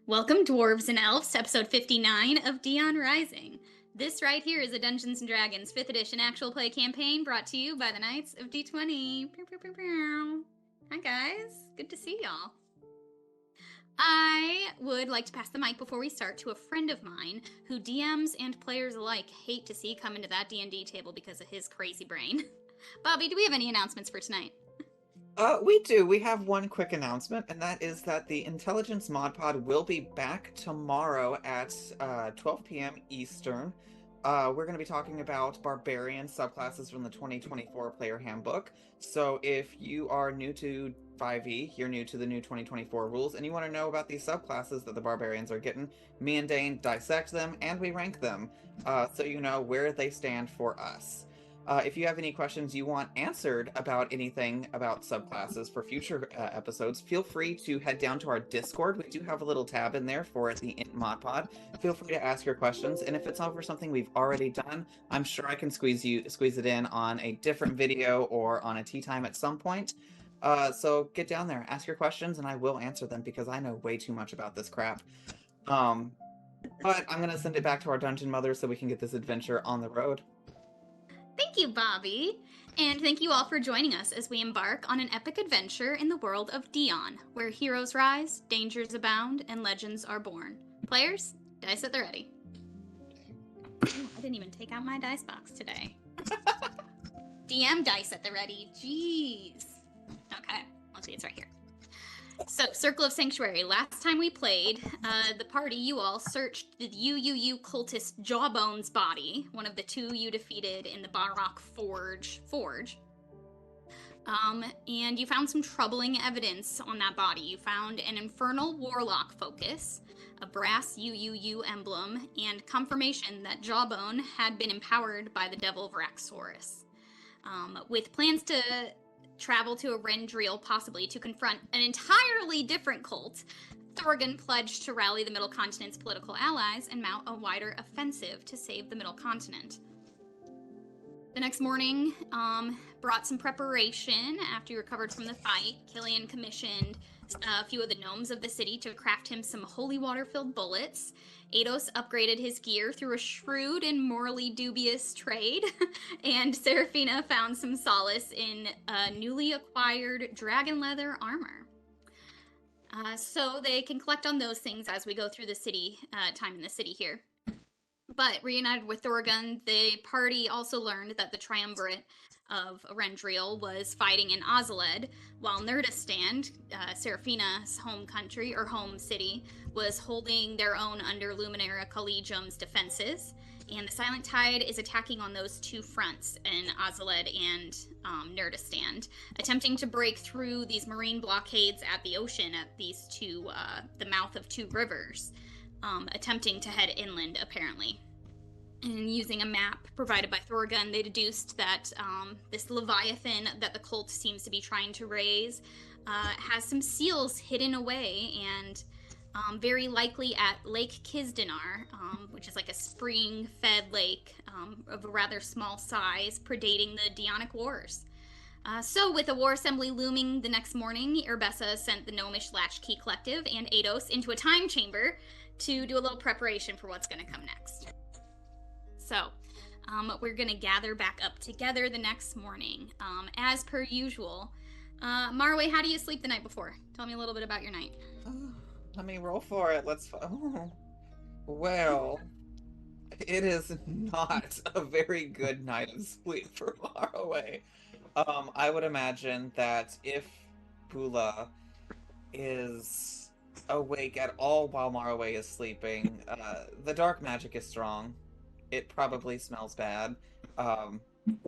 Welcome, Dwarves and Elves, to episode 59 of Dion Rising. This right here is a Dungeons & Dragons 5th edition actual play campaign brought to you by the Knights of D20. Pew, pew, pew, pew. Hi guys, good to see y'all. I would like to pass the mic before we start to a friend of mine who DMs and players alike hate to see come into that D&D table because of his crazy brain. Bobby, do we have any announcements for tonight? We do. We have one quick announcement, and that is that the Intelligence Mod Pod will be back tomorrow at 12 p.m. Eastern. We're going to be talking about Barbarian subclasses from the 2024 Player Handbook. So if you are new to 5e, you're new to the new 2024 rules, and you want to know about these subclasses that the Barbarians are getting, me and Dane dissect them, and we rank them, so you know where they stand for us. If you have any questions you want answered about anything about subclasses for future episodes, feel free to head down to our Discord. We do have a little tab in there for the Int Mod Pod. Feel free to ask your questions, and if it's over something we've already done, I'm sure I can squeeze it in on a different video or on a tea time at some point. So get down there, ask your questions, and I will answer them because I know way too much about this crap. But I'm gonna send it back to our dungeon mother so we can get this adventure on the road. Thank you, Bobby! And thank you all for joining us as we embark on an epic adventure in the world of Dion, where heroes rise, dangers abound, and legends are born. Players, dice at the ready. Ooh, I didn't even take out my dice box today. DM dice at the ready. Jeez. Okay, let's see, it's right here. So, Circle of Sanctuary. Last time we played, the party, you all, searched the UUU cultist Jawbone's body, one of the two you defeated in the Barak Forge. And you found some troubling evidence on that body. You found an Infernal Warlock focus, a brass UUU emblem, and confirmation that Jawbone had been empowered by the Devil Vraxosaurus. With plans to travel to Arendriel, possibly to confront an entirely different cult, Thorgan pledged to rally the Middle Continent's political allies and mount a wider offensive to save the Middle Continent. The next morning brought some preparation after he recovered from the fight. Killian commissioned a few of the gnomes of the city to craft him some holy water-filled bullets. Ados upgraded his gear through a shrewd and morally dubious trade, and Seraphina found some solace in newly acquired dragon leather armor. So they can collect on those things as we go through the city, time in the city here. But reunited with Thorgan, the party also learned that the triumvirate of Arendriel was fighting in Ozuled, while Nurdistand, Seraphina's home country, or home city, was holding their own under Luminara Collegium's defenses. And the Silent Tide is attacking on those two fronts in Ozuled and Nurdistand, attempting to break through these marine blockades at the ocean at these two, the mouth of two rivers, attempting to head inland, apparently. And using a map provided by Thorgan, they deduced that this Leviathan that the cult seems to be trying to raise has some seals hidden away, and very likely at Lake Kizdinar, which is like a spring-fed lake of a rather small size, predating the Dionic Wars. So with the war assembly looming the next morning, Urbessa sent the Gnomish Latchkey Collective and Ados into a time chamber to do a little preparation for what's going to come next. So, we're going to gather back up together the next morning. As per usual, Marway, how do you sleep the night before? Tell me a little bit about your night. Let me roll for it. Well, it is not a very good night of sleep for Marway. I would imagine that if Bula is awake at all while Marway is sleeping, the dark magic is strong. It probably smells bad.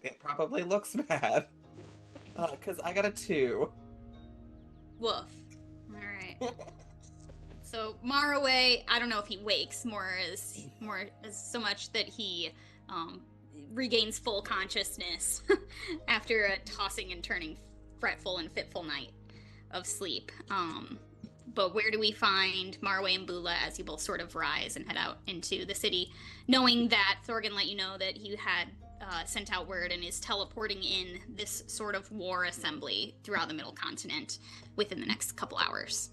It probably looks bad. Because I got a 2. Woof. Alright. So, Marway, I don't know if he wakes more as so much that he regains full consciousness after a tossing and turning fretful and fitful night of sleep. But where do we find Marway and Bula as you both sort of rise and head out into the city, knowing that Thorgan let you know that he had sent out word and is teleporting in this sort of war assembly throughout the Middle Continent within the next couple hours?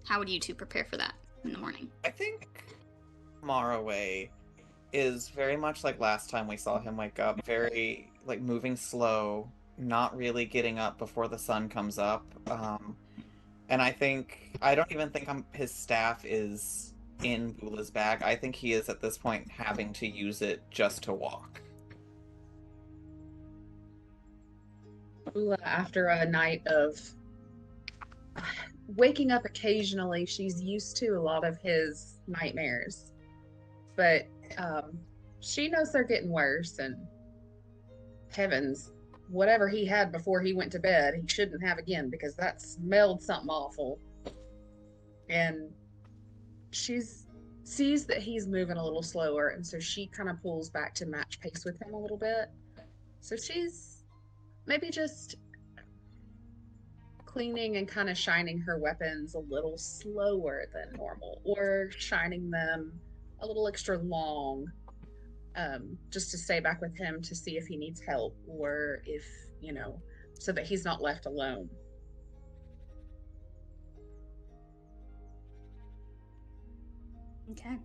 How would you two prepare for that in the morning? I think Maraway is very much like last time we saw him wake up, very like moving slow, not really getting up before the sun comes up. And I don't even think his staff is in Bula's bag. I think he is at this point having to use it just to walk. Bula, after a night of waking up occasionally, she's used to a lot of his nightmares. But she knows they're getting worse, and heavens, whatever he had before he went to bed, he shouldn't have again, because that smelled something awful. And she sees that he's moving a little slower, and so she kind of pulls back to match pace with him a little bit. So she's maybe just cleaning and kind of shining her weapons a little slower than normal, or shining them a little extra long, just to stay back with him to see if he needs help, or if, so that he's not left alone. Okay.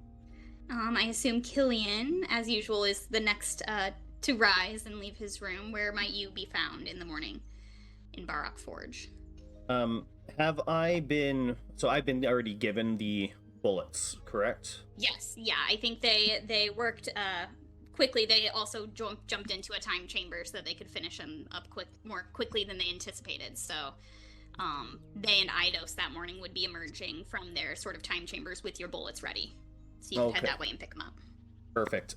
I assume Killian, as usual, is the next to rise and leave his room. Where might you be found in the morning in Barak Forge? Have I been... So I've been already given the bullets, correct? Yes, yeah. I think they worked quickly. They also jumped into a time chamber so that they could finish them up more quickly than they anticipated. So they and Eidos that morning would be emerging from their sort of time chambers with your bullets ready. So you could head that way and pick them up. Perfect.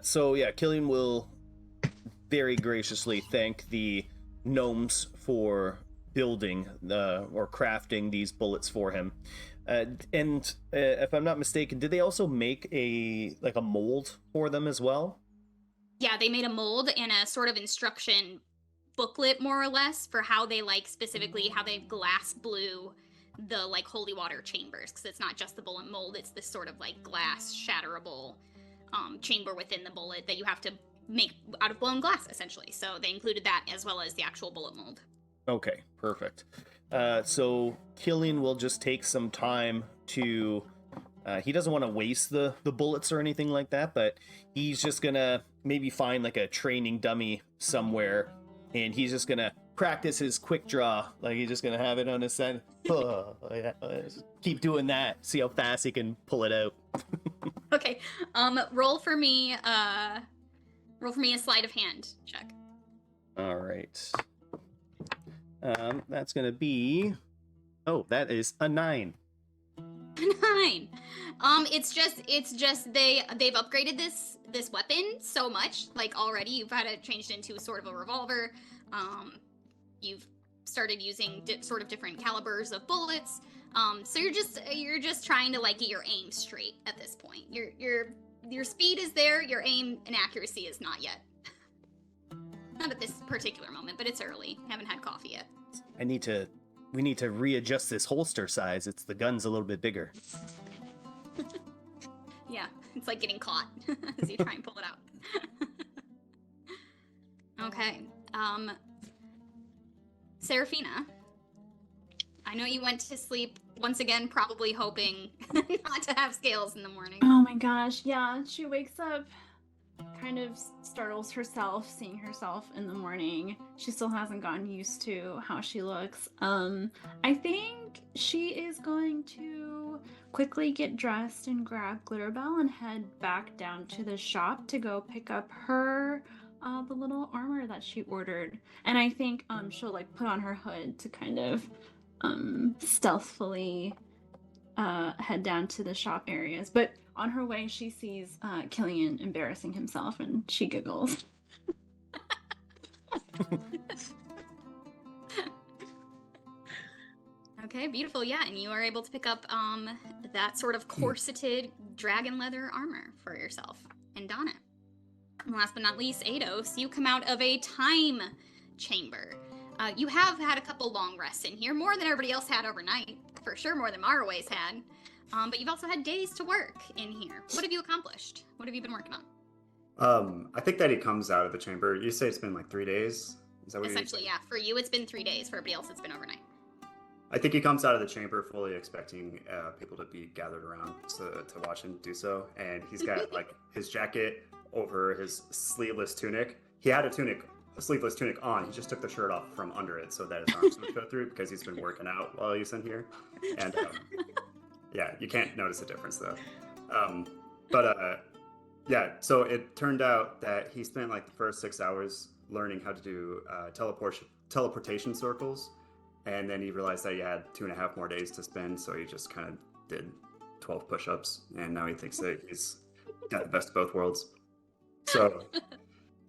So yeah, Killian will very graciously thank the gnomes for building or crafting these bullets for him. And if I'm not mistaken, did they also make a mold for them as well? Yeah, they made a mold and a sort of instruction booklet, more or less, for how they specifically how they glass blew the holy water chambers, because it's not just the bullet mold, it's this sort of glass shatterable chamber within the bullet that you have to make out of blown glass, essentially. So they included that as well as the actual bullet mold. Okay, perfect. So Killian will just take some time to... he doesn't want to waste the bullets or anything like that, but he's just gonna maybe find a training dummy somewhere, and he's just gonna practice his quick draw. He's just gonna have it on his side. Keep doing that. See how fast he can pull it out. Okay. Roll for me a sleight of hand check. All right. That's gonna be... Oh, that is a 9. 9. It's just they've upgraded this weapon so much. Already you've had it changed into sort of a revolver. You've started using sort of different calibers of bullets. So you're just trying to get your aim straight at this point. Your speed is there, your aim and accuracy is not yet. Not at this particular moment, but it's early. Haven't had coffee yet. We need to readjust this holster size. The gun's a little bit bigger. Yeah, it's like getting caught as you try and pull it out. Okay. Seraphina, I know you went to sleep once again, probably hoping not to have scales in the morning. Oh my gosh, yeah. She wakes up, kind of startles herself, seeing herself in the morning. She still hasn't gotten used to how she looks. I think she is going to quickly get dressed and grab Glitterbell and head back down to the shop to go pick up her the little armor that she ordered. And I think she'll put on her hood to kind of stealthily head down to the shop areas. But on her way, she sees Killian embarrassing himself, and she giggles. Okay, beautiful. Yeah, and you are able to pick up that sort of corseted dragon leather armor for yourself and don it. And last but not least, Eidos, you come out of a time chamber. You have had a couple long rests in here, more than everybody else had overnight, for sure, more than Maraway's had. But you've also had days to work in here. What have you accomplished? What have you been working on? I think that he comes out of the chamber. You say it's been 3 days? Is that what Essentially, yeah. For you, it's been 3 days. For everybody else, it's been overnight. I think he comes out of the chamber fully expecting people to be gathered around to watch him do so, and he's got like his jacket over his sleeveless tunic. He had a sleeveless tunic on. He just took the shirt off from under it so that his arms would show through because he's been working out while he's in here. And yeah, you can't notice the difference though. Yeah, so it turned out that he spent like the first 6 hours learning how to do teleportation circles. And then he realized that he had 2.5 more days to spend, so he just kind of did 12 push-ups, and now he thinks that he's got the best of both worlds. So,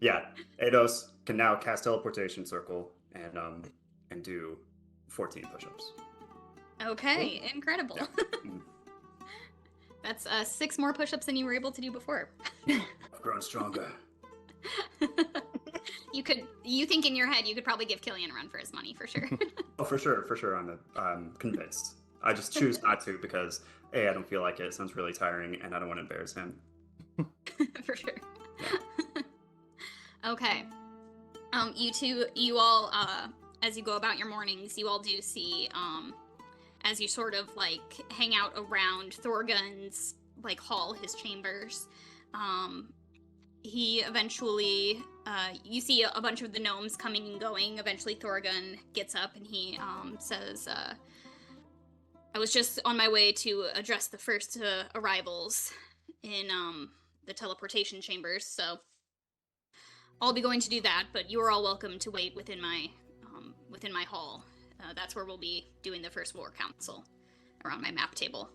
yeah, Eidos can now cast teleportation circle and do 14 push-ups. Okay, Cool. Incredible. Yeah. That's 6 more push-ups than you were able to do before. I've grown stronger. You think in your head you could probably give Killian a run for his money for sure. Oh, for sure. I'm convinced. I just choose not to because A, I don't feel like it. It sounds really tiring, and I don't want to embarrass him. For sure. Okay. You all, as you go about your mornings, you all do see, as you sort of like hang out around Thorgun's like hall, his chambers. He eventually, you see a bunch of the gnomes coming and going. Eventually Thorgun gets up and he says, I was just on my way to address the first arrivals in the teleportation chambers, so I'll be going to do that, but you are all welcome to wait within my hall. That's where we'll be doing the first war council, around my map table.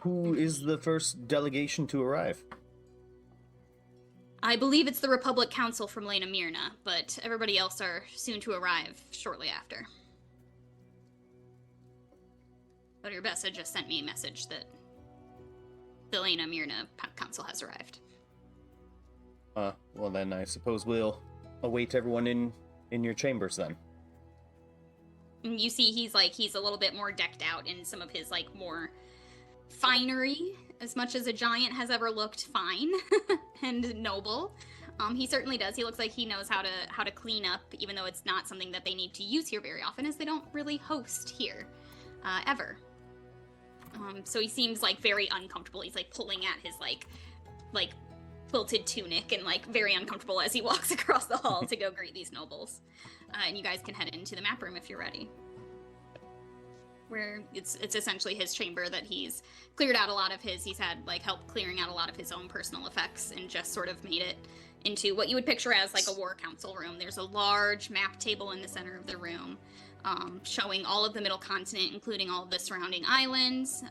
Who is the first delegation to arrive? I believe it's the Republic Council from Lena Mirna, but everybody else are soon to arrive shortly after. But Urbessa just sent me a message that the Lena Mirna Council has arrived. Well then I suppose we'll await everyone in your chambers then. And you see he's a little bit more decked out in some of his like more finery, as much as a giant has ever looked fine and noble. He certainly does. He looks like he knows how to clean up, even though it's not something that they need to use here very often, as they don't really host here ever. So he seems like very uncomfortable. He's like pulling at his like quilted tunic and like very uncomfortable as he walks across the hall to go greet these nobles. And you guys can head into the map room if you're ready. Where it's essentially his chamber that he's cleared out a lot of his. He's had like help clearing out a lot of his own personal effects and just sort of made it into what you would picture as like a war council room. There's a large map table in the center of the room, showing all of the middle continent, including all of the surrounding islands.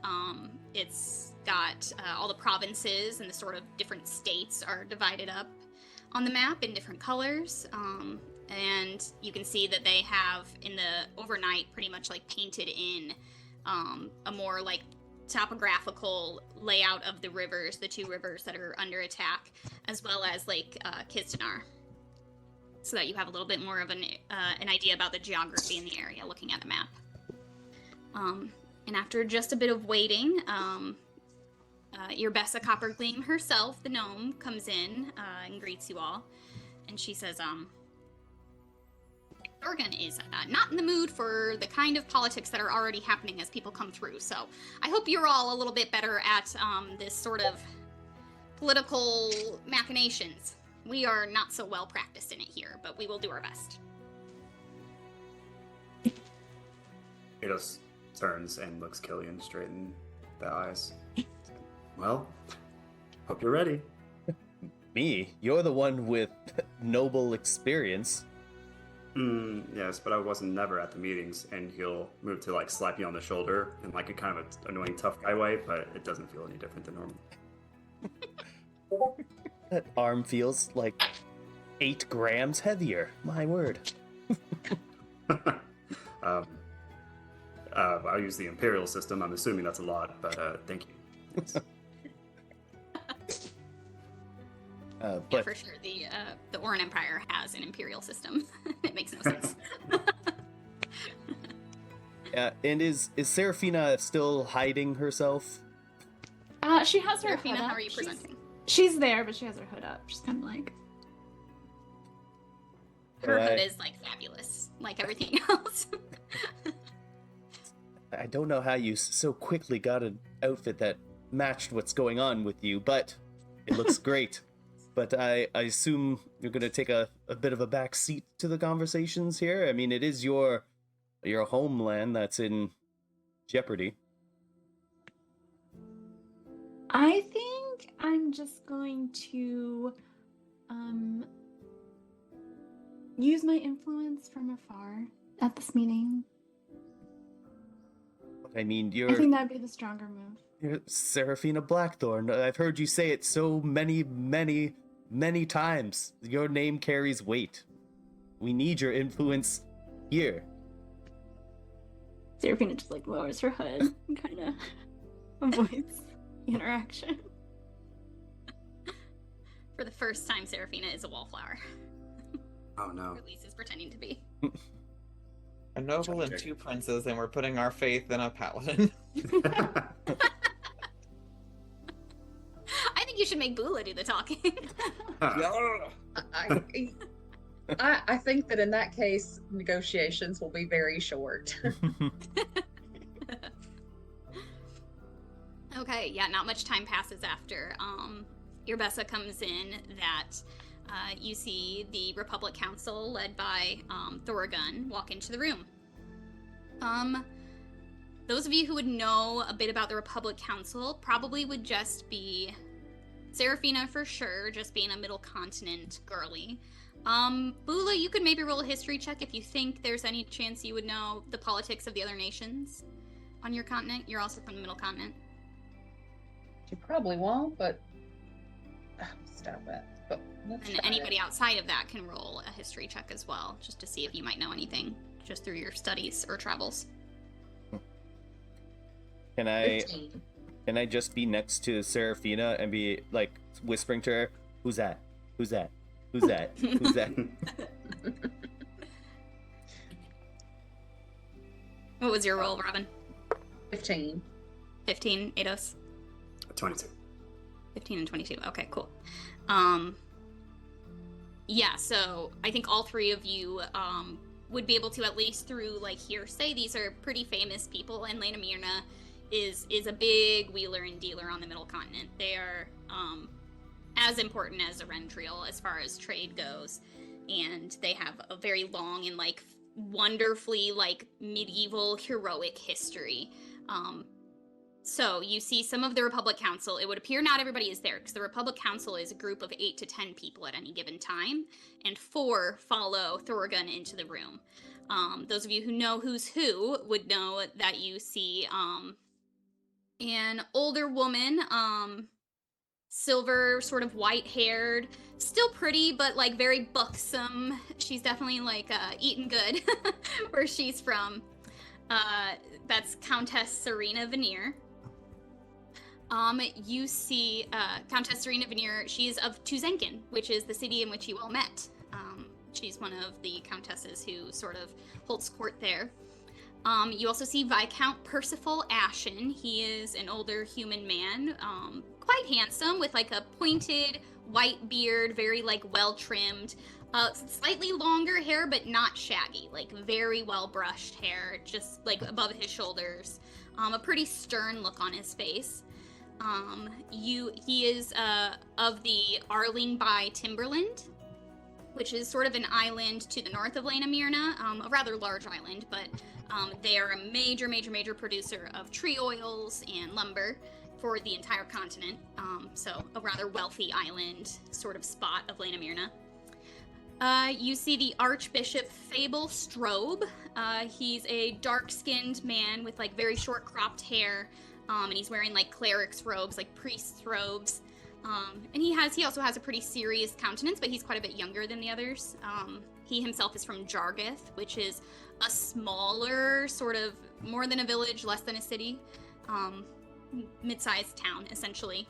It's got all the provinces and the sort of different states are divided up on the map in different colors. And you can see that they have in the overnight pretty much like painted in a more like topographical layout of the rivers, the 2 rivers that are under attack, as well as Lake Kistanar, so that you have a little bit more of an idea about the geography in the area looking at the map. And after just a bit of waiting, Urbessa Coppergleam herself, the gnome, comes in and greets you all, and she says, Thorgun is not in the mood for the kind of politics that are already happening as people come through, so I hope you're all a little bit better at this sort of political machinations. We are not so well practiced in it here, but we will do our best. Eidos turns and looks Killian straight in the eyes. Well, hope you're ready. Me? You're the one with noble experience. Yes, but I wasn't never at the meetings, and he'll move to like slap you on the shoulder in like a kind of annoying tough guy way, but it doesn't feel any different than normal. That arm feels like 8 grams heavier. My word. I use the Imperial system. I'm assuming that's a lot, but thank you. Yeah, But for sure, the Oran Empire has an imperial system. It makes no sense. and is Seraphina still hiding herself? She has her Serafina, hood up. how are you presenting? She's there, but she has her hood up. She's kind of like... Her Right. hood is like fabulous. like everything else. I don't know how you so quickly got an outfit that matched what's going on with you, but it looks great. But I assume you're going to take a bit of a back seat to the conversations here. I mean, it is your homeland that's in jeopardy. I think I'm just going to use my influence from afar at this meeting. I mean, I think that'd be the stronger move. you're Seraphina Blackthorn. I've heard you say it so many, many, many times. Your name carries weight. We need your influence here. Seraphina just like lowers her hood and kind of avoids the interaction. For the first time, Seraphina is a wallflower. Oh no. Or at least is pretending to be. A noble and two princes, and we're putting our faith in a paladin. I think you should make Bula do the talking. I think that in that case, negotiations will be very short. Okay, yeah, not much time passes after Irbessa comes in that you see the Republic Council led by Thorgun walk into the room. Those of you who would know a bit about the Republic Council probably would just be Seraphina for sure, just being a middle continent girly. Bula, you could maybe roll a history check if you think there's any chance you would know the politics of the other nations on your continent. You're also from the middle continent. You probably won't, but stop it. But let's And try anybody it. outside of that can roll a history check as well, just to see if you might know anything, just through your studies or travels. Can I 15. can I just be next to Seraphina and be like whispering to her, "Who's that? Who's that? Who's that? Who's that?" What was your roll, Robin? 15. 15, Eidos? 22. 15 and 22. Okay, cool. Yeah, so I think all three of you would be able to, at least through like hearsay, these are pretty famous people, and Lena Mirna is a big wheeler and dealer on the Middle Continent. They are as important as Erentriel as far as trade goes, and they have a very long and like wonderfully like medieval heroic history. So you see some of the Republic Council. It would appear not everybody is there, because the Republic Council is a group of 8 to 10 people at any given time, and 4 follow Thorgun into the room. Those of you who know who's who would know that you see an older woman, silver, sort of white-haired, still pretty, but like very buxom. She's definitely like eating good where she's from. That's Countess Serena Veneer. You see Countess Serena Veneer. She's of Tuzenkin, which is the city in which you all met. She's one of the countesses who sort of holds court there. You also see Viscount Percival Ashen. He is an older human man, quite handsome, with like a pointed white beard, very like well-trimmed, slightly longer hair, but not shaggy, like very well-brushed hair, just like above his shoulders. A pretty stern look on his face. He is of the Arling by Timberland, which is sort of an island to the north of Lena Mirna, a rather large island, but they are a major producer of tree oils and lumber for the entire continent. So a rather wealthy island sort of spot of Lena Mirna. You see the Archbishop Fable Strobe. He's a dark-skinned man with like very short cropped hair, and he's wearing like cleric's robes, like priest's robes. And he also has a pretty serious countenance, but he's quite a bit younger than the others. He himself is from Jargith, which is a smaller, sort of more than a village, less than a city, mid-sized town, essentially.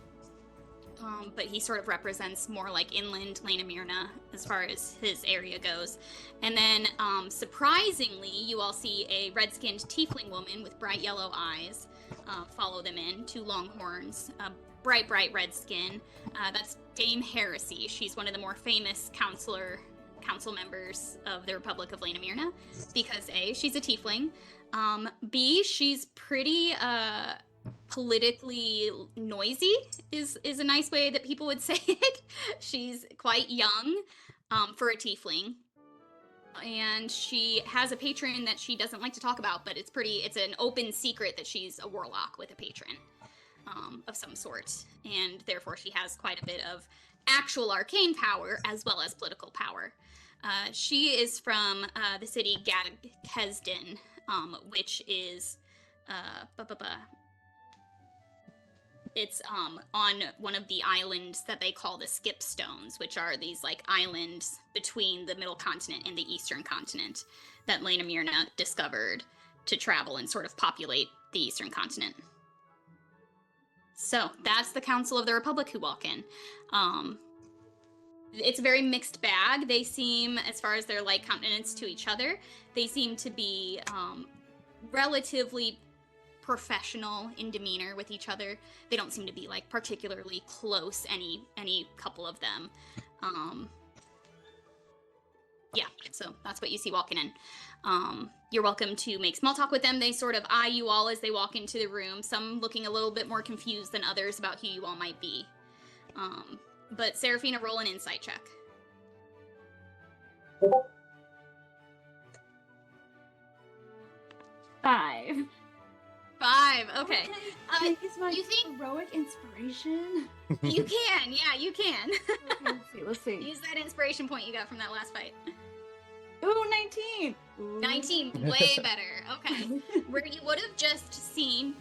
But he sort of represents more like inland Lena Mirna as far as his area goes. And then, surprisingly, you all see a red-skinned tiefling woman with bright yellow eyes follow them in, 2 long horns, bright red skin. That's Dame Heresy. She's one of the more famous council members of the Republic of Laenamirna, because A, she's a tiefling, B, she's pretty politically noisy is a nice way that people would say it. She's quite young for a tiefling, and she has a patron that she doesn't like to talk about, but it's an open secret that she's a warlock with a patron of some sort, and therefore she has quite a bit of actual arcane power as well as political power. She is from the city Kesden, which is it's on one of the islands that they call the Skip Stones, which are these like islands between the Middle Continent and the Eastern Continent that Laenamirna discovered to travel and sort of populate the Eastern Continent. So that's the Council of the Republic who walk in. It's a very mixed bag. They seem, as far as their like countenance to each other, they seem to be relatively professional in demeanor with each other. They don't seem to be like particularly close, any couple of them. Yeah, so that's what you see walking in. You're welcome to make small talk with them. They sort of eye you all as they walk into the room, some looking a little bit more confused than others about who you all might be. But Seraphina, roll an insight check. Five. Okay. Can I use my you think heroic inspiration? you can? Yeah, you can. Okay, let's see. Use that inspiration point you got from that last fight. Ooh, 19. Ooh. 19, way better. Okay. Where you would have just seen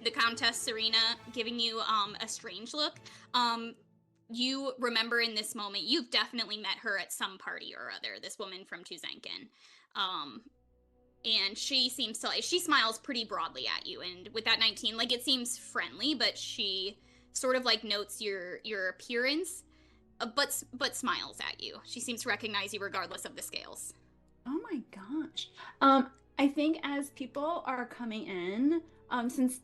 the Countess Serena giving you a strange look, you remember in this moment, you've definitely met her at some party or other, this woman from Tuzankin. And she smiles pretty broadly at you, and with that 19, like, it seems friendly, but she sort of like notes your appearance, but smiles at you. She seems to recognize you regardless of the scales. Oh my gosh. I think as people are coming in, since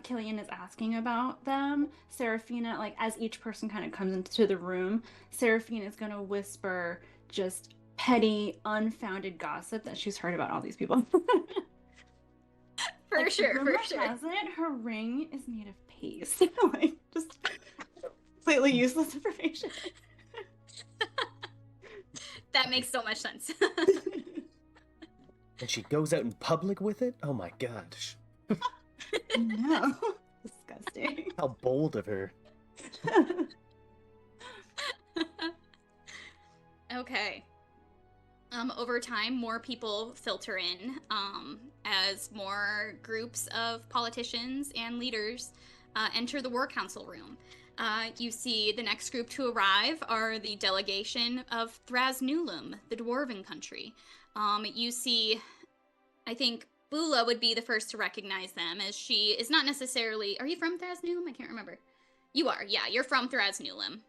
Killian is asking about them, Seraphina, like, as each person kind of comes into the room, Seraphina is gonna whisper just petty, unfounded gossip that she's heard about all these people. For like, sure. Has it, her ring is made of paste. Like, just completely useless information. That makes so much sense. And she goes out in public with it? Oh my gosh. No. Disgusting. How bold of her. Okay. Over time, more people filter in as more groups of politicians and leaders enter the War Council room. You see the next group to arrive are the delegation of Thrasnulum, the Dwarven country. You see, I think Bula would be the first to recognize them, as she is not necessarily... Are you from Thrasnulum? I can't remember. You are, yeah, you're from Thrasnulum.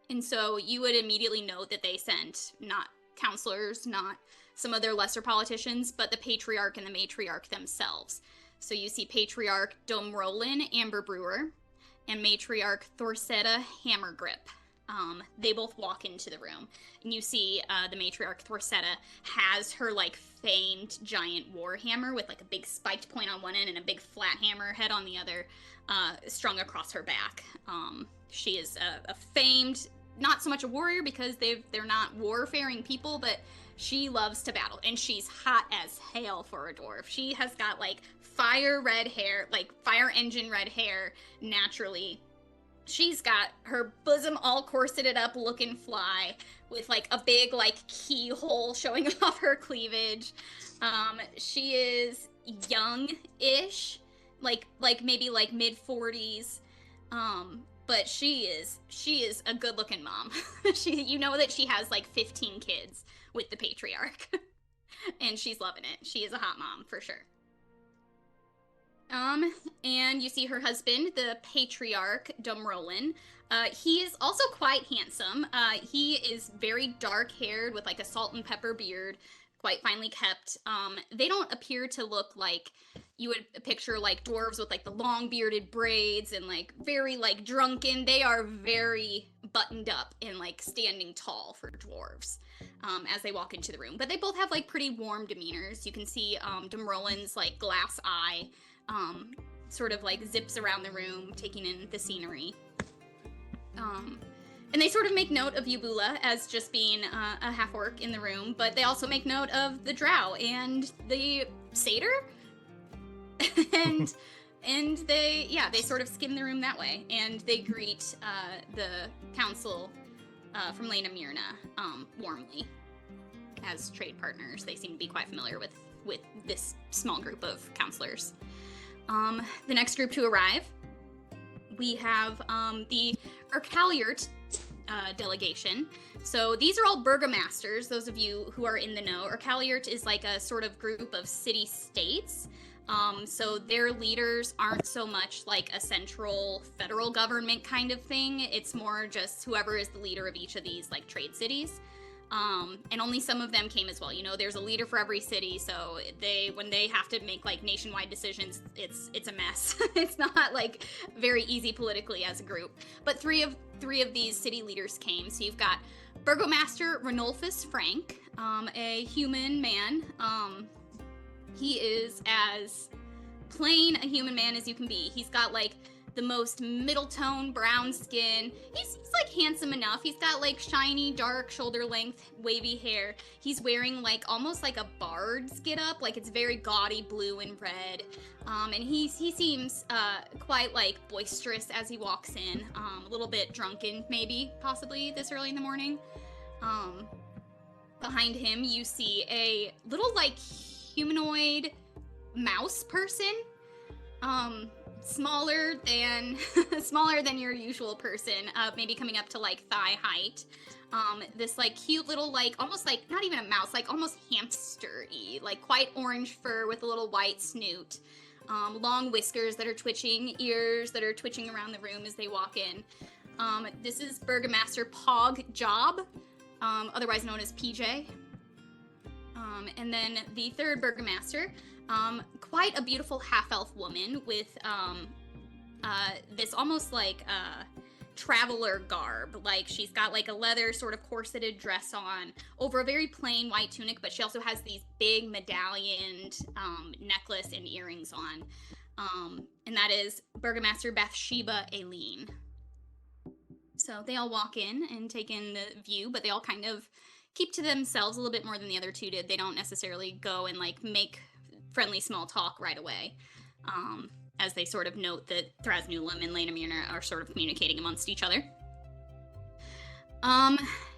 And so you would immediately note that they sent not counselors, not some of their lesser politicians, but the Patriarch and the Matriarch themselves. So you see Patriarch Domrolin Amber Brewer and Matriarch Thorsetta Hammergrip. They both walk into the room, and you see the Matriarch Thorsetta has her like famed giant war hammer with like a big spiked point on one end and a big flat hammer head on the other, strung across her back. She is a famed, not so much a warrior because they're not warfaring people, but she loves to battle, and she's hot as hell for a dwarf. She has got like fire red hair, like fire engine red hair naturally. She's got her bosom all corseted up looking fly with like a big like keyhole showing off her cleavage. She is young-ish, like maybe like mid-40s. But she is a good-looking mom. You know that she has like 15 kids with the Patriarch. And she's loving it. She is a hot mom for sure. And you see her husband, the Patriarch Domrolin. He is also quite handsome. He is very dark-haired with like a salt and pepper beard, quite finely kept. They don't appear to look like you would picture like dwarves with like the long bearded braids and like very like drunken. They are very buttoned up and like standing tall for dwarves. as they walk into the room. But they both have like pretty warm demeanors. You can see Demrolin's like glass eye sort of like zips around the room, taking in the scenery. And they sort of make note of Yubula as just being a half-orc in the room, but they also make note of the drow and the satyr. and they sort of skim the room that way, and they greet the council from Lena Myrna warmly as trade partners. They seem to be quite familiar with this small group of counselors. The next group to arrive, we have the Urkaliert delegation. So these are all burgomasters, those of you who are in the know. Urkaliert is like a sort of group of city-states. So their leaders aren't so much like a central federal government kind of thing. It's more just whoever is the leader of each of these like trade cities. And only some of them came as well. You know, there's a leader for every city, so when they have to make like nationwide decisions, it's a mess. It's not like very easy politically as a group. But three of these city leaders came. So you've got Burgomaster Ranulphus Frank, a human man. He is as plain a human man as you can be. He's got like the most middle tone brown skin. He's like handsome enough. He's got like shiny, dark, shoulder length, wavy hair. He's wearing like almost like a bard's get up. Like it's very gaudy blue and red. And he seems quite like boisterous as he walks in. A little bit drunken, maybe, possibly this early in the morning. Behind him, you see a little like humanoid mouse person. Smaller than your usual person, maybe coming up to like thigh height. This like cute little like almost like not even a mouse, like almost hamster-y, like quite orange fur with a little white snoot. Long whiskers that are twitching, ears that are twitching around the room as they walk in. This is Burgomaster Pog Job, otherwise known as PJ. And then the third Burgomaster, quite a beautiful half-elf woman with this almost like traveler garb. Like she's got like a leather sort of corseted dress on over a very plain white tunic, but she also has these big medallioned necklace and earrings on. And that is Burgomaster Bathsheba Aileen. So they all walk in and take in the view, but they all kind of keep to themselves a little bit more than the other two did. They don't necessarily go and like make friendly small talk right away, as they sort of note that Thrasnulam and Lena Myrna are sort of communicating amongst each other.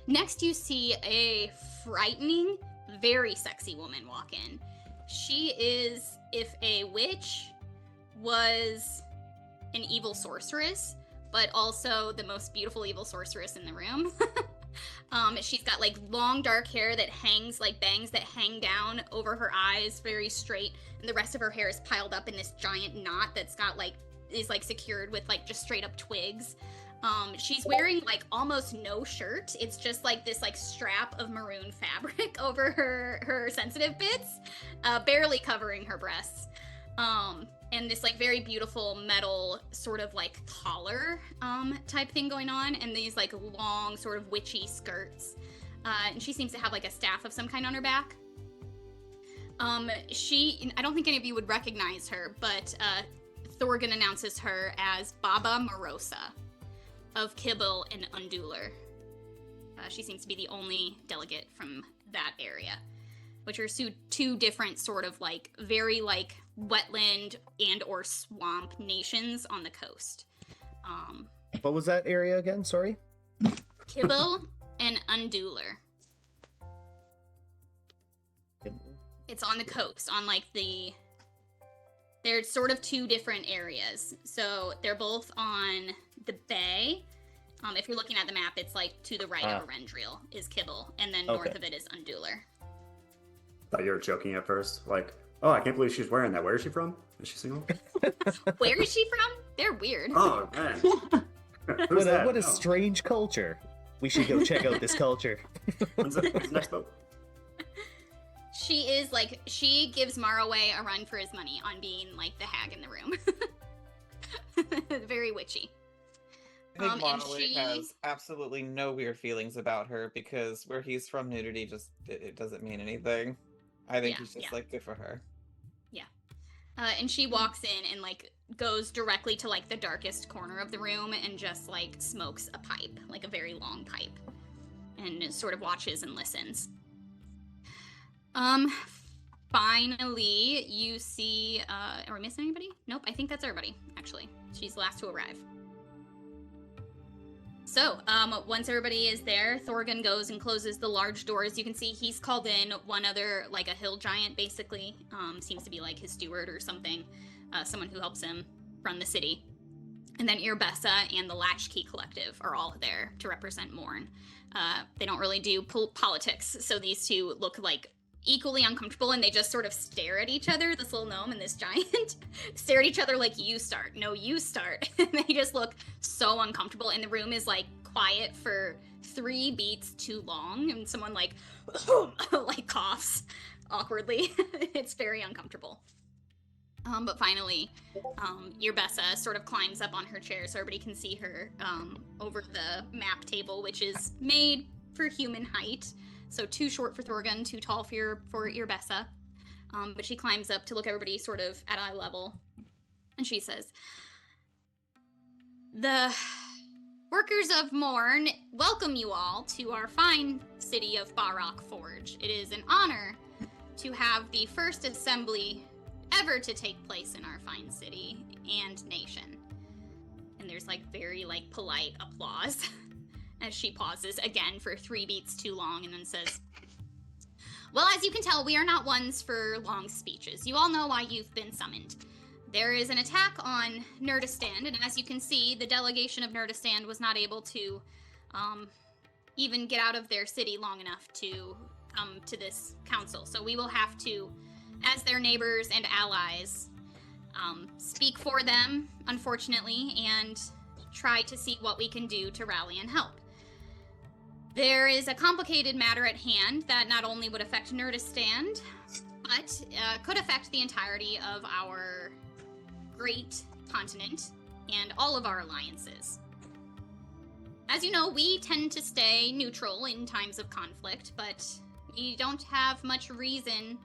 Next you see a frightening, very sexy woman walk in. She is, if a witch was an evil sorceress, but also the most beautiful evil sorceress in the room. She's got like long dark hair that hangs like bangs that hang down over her eyes very straight, and the rest of her hair is piled up in this giant knot that's got like is like secured with like just straight up twigs. She's wearing like almost no shirt. It's just like this like strap of maroon fabric over her sensitive bits, barely covering her breasts. And this like very beautiful metal sort of like collar type thing going on, and these like long sort of witchy skirts. And she seems to have like a staff of some kind on her back. I don't think any of you would recognize her, but Thorgan announces her as Baba Morosa of Kibble and Undular. She seems to be the only delegate from that area, which are two different sort of like very like wetland and or swamp nations on the coast. What was that area again? Sorry. Kibble and Undular. It's on the coast, on like they're sort of two different areas. So they're both on the bay. If you're looking at the map, it's like to the right of Arendriel is Kibble, and then north of it is Undular. Thought you were joking at first, like, oh, I can't believe she's wearing that. Where is she from? Is she single? Where is she from? They're weird. Oh, man. Who's that? What a strange culture. We should go check out this culture. When's the next boat? She is like, she gives Marway a run for his money on being like the hag in the room. Very witchy. think And Monolith she has absolutely no weird feelings about her because where he's from, nudity just it doesn't mean anything. I think Yeah, he's just yeah. like good for her. And she walks in and like goes directly to like the darkest corner of the room and just like smokes a pipe, like a very long pipe, and sort of watches and listens. Finally, you see, are we missing anybody? Nope, I think that's everybody, actually. She's the last to arrive. So, once everybody is there, Thorgan goes and closes the large doors. You can see he's called in one other, like a hill giant, basically. Seems to be like his steward or something. Someone who helps him run the city. And then Irbessa and the Latchkey Collective are all there to represent Morn. They don't really do politics, so these two look like equally uncomfortable, and they just sort of stare at each other, this little gnome and this giant, stare at each other like, you start, no, you start. And they just look so uncomfortable, and the room is like quiet for 3 beats too long, and someone like, like coughs awkwardly. It's very uncomfortable. But finally, Irbessa sort of climbs up on her chair so everybody can see her over the map table, which is made for human height. So too short for Thorgan, too tall for Irbessa. But she climbs up to look everybody sort of at eye level. And she says, "The workers of Morn welcome you all to our fine city of Barak Forge. It is an honor to have the first assembly ever to take place in our fine city and nation." And there's like very like polite applause as she pauses again for 3 beats too long and then says, "Well, as you can tell, we are not ones for long speeches. You all know why you've been summoned. There is an attack on Nurdistand, and as you can see, the delegation of Nurdistand was not able to even get out of their city long enough to come to this council. So we will have to, as their neighbors and allies, speak for them, unfortunately, and try to see what we can do to rally and help. There is a complicated matter at hand that not only would affect Nurdistand, but could affect the entirety of our great continent and all of our alliances. As you know, we tend to stay neutral in times of conflict, but we don't have much reason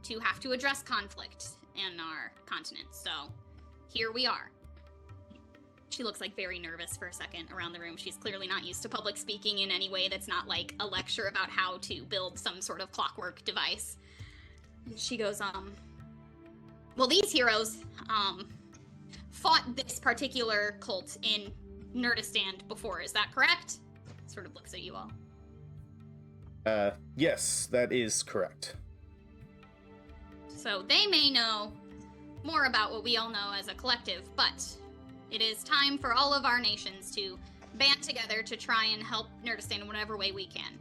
to have to address conflict in our continent, so here we are." She looks like very nervous for a second around the room. She's clearly not used to public speaking in any way that's not like a lecture about how to build some sort of clockwork device. She goes, "Well, these heroes, fought this particular cult in Nurdistand before, is that correct?" Sort of looks at you all. Yes, that is correct. So they may know more about what we all know as a collective, but it is time for all of our nations to band together to try and help Nurdistand in whatever way we can.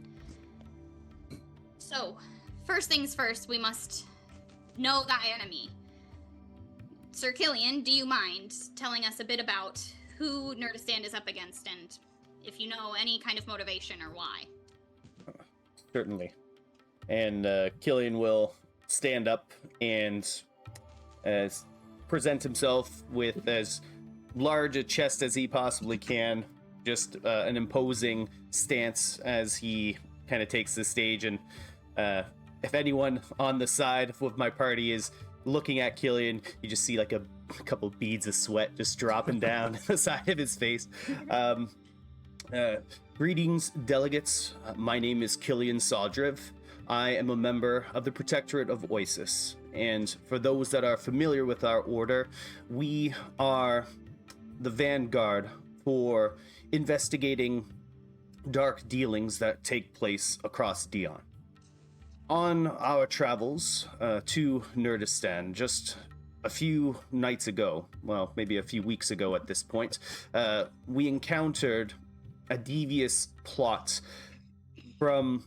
So, first things first, we must know thy enemy. Sir Killian, do you mind telling us a bit about who Nurdistand is up against and if you know any kind of motivation or why? Certainly. And Killian will stand up and present himself with as large a chest as he possibly can, just an imposing stance as he kind of takes the stage. And if anyone on the side of my party is looking at Killian, you just see like a couple beads of sweat just dropping down the side of his face. Greetings, delegates. My name is Killian Saldriv. I am a member of the Protectorate of Oasis, and for those that are familiar with our order, we are the vanguard for investigating dark dealings that take place across Dion. On our travels to Nurdistan, just a few nights ago, well, maybe a few weeks ago at this point, we encountered a devious plot from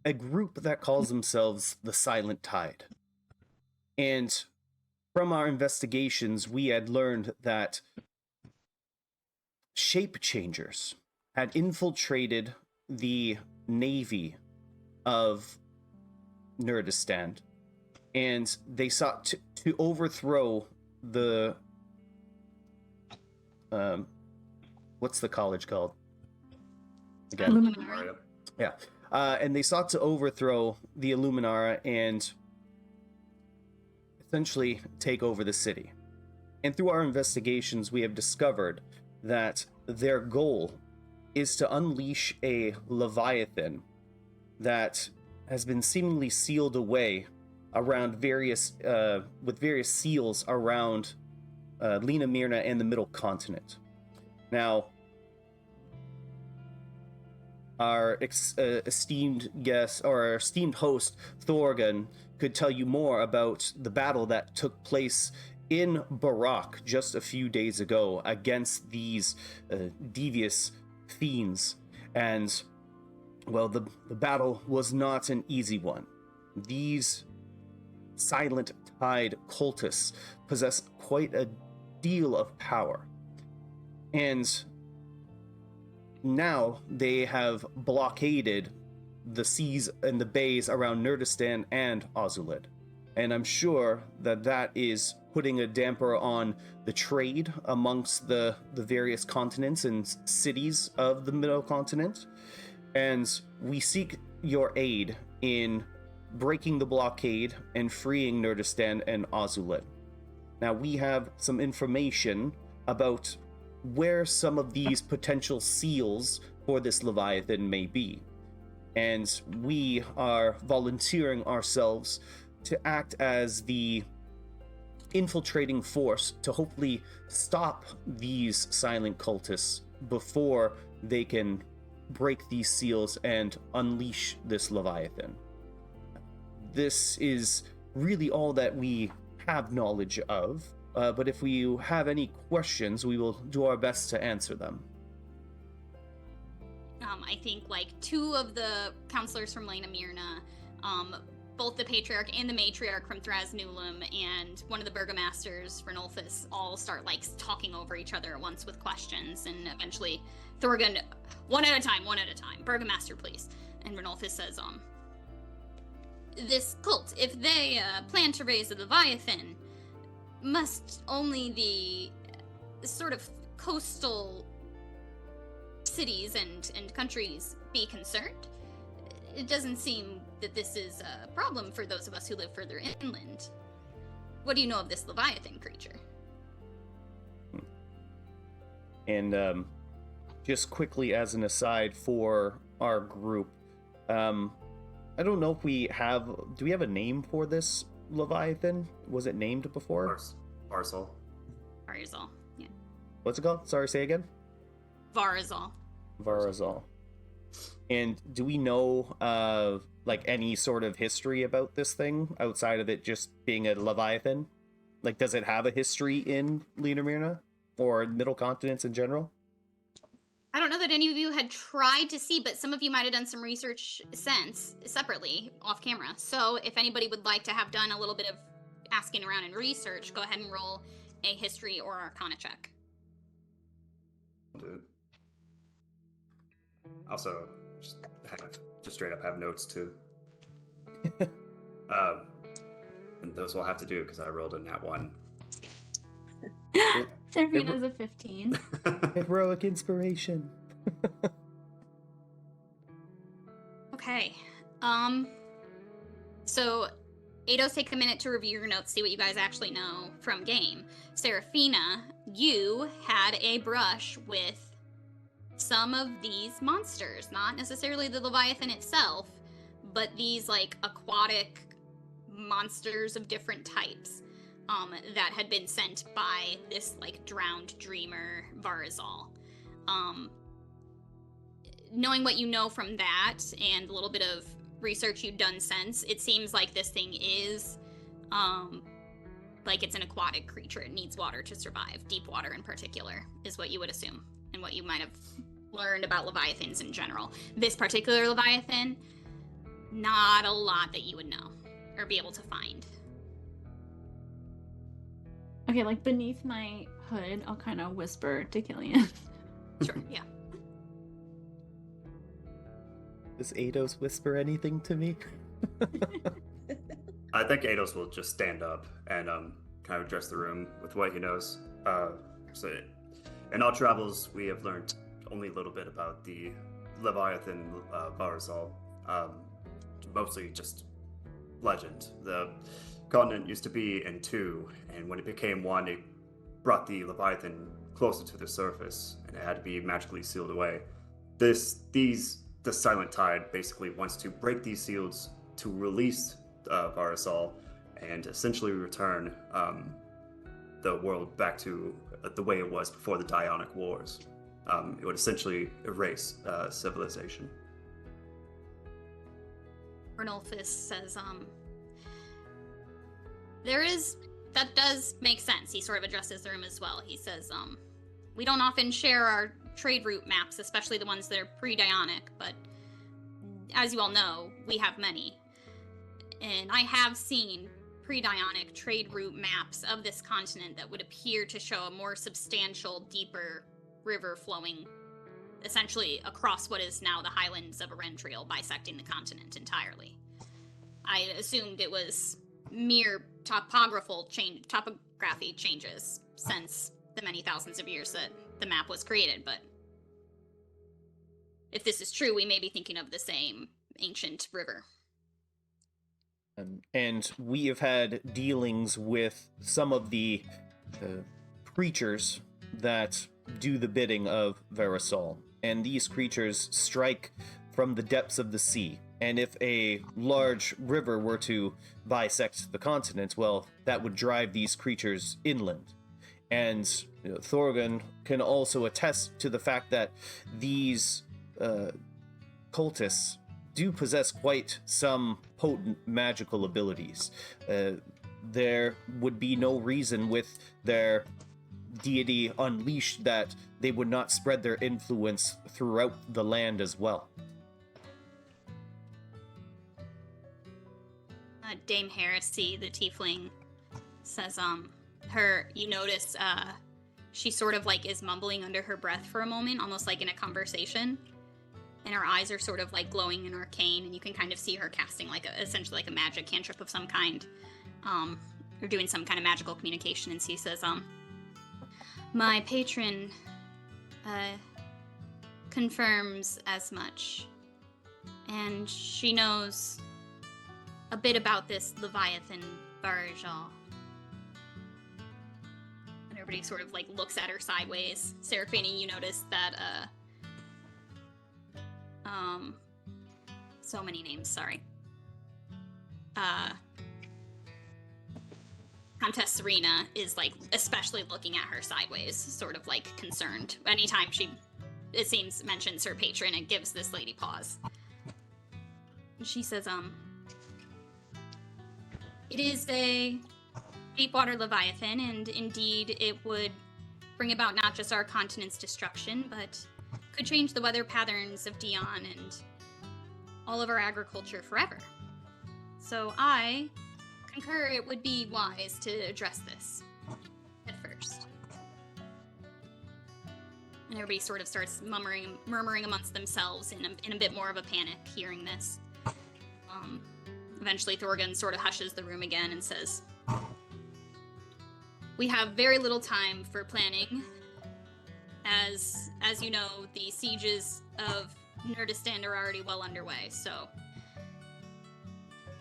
a group that calls themselves the Silent Tide. And from our investigations, we had learned that shape changers had infiltrated the navy of Nurdistan, and they sought to overthrow the what's the college called? Again. Illuminari. Yeah. And they sought to overthrow the Illuminara and essentially take over the city. And through our investigations, we have discovered that their goal is to unleash a Leviathan that has been seemingly sealed away around various seals around Lena Myrna and the Middle Continent. Now, our esteemed guest, or our esteemed host, Thorgan, could tell you more about the battle that took place in Barak just a few days ago against these devious fiends. And, well, the battle was not an easy one. These silent tide cultists possess quite a deal of power. And now they have blockaded the seas and the bays around Nurdistan and Ozuled. And I'm sure that that is putting a damper on the trade amongst the various continents and cities of the Middle Continent. And we seek your aid in breaking the blockade and freeing Nurdistan and Ozuled. Now, we have some information about where some of these potential seals for this Leviathan may be. And we are volunteering ourselves to act as the infiltrating force to hopefully stop these silent cultists before they can break these seals and unleash this Leviathan. This is really all that we have knowledge of, but if we have any questions, we will do our best to answer them. I think like two of the counselors from Lena Myrna, both the patriarch and the matriarch from Thraz Nulum, and one of the burgomasters, Renulfus, all start like talking over each other at once with questions, and eventually Thorgan, one at a time. Burgomaster, please. And Renulfus says, this cult, if they plan to raise a Leviathan, must only the sort of coastal cities and countries be concerned? It doesn't seem that this is a problem for those of us who live further inland. What do you know of this Leviathan creature? And just quickly as an aside for our group, I don't know if we have... Do we have a name for this Leviathan? Was it named before? Barzal. Varazal, yeah. What's it called? Sorry, say again? Varazal. Varazal. And do we know, like, any sort of history about this thing outside of it just being a Leviathan? Like, does it have a history in Lena Myrna? Or Middle Continents in general? I don't know that any of you had tried to see, but some of you might have done some research separately off camera. So if anybody would like to have done a little bit of asking around and research, go ahead and roll a history or arcana check. I'll do it. Also, just straight up have notes too. And those will have to do because I rolled a nat 1. Serafina's a 15. Heroic inspiration. Okay. So Eidos, take a minute to review your notes, see what you guys actually know from game. Serafina, you had a brush with some of these monsters, not necessarily the Leviathan itself, but these like aquatic monsters of different types that had been sent by this like drowned dreamer Varazal. Knowing what you know from that and a little bit of research you've done since, it seems like this thing is like it's an aquatic creature. It needs water to survive. Deep water in particular is what you would assume and what you might have learned about Leviathans in general. This particular Leviathan, not a lot that you would know or be able to find. Okay, like beneath my hood, I'll kind of whisper to Killian. Sure, yeah. Does Eidos whisper anything to me? I think Eidos will just stand up and kind of address the room with what he knows. So In our travels, we have learned only a little bit about the Leviathan Barazal. Mostly just legend. The continent used to be in two, and when it became one, it brought the Leviathan closer to the surface, and it had to be magically sealed away. The Silent Tide basically wants to break these seals to release Barazal and essentially return the world back to the way it was before the Dionic Wars. It would essentially erase civilization. Arnulfus says, that does make sense. He sort of addresses the room as well. He says, we don't often share our trade route maps, especially the ones that are pre-Dionic, but as you all know, we have many. And I have seen pre-Dionic trade route maps of this continent that would appear to show a more substantial, deeper river flowing essentially across what is now the highlands of Erentriel, bisecting the continent entirely. I assumed it was mere topography changes since the many thousands of years that the map was created, but if this is true, we may be thinking of the same ancient river. And we have had dealings with some of the creatures that do the bidding of Verisol. And these creatures strike from the depths of the sea. And if a large river were to bisect the continent, well, that would drive these creatures inland. And Thorgan can also attest to the fact that these cultists do possess quite some potent magical abilities. There would be no reason with their deity unleashed that they would not spread their influence throughout the land as well. Dame Heresy, the tiefling, says, you notice, she sort of like is mumbling under her breath for a moment, almost like in a conversation. And her eyes are sort of like glowing and arcane, and you can kind of see her casting like essentially like a magic cantrip of some kind, or doing some kind of magical communication. And she says, my patron, confirms as much, and she knows a bit about this Leviathan Barazal. And everybody sort of like looks at her sideways. Seraphine, you notice that, so many names, sorry. Countess Serena is like especially looking at her sideways, sort of like concerned. Anytime it seems, mentions her patron, it gives this lady pause. She says, it is a deepwater Leviathan, and indeed it would bring about not just our continent's destruction, but could change the weather patterns of Dion and all of our agriculture forever. So I concur it would be wise to address this at first. And everybody sort of starts murmuring amongst themselves in a bit more of a panic hearing this. Eventually Thorgan sort of hushes the room again and says, we have very little time for planning. As you know, the sieges of Nurdistand are already well underway, so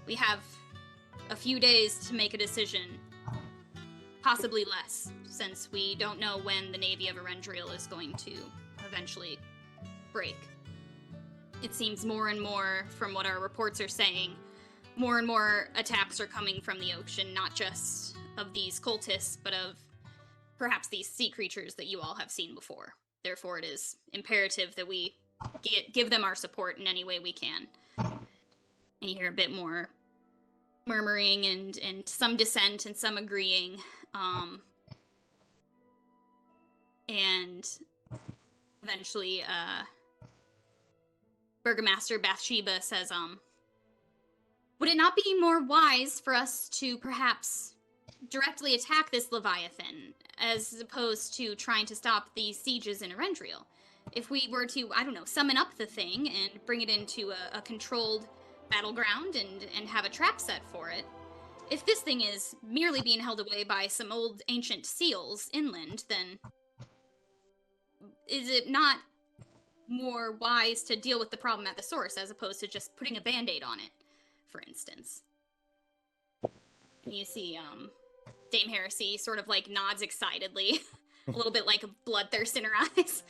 we have a few days to make a decision, possibly less, since we don't know when the Navy of Erentriel is going to eventually break. It seems more and more, from what our reports are saying, more and more attacks are coming from the ocean, not just of these cultists, but of perhaps these sea creatures that you all have seen before. Therefore, it is imperative that we give them our support in any way we can. And you hear a bit more murmuring and some dissent and some agreeing. And eventually, Burgomaster Bathsheba says, would it not be more wise for us to perhaps directly attack this Leviathan, as opposed to trying to stop these sieges in Erentriel? If we were to, I don't know, summon up the thing and bring it into a controlled battleground and have a trap set for it, if this thing is merely being held away by some old ancient seals inland, then is it not more wise to deal with the problem at the source as opposed to just putting a band-aid on it, for instance? You see, Dame Heresy sort of like nods excitedly, a little bit like bloodthirst in her eyes.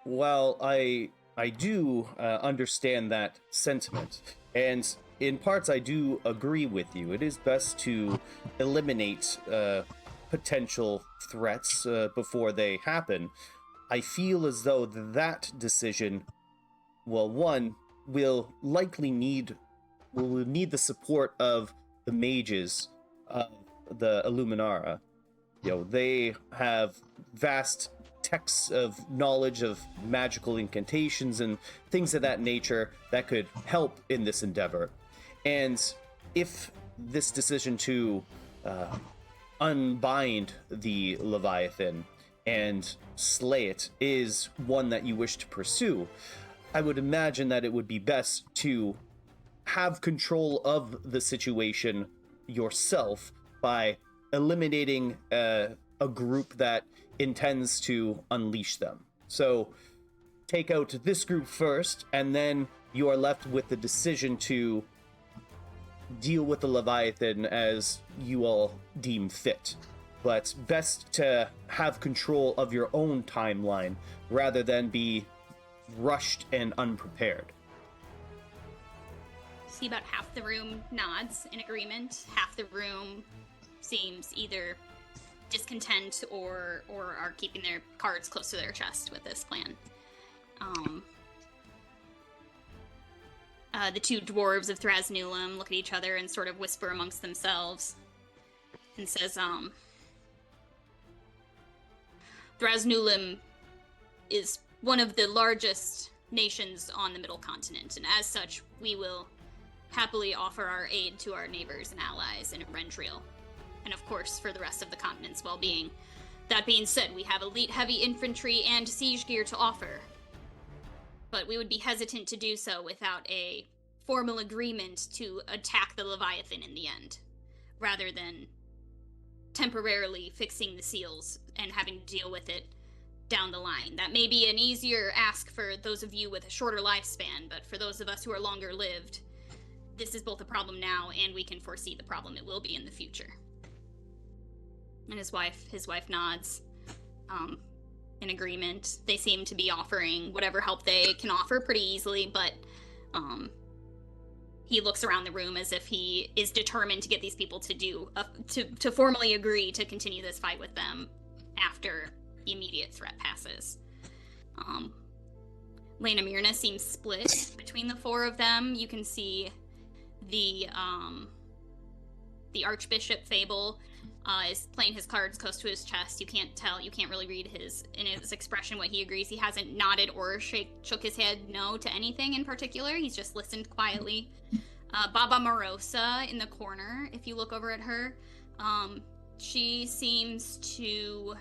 Well, I do understand that sentiment, and in parts I do agree with you. It is best to eliminate potential threats before they happen. I feel as though that decision, well, one, will likely need the support of the mages of the Illuminara. They have vast texts of knowledge of magical incantations and things of that nature that could help in this endeavor. And if this decision to unbind the Leviathan and slay it is one that you wish to pursue, I would imagine that it would be best to have control of the situation yourself by eliminating a group that intends to unleash them. So take out this group first, and then you are left with the decision to deal with the Leviathan as you all deem fit. But best to have control of your own timeline rather than be rushed and unprepared. See, about half the room nods in agreement. Half the room seems either discontent or are keeping their cards close to their chest with this plan. The two dwarves of Thrasnulum look at each other and sort of whisper amongst themselves and says, Thrasnulum is one of the largest nations on the Middle Continent, and as such, we will happily offer our aid to our neighbors and allies in Rendriel, and of course for the rest of the continent's well-being. That being said, we have elite heavy infantry and siege gear to offer, but we would be hesitant to do so without a formal agreement to attack the Leviathan in the end, rather than temporarily fixing the seals and having to deal with it down the line. That may be an easier ask for those of you with a shorter lifespan, but for those of us who are longer lived, this is both a problem now, and we can foresee the problem it will be in the future. And his wife nods in agreement. They seem to be offering whatever help they can offer pretty easily, but he looks around the room as if he is determined to get these people to formally agree to continue this fight with them after the immediate threat passes. Lena Myrna seems split between the four of them. You can see the Archbishop Fable is playing his cards close to his chest. You can't really read in his expression what he agrees. He hasn't nodded or shook his head no to anything in particular. He's just listened quietly. Baba Morosa in the corner, if you look over at her, she seems to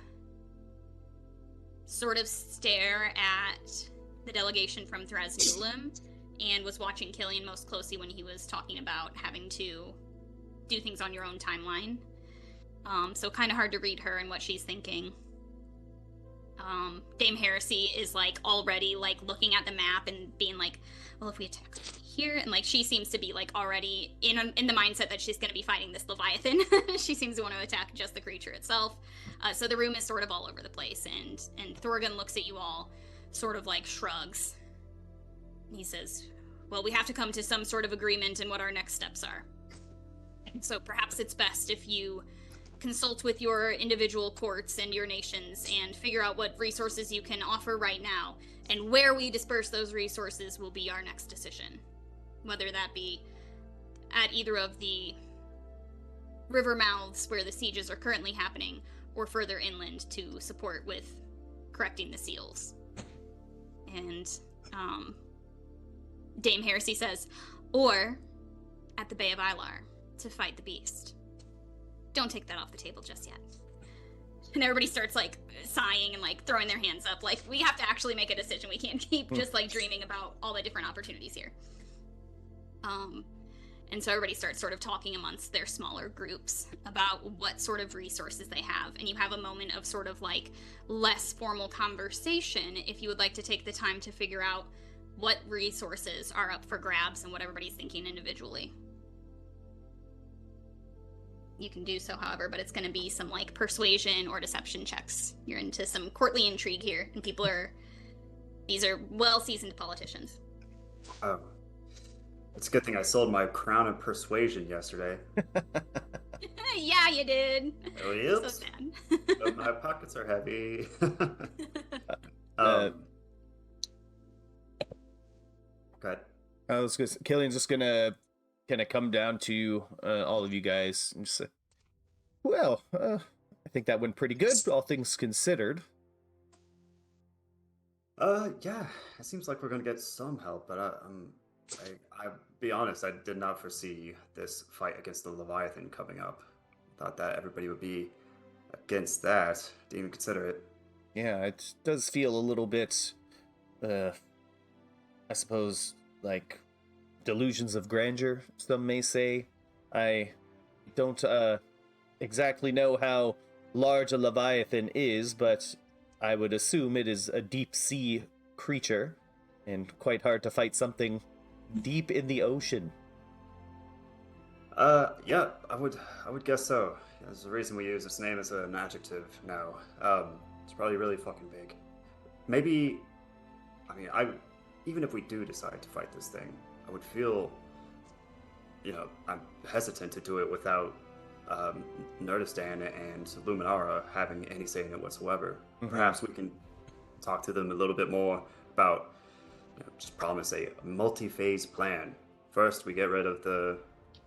sort of stare at the delegation from Thrasnulum and was watching Killian most closely when he was talking about having to do things on your own timeline. So kind of hard to read her and what she's thinking. Dame Heresy is like already like looking at the map and being like, well, if we attack here, and like she seems to be like already in the mindset that she's going to be fighting this Leviathan. She seems to want to attack just the creature itself. So the room is sort of all over the place, and Thorgan looks at you all, sort of like shrugs. He says, well, we have to come to some sort of agreement in what our next steps are. So perhaps it's best if you consult with your individual courts and your nations and figure out what resources you can offer right now, and where we disperse those resources will be our next decision. Whether that be at either of the river mouths where the sieges are currently happening, or further inland to support with correcting the seals. And Dame Heresy says, or at the Bay of Ilar to fight the beast. Don't take that off the table just yet. And everybody starts like sighing and like throwing their hands up, like we have to actually make a decision. We can't keep just like dreaming about all the different opportunities here. And so everybody starts sort of talking amongst their smaller groups about what sort of resources they have. And you have a moment of sort of like less formal conversation if you would like to take the time to figure out what resources are up for grabs and what everybody's thinking individually. You can do so, however, but it's going to be some like persuasion or deception checks. You're into some courtly intrigue here, and these are well-seasoned politicians. Oh. It's a good thing I sold my crown of persuasion yesterday. Yeah, you did. Oh, yep. So sad. But my pockets are heavy. Go ahead. Killian's just gonna kind of come down to all of you guys and just say, well, I think that went pretty good, all things considered. Yeah, it seems like we're gonna get some help, but I'll be honest, I did not foresee this fight against the Leviathan coming up. Thought that everybody would be against that. Didn't even consider it. Yeah, it does feel a little bit, I suppose, like delusions of grandeur, some may say. I don't exactly know how large a Leviathan is, but I would assume it is a deep sea creature, and quite hard to fight something deep in the ocean. Yeah, I would guess so. There's a reason we use its name as an adjective now. It's probably really fucking big. Maybe, even if we do decide to fight this thing, I would feel, I'm hesitant to do it without Nurdistan and Luminara having any say in it whatsoever. Mm-hmm. Perhaps we can talk to them a little bit more about, just promise a multi-phase plan. First, we get rid of the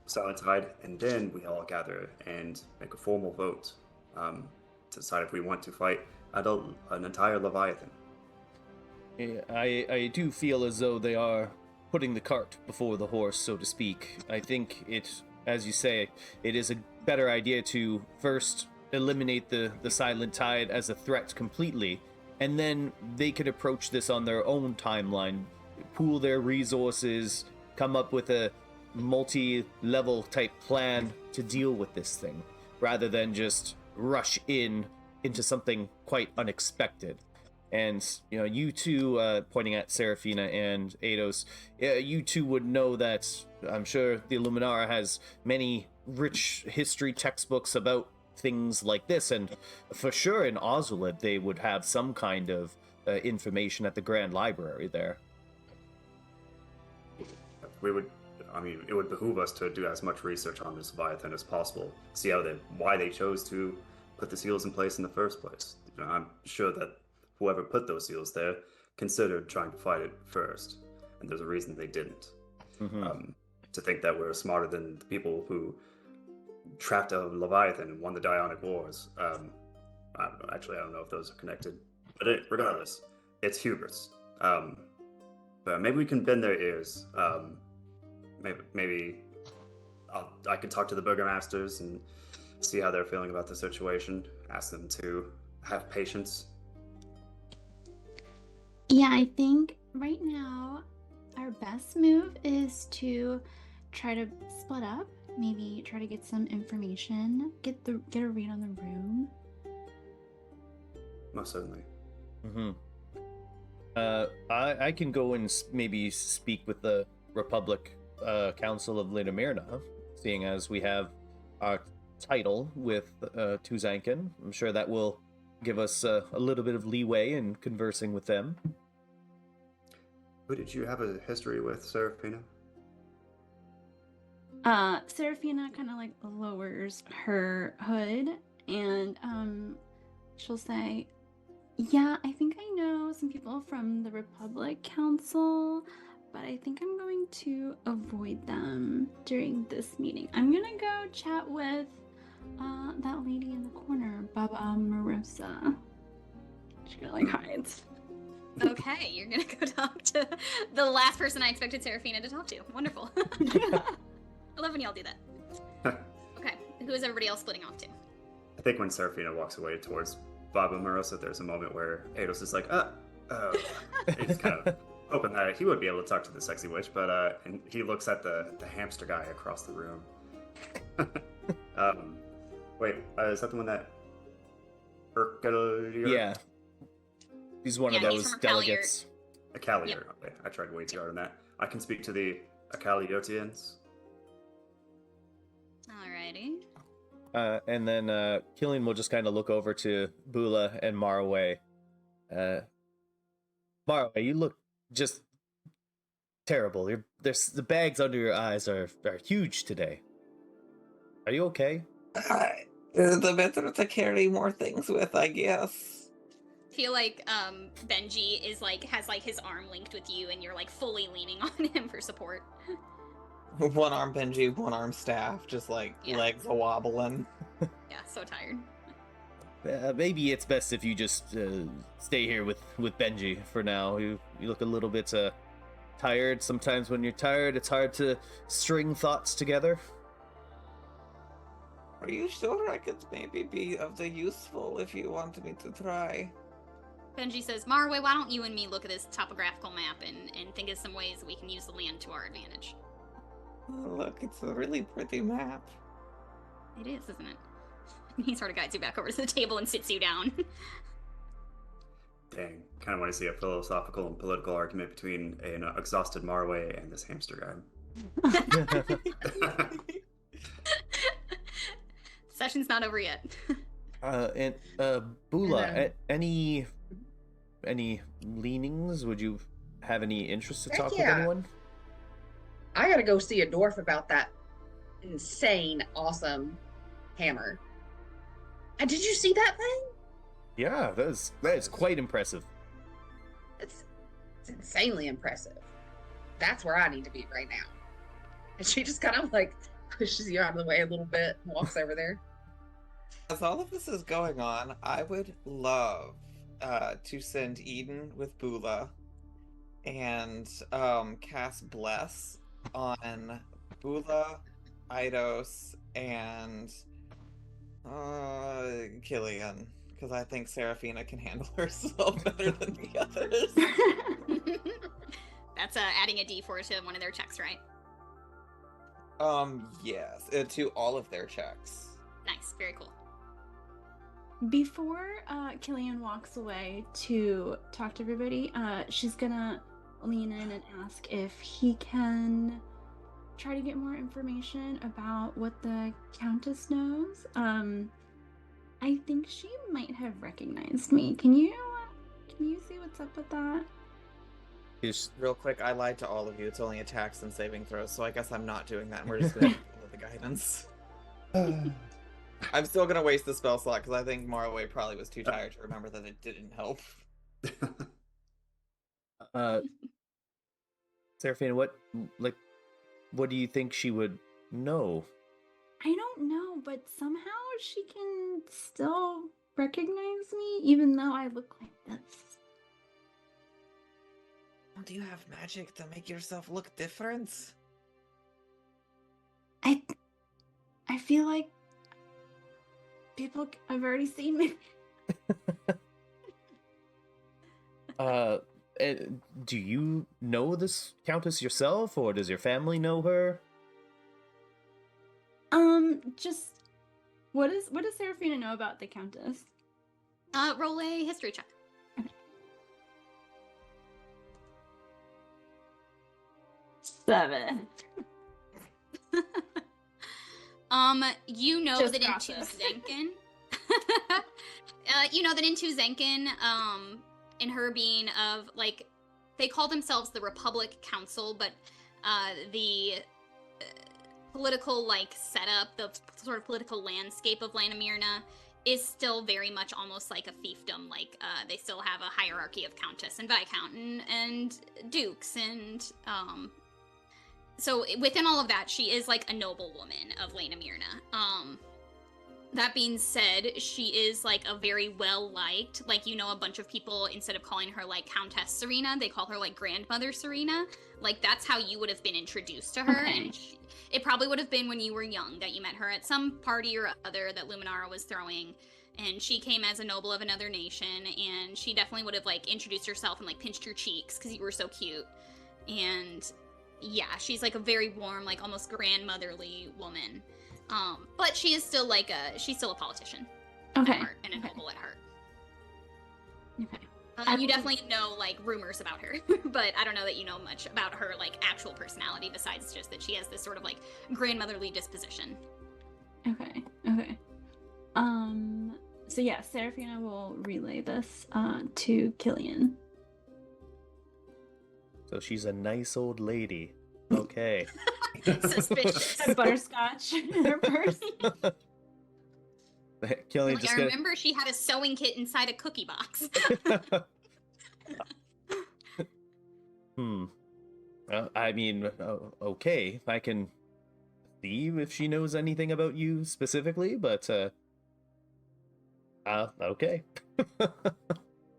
Silent Tide, and then we all gather and make a formal vote to decide if we want to fight an entire Leviathan. Yeah, I do feel as though they are putting the cart before the horse, so to speak. I think it, as you say, it is a better idea to first eliminate the Silent Tide as a threat completely, and then they could approach this on their own timeline, pool their resources, come up with a multi-level type plan to deal with this thing, rather than just rush into something quite unexpected. And, you two, pointing at Seraphina and Eidos, you two would know that I'm sure the Illuminara has many rich history textbooks about things like this, and for sure in Ozuled they would have some kind of information at the Grand Library there. It would behoove us to do as much research on this Leviathan as possible, see why they chose to put the seals in place in the first place. I'm sure that whoever put those seals there considered trying to fight it first, and there's a reason they didn't. Mm-hmm. To think that we're smarter than the people who trapped a Leviathan and won the Dionic Wars. I don't know if those are connected, but regardless, it's hubris. But maybe we can bend their ears. Maybe I could talk to the burgomasters and see how they're feeling about the situation. Ask them to have patience. Yeah, I think right now our best move is to try to split up. Maybe try to get some information. Get a read on the room. Most certainly. Mm-hmm. I can go and maybe speak with the Republic Council of Lidamirna, seeing as we have our title with Tuzankin. I'm sure that will give us a little bit of leeway in conversing with them. Who did you have a history with, Seraphina? Seraphina kind of like lowers her hood and she'll say, yeah, I think I know some people from the Republic Council, but I think I'm going to avoid them during this meeting. I'm gonna go chat with that lady in the corner, Baba Marosa. She kind of like hides. Okay, you're gonna go talk to the last person I expected Seraphina to talk to. Wonderful. I love when y'all do that. Okay, who is everybody else splitting off to? I think when Seraphina walks away towards Baba Marosa, there's a moment where Eidos is like, it's kind of, hoping that he would be able to talk to the sexy witch, but and he looks at the hamster guy across the room. Wait, is that the one that? Yeah. He's one of Yeah, he's those from delegates. Acalier. Yep. Okay, I tried way too hard on that. I can speak to the Acaliotians. Alrighty. And then Killian will just kind of look over to Bula and Marway. Marway, you look just terrible. There's the bags under your eyes are huge today. Are you okay? The better to carry more things with, I guess. Feel like Benji is like has like his arm linked with you, and you're like fully leaning on him for support. One arm Benji, one arm staff, just like Yeah. legs a wobbling. Yeah, so tired. Maybe it's best if you just stay here with Benji for now. You look a little bit tired. Sometimes when you're tired, it's hard to string thoughts together. Are you sure I could maybe be of the useful if you want me to try? Benji says, Marway, why don't you and me look at this topographical map and think of some ways that we can use the land to our advantage? Look, it's a really pretty map. It is, isn't it? He sort of guides you back over to the table and sits you down. Dang, kind of want to see a philosophical and political argument between an exhausted Marway and this hamster guy. Session's not over yet. And Bula, any leanings? Would you have any interest to Heck talk with yeah. anyone? I gotta go see a dwarf about that insane, awesome hammer. And did you see that thing? Yeah, that is quite impressive. It's insanely impressive. That's where I need to be right now. And she just kind of like pushes you out of the way a little bit and walks over there. As all of this is going on, I would love to send Eden with Bula and cast Bless on Bula, Eidos, and Killian, because I think Seraphina can handle herself better than the others. That's adding a D4 to one of their checks, right? Yes, to all of their checks. Nice, very cool. Before Killian walks away to talk to everybody, she's gonna lean in and ask if he can try to get more information about what the Countess knows. I think she might have recognized me. Can you see what's up with that? Real quick, I lied to all of you. It's only attacks and saving throws, so I guess I'm not doing that, and we're just gonna deal with the guidance. I'm still gonna waste the spell slot because I think Marway probably was too tired to remember that it didn't help. Seraphina, what do you think she would know? I don't know, but somehow she can still recognize me even though I look like this. Do you have magic to make yourself look different? I feel like people have already seen me. Do you know this Countess yourself, or does your family know her? Just what does Seraphina know about the Countess? Roll a history check. Seven. You know Just that in process. Zenkin, you know that in Zenkin, in her being of like, they call themselves the Republic Council, but the political like setup, the sort of political landscape of Lanamirna is still very much almost like a fiefdom. Like they still have a hierarchy of Countess and Viscount and Dukes and so within all of that, she is like a noble woman of Lanamirna. That being said, she is like a very well-liked, like, you know, a bunch of people, instead of calling her like Countess Serena, they call her like Grandmother Serena. Like, that's how you would have been introduced to her. Okay. And it probably would have been when you were young that you met her at some party or other that Luminara was throwing. and she came as a noble of another nation, and she definitely would have like introduced herself and like pinched your cheeks because you were so cute. And yeah, she's like a very warm, like almost grandmotherly woman. But she is still like she's still a politician Okay. at heart and a noble at heart. Okay. You definitely know like rumors about her, but I don't know that you know much about her like actual personality besides just that she has this sort of like grandmotherly disposition. Okay. So yeah, Seraphina will relay this to Killian. So she's a nice old lady. Okay. Suspicious. Had butterscotch in her purse. Killian Like, just I gonna... remember she had a sewing kit inside a cookie box. I mean, okay, I can see if she knows anything about you specifically, but okay.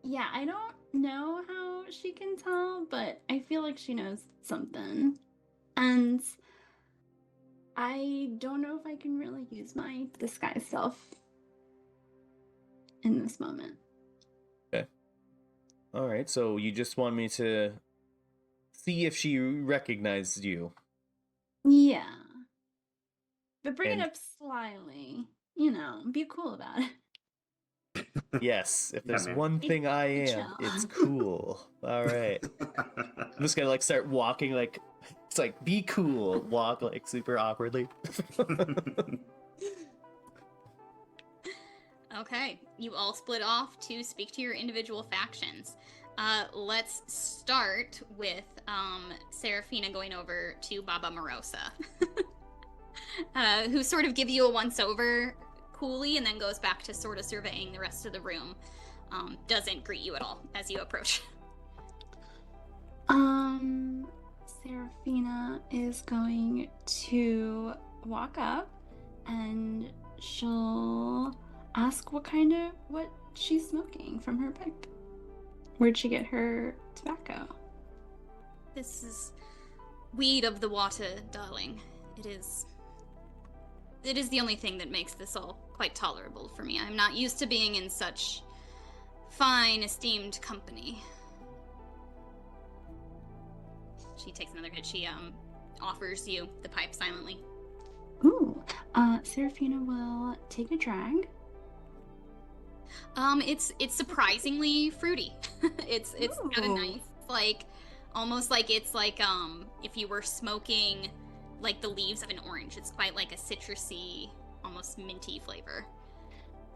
Yeah, I don't know how she can tell, but I feel like she knows something. And I don't know if I can really use my disguise self in this moment. Okay. All right, so you just want me to see if she recognized you. Yeah. But bring And- it up slyly. You know, be cool about it. Yes, if there's man. one thing I am, Chill. it's cool. All right. I'm just gonna like start walking like it's like be cool, walk like super awkwardly. Okay, you all split off to speak to your individual factions. Let's start with Seraphina going over to Baba Morosa, who sort of gives you a once-over coolly and then goes back to sort of surveying the rest of the room. Doesn't greet you at all as you approach. Seraphina is going to walk up and she'll ask what she's smoking from her pipe. Where'd she get her tobacco? This is weed of the water, darling. It is the only thing that makes this all quite tolerable for me. I'm not used to being in such fine, esteemed company. She takes another hit. She offers you the pipe silently. Ooh. Seraphina will take a drag. It's surprisingly fruity. it's got a Ooh. nice, like, almost like it's like if you were smoking like the leaves of an orange. It's quite like a citrusy, almost minty flavor.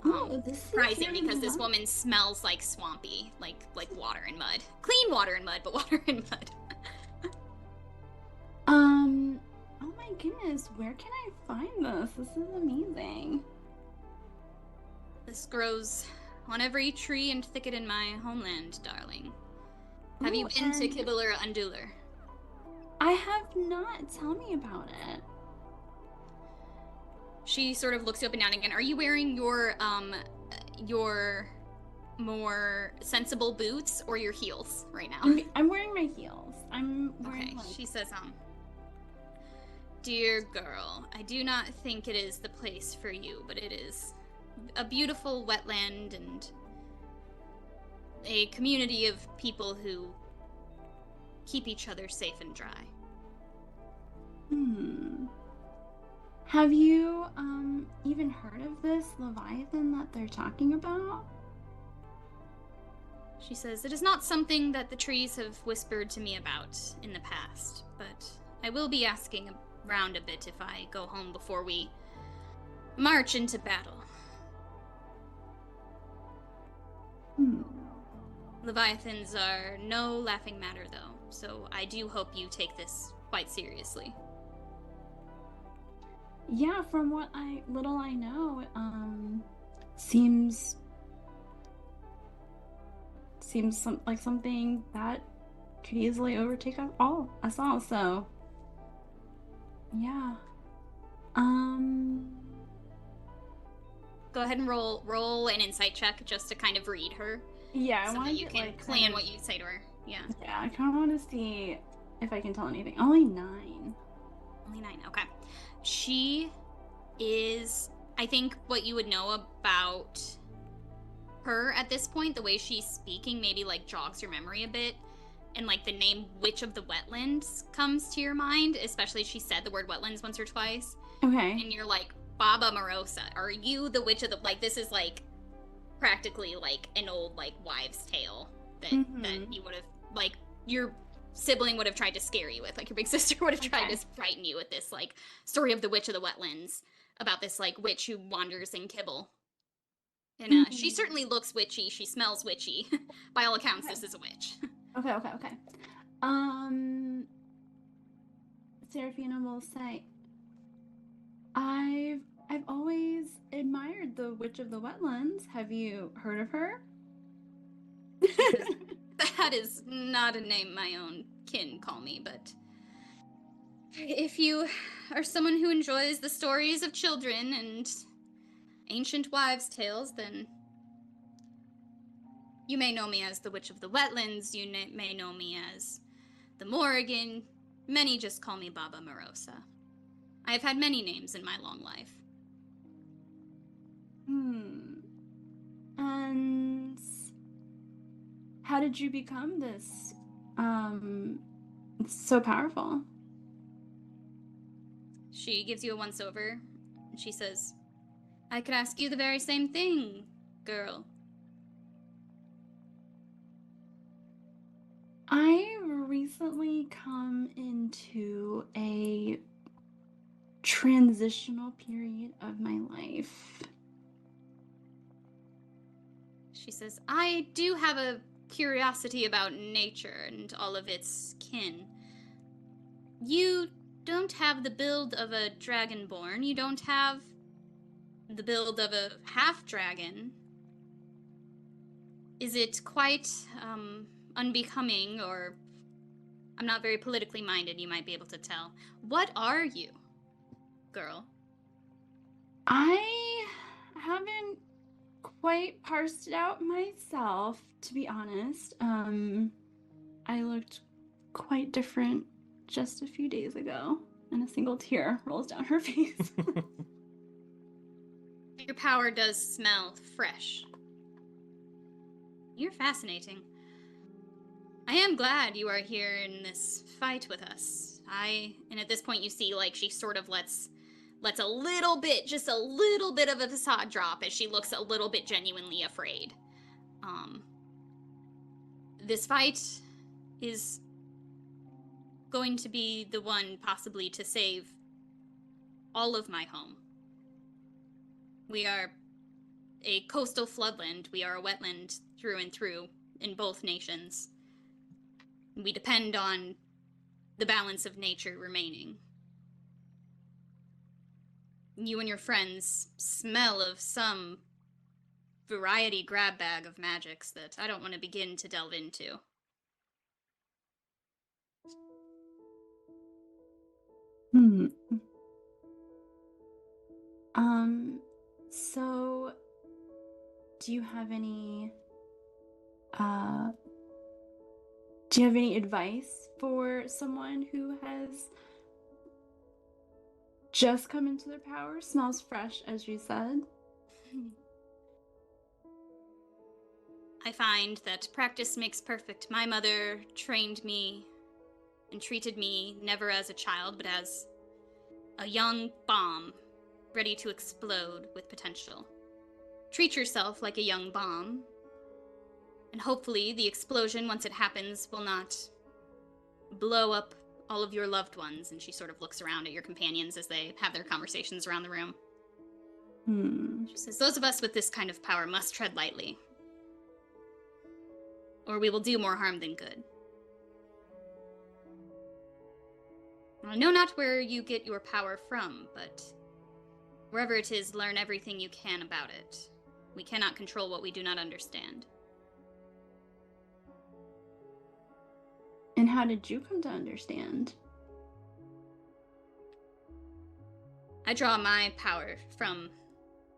Oh, this is Surprising very because this nice. woman smells like swampy, like water and mud. Clean water and mud, but water and mud. Oh my goodness, where can I find this? This is amazing. This grows on every tree and thicket in my homeland, darling. Have you Ooh, been to and Kibblera Undular? I have not. Tell me about it. She sort of looks you up and down again. Are you wearing your more sensible boots or your heels right now? I'm wearing my heels. I'm wearing Okay, she says, Dear girl, I do not think it is the place for you, but it is a beautiful wetland and a community of people who keep each other safe and dry. Have you even heard of this Leviathan that they're talking about? She says, it is not something that the trees have whispered to me about in the past, but I will be asking around a bit if I go home before we march into battle. Leviathans are no laughing matter, though, so I do hope you take this quite seriously. Yeah, from what little I know, seems like something that could easily overtake us all. So, yeah. Go ahead and roll an insight check just to kind of read her. Yeah, I so want that to you get can like plan what you say to her. Yeah. Yeah, I kind of want to see if I can tell anything. Only 9. Only 9. Okay. She is. I think what you would know about her at this point, the way she's speaking maybe like jogs your memory a bit, and like the name Witch of the Wetlands comes to your mind, especially she said the word wetlands once or twice. Okay. And you're like, Baba Morosa, are you the Witch of the, like, this is like practically like an old like wives' tale that you would have, like, your sibling would have tried to scare you with, like your big sister would have tried to frighten you with this like story of the Witch of the Wetlands, about this like witch who wanders in kibble. And she certainly looks witchy, she smells witchy. By all accounts, this is a witch. Okay. Seraphina will say, I've always admired the Witch of the Wetlands. Have you heard of her? That is not a name my own kin call me, but if you are someone who enjoys the stories of children and ancient wives' tales, then you may know me as the Witch of the Wetlands, you may know me as the Morrigan, many just call me Baba Morosa. I have had many names in my long life. And how did you become this, so powerful? She gives you a once-over, and she says, I could ask you the very same thing, girl. I recently come into a transitional period of my life. She says, I do have a curiosity about nature and all of its kin. You don't have the build of a dragonborn. You don't have the build of a half-dragon. Is it quite, unbecoming, or... I'm not very politically minded, you might be able to tell. What are you, girl? I haven't quite parsed it out myself, to be honest. I looked quite different just a few days ago, and a single tear rolls down her face. Your power does smell fresh. You're fascinating. I am glad you are here in this fight with us. And at this point you see, like, she sort of lets a little bit, just a little bit of a facade drop as she looks a little bit genuinely afraid. This fight is going to be the one possibly to save all of my home. We are a coastal floodland. We are a wetland through and through in both nations. We depend on the balance of nature remaining. You and your friends smell of some variety grab bag of magics that I don't want to begin to delve into. So do you have any advice for someone who has just come into their power? Smells fresh, as you said. I find that practice makes perfect. My mother trained me and treated me never as a child, but as a young bomb ready to explode with potential. Treat yourself like a young bomb, and hopefully the explosion, once it happens, will not blow up all of your loved ones. And she sort of looks around at your companions as they have their conversations around the room. She says, those of us with this kind of power must tread lightly, or we will do more harm than good. I know not where you get your power from, but wherever it is, learn everything you can about it. We cannot control what we do not understand. And how did you come to understand? I draw my power from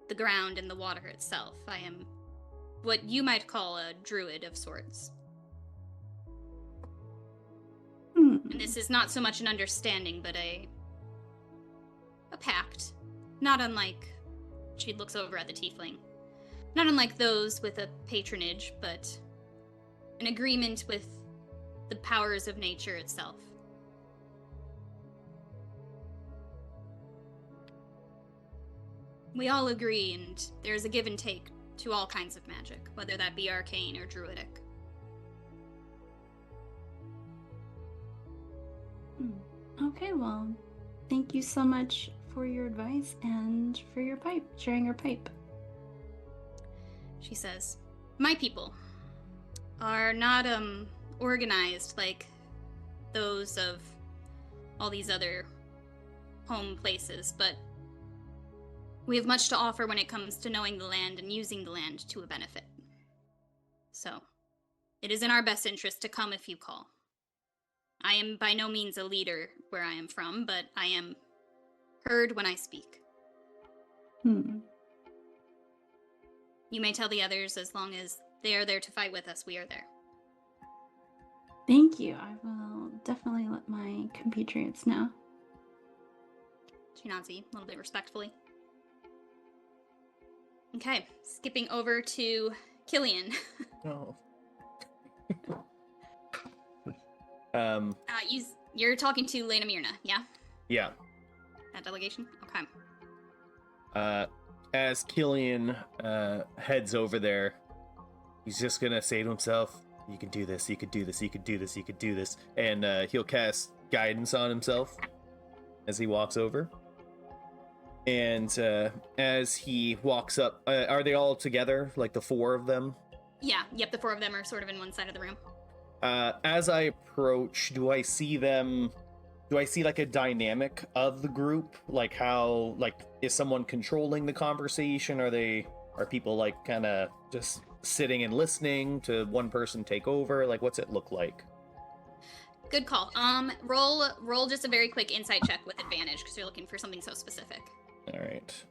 the ground and the water itself. I am what you might call a druid of sorts. And this is not so much an understanding, but a pact. Not unlike, she looks over at the tiefling, Not unlike those with a patronage, but an agreement with the powers of nature itself. We all agree, and there's a give and take to all kinds of magic, whether that be arcane or druidic. Okay, well, thank you so much for your advice and for your pipe, sharing your pipe. She says, my people are not, organized like those of all these other home places, but we have much to offer when it comes to knowing the land and using the land to a benefit. So, it is in our best interest to come if you call. I am by no means a leader where I am from, but I am heard when I speak. You may tell the others as long as they are there to fight with us, we are there. Thank you. I will definitely let my compatriots know. She nods a little bit respectfully. Okay, skipping over to Killian. No. You're talking to Lena Mirna, yeah? Yeah. That delegation? Okay. As Killian heads over there, he's just gonna say to himself, you can do this, you could do this, you could do this, you could do this. And he'll cast guidance on himself as he walks over. And as he walks up, are they all together, like the four of them? Yeah, yep, the four of them are sort of in one side of the room. As I approach, do I see like a dynamic of the group? Like how, like, is someone controlling the conversation? Are people like kind of just sitting and listening to one person take over? Like, what's it look like? Good call. Roll just a very quick insight check with advantage because you're looking for something so specific. All right.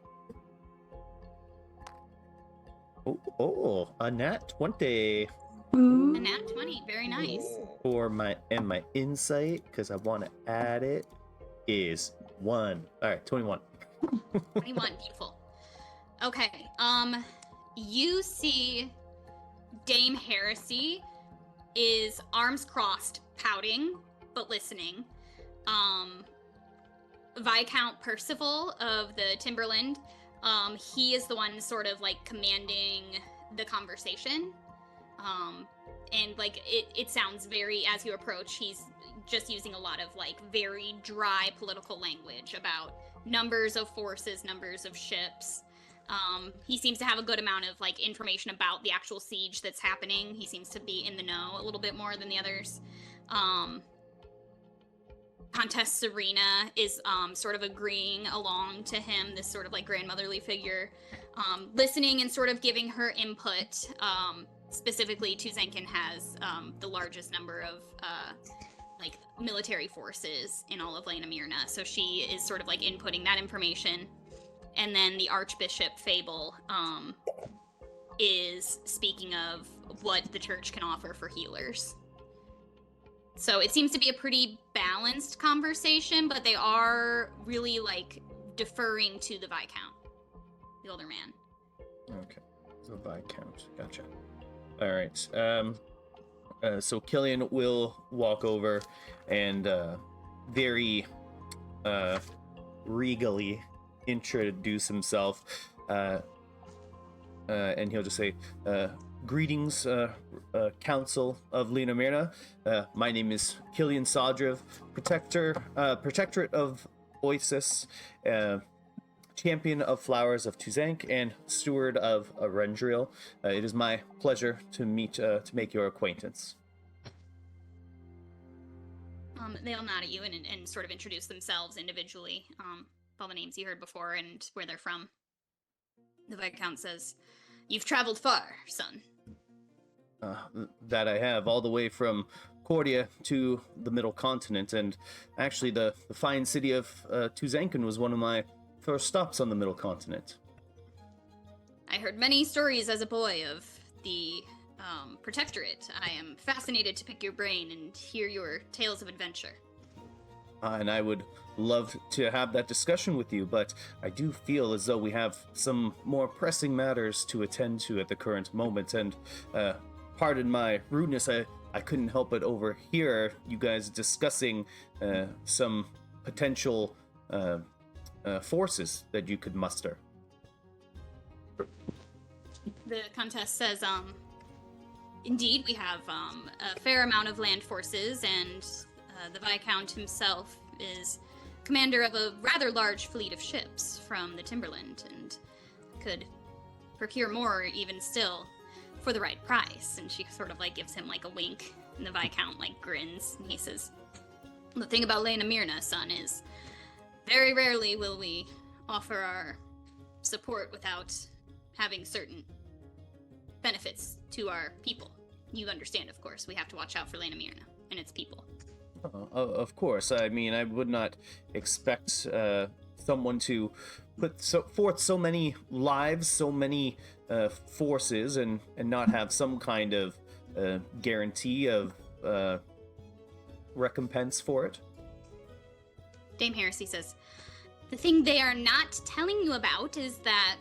Oh, a nat 20 A nat 20, very nice. for my insight, because I want to add it, is 1. All right, 21. 21, beautiful. Okay, you see Dame Heresy is arms crossed, pouting, but listening. Viscount Percival of the Timberland, he is the one sort of like commanding the conversation. And like it sounds very, as you approach, he's just using a lot of like very dry political language about numbers of forces, numbers of ships. He seems to have a good amount of like information about the actual siege that's happening. He seems to be in the know a little bit more than the others. Countess Serena is sort of agreeing along to him, this sort of like grandmotherly figure, listening and sort of giving her input. Specifically, Tuzenkin has the largest number of like military forces in all of Lena Mirna, so she is sort of like inputting that information. And then the Archbishop Fable is speaking of what the church can offer for healers. So it seems to be a pretty balanced conversation, but they are really like deferring to the Viscount, the older man. Okay, the Viscount, gotcha. All right. So Killian will walk over and very regally introduce himself, and he'll just say, greetings, Council of Lena Mirna. My name is Killian Sadrev, Protectorate of Oasis, Champion of Flowers of Tuzank, and Steward of Arendriel. It is my pleasure to make your acquaintance. They all nod at you and sort of introduce themselves individually, all the names you heard before and where they're from. The Viscount says, "You've traveled far, son." That I have, all the way from Cordia to the Middle Continent, and actually the fine city of Tuzankin was one of my first stops on the Middle Continent. I heard many stories as a boy of the Protectorate. I am fascinated to pick your brain and hear your tales of adventure. And I would love to have that discussion with you, but I do feel as though we have some more pressing matters to attend to at the current moment. And pardon my rudeness, I couldn't help but overhear you guys discussing some potential forces that you could muster. The Countess says, indeed, we have a fair amount of land forces, and the Viscount himself is commander of a rather large fleet of ships from the Timberland, and could procure more even still for the right price. And she sort of like gives him like a wink, and the Viscount like grins, and he says, the thing about Lena Myrna, son, is very rarely will we offer our support without having certain benefits to our people. You understand, of course, we have to watch out for Lena Myrna and its people. Of course. I mean, I would not expect someone to put forth so many lives, so many forces, and not have some kind of guarantee of recompense for it. Dame Heresy says, the thing they are not telling you about is that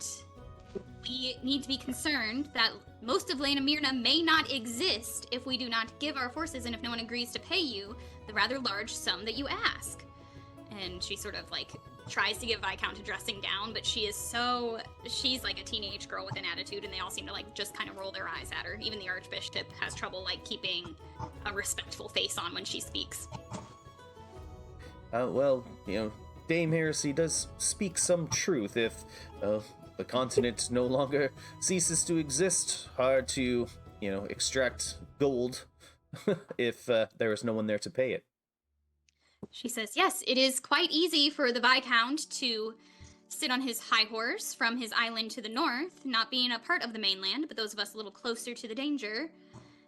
we need to be concerned that most of Lena Myrna may not exist if we do not give our forces and if no one agrees to pay you the rather large sum that you ask. And she sort of like tries to give Viscount a dressing down, but she's like a teenage girl with an attitude, and they all seem to like just kind of roll their eyes at her. Even the Archbishop has trouble like keeping a respectful face on when she speaks. Well, Dame Heresy does speak some truth. If the continent no longer ceases to exist, hard to, extract gold if there is no one there to pay it. She says, yes, it is quite easy for the Viscount to sit on his high horse from his island to the north, not being a part of the mainland, but those of us a little closer to the danger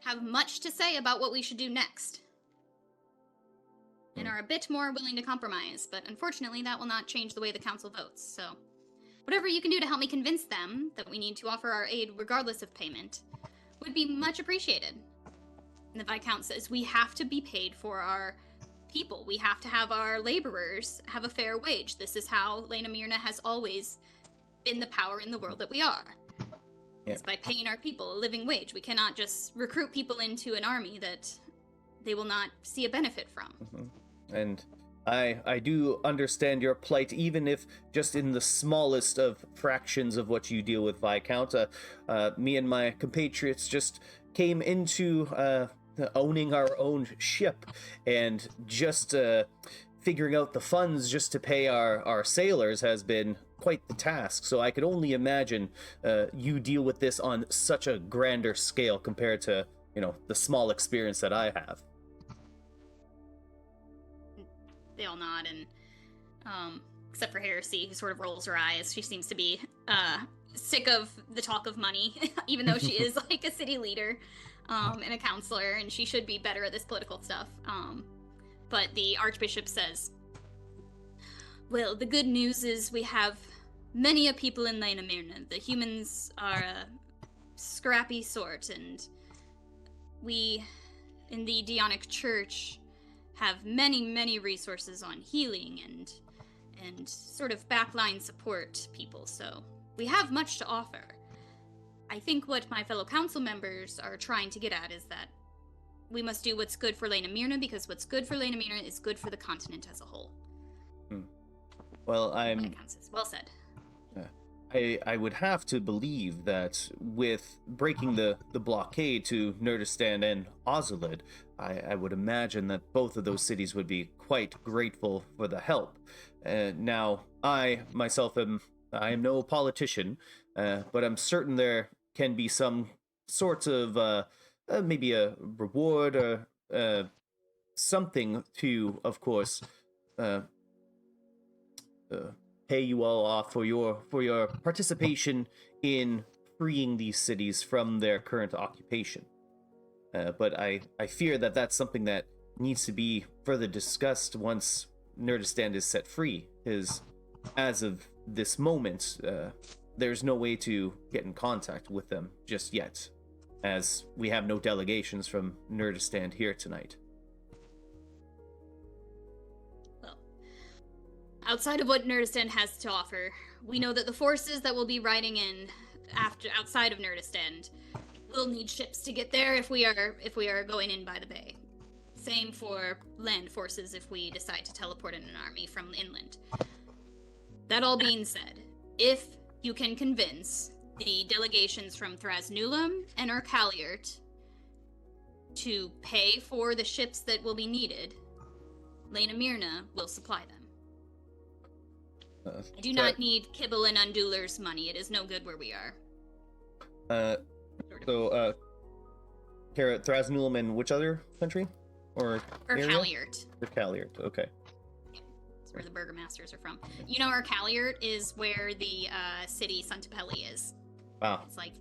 have much to say about what we should do next. And are a bit more willing to compromise, but unfortunately that will not change the way the council votes, so whatever you can do to help me convince them that we need to offer our aid regardless of payment would be much appreciated. And the Viscount says we have to be paid for our people. We have to have our laborers have a fair wage. This is how Lena Myrna has always been the power in the world that we are. Yeah. It's by paying our people a living wage. We cannot just recruit people into an army that they will not see a benefit from. Mm-hmm. And I do understand your plight, even if just in the smallest of fractions of what you deal with, Viscount. Me and my compatriots just came into owning our own ship, and just figuring out the funds just to pay our sailors has been quite the task. So I could only imagine you deal with this on such a grander scale compared to, the small experience that I have. They all nod, and except for Heresy, who sort of rolls her eyes. She seems to be sick of the talk of money, even though she is like a city leader and a counselor, and she should be better at this political stuff. But the Archbishop says, well, the good news is we have many a people in Lena Myrna. The humans are a scrappy sort, and we, in the Dionic Church, have many resources on healing and sort of backline support people, so we have much to offer. I think what my fellow council members are trying to get at is that we must do what's good for Lena Myrna, because what's good for Lena Myrna is good for the continent as a whole. Well, well said. I would have to believe that with breaking the blockade to Nurdistand and Ozuled, I would imagine that both of those cities would be quite grateful for the help. Now, I myself am no politician, but I'm certain there can be some sort of maybe a reward or something to, of course, pay you all off for your participation in freeing these cities from their current occupation. But I fear that that's something that needs to be further discussed once Nurdistand is set free, because as of this moment, there's no way to get in contact with them just yet, as we have no delegations from Nurdistand here tonight. Well, outside of what Nurdistan has to offer, we know that the forces that will be riding in outside of Nurdistan will need ships to get there if we are going in by the bay. Same for land forces if we decide to teleport in an army from inland. That all being said, if you can convince the delegations from Thrasnulum and Urkaliert to pay for the ships that will be needed, Lena Myrna will supply them. I do not need Kibble and Unduller's money. It is no good where we are. Thrasnulum and which other country? Or Urkaliert. Urkaliert, okay. That's where the burgomasters are from. You know, Urkaliert is where the city Suntapelli is. Wow. It's like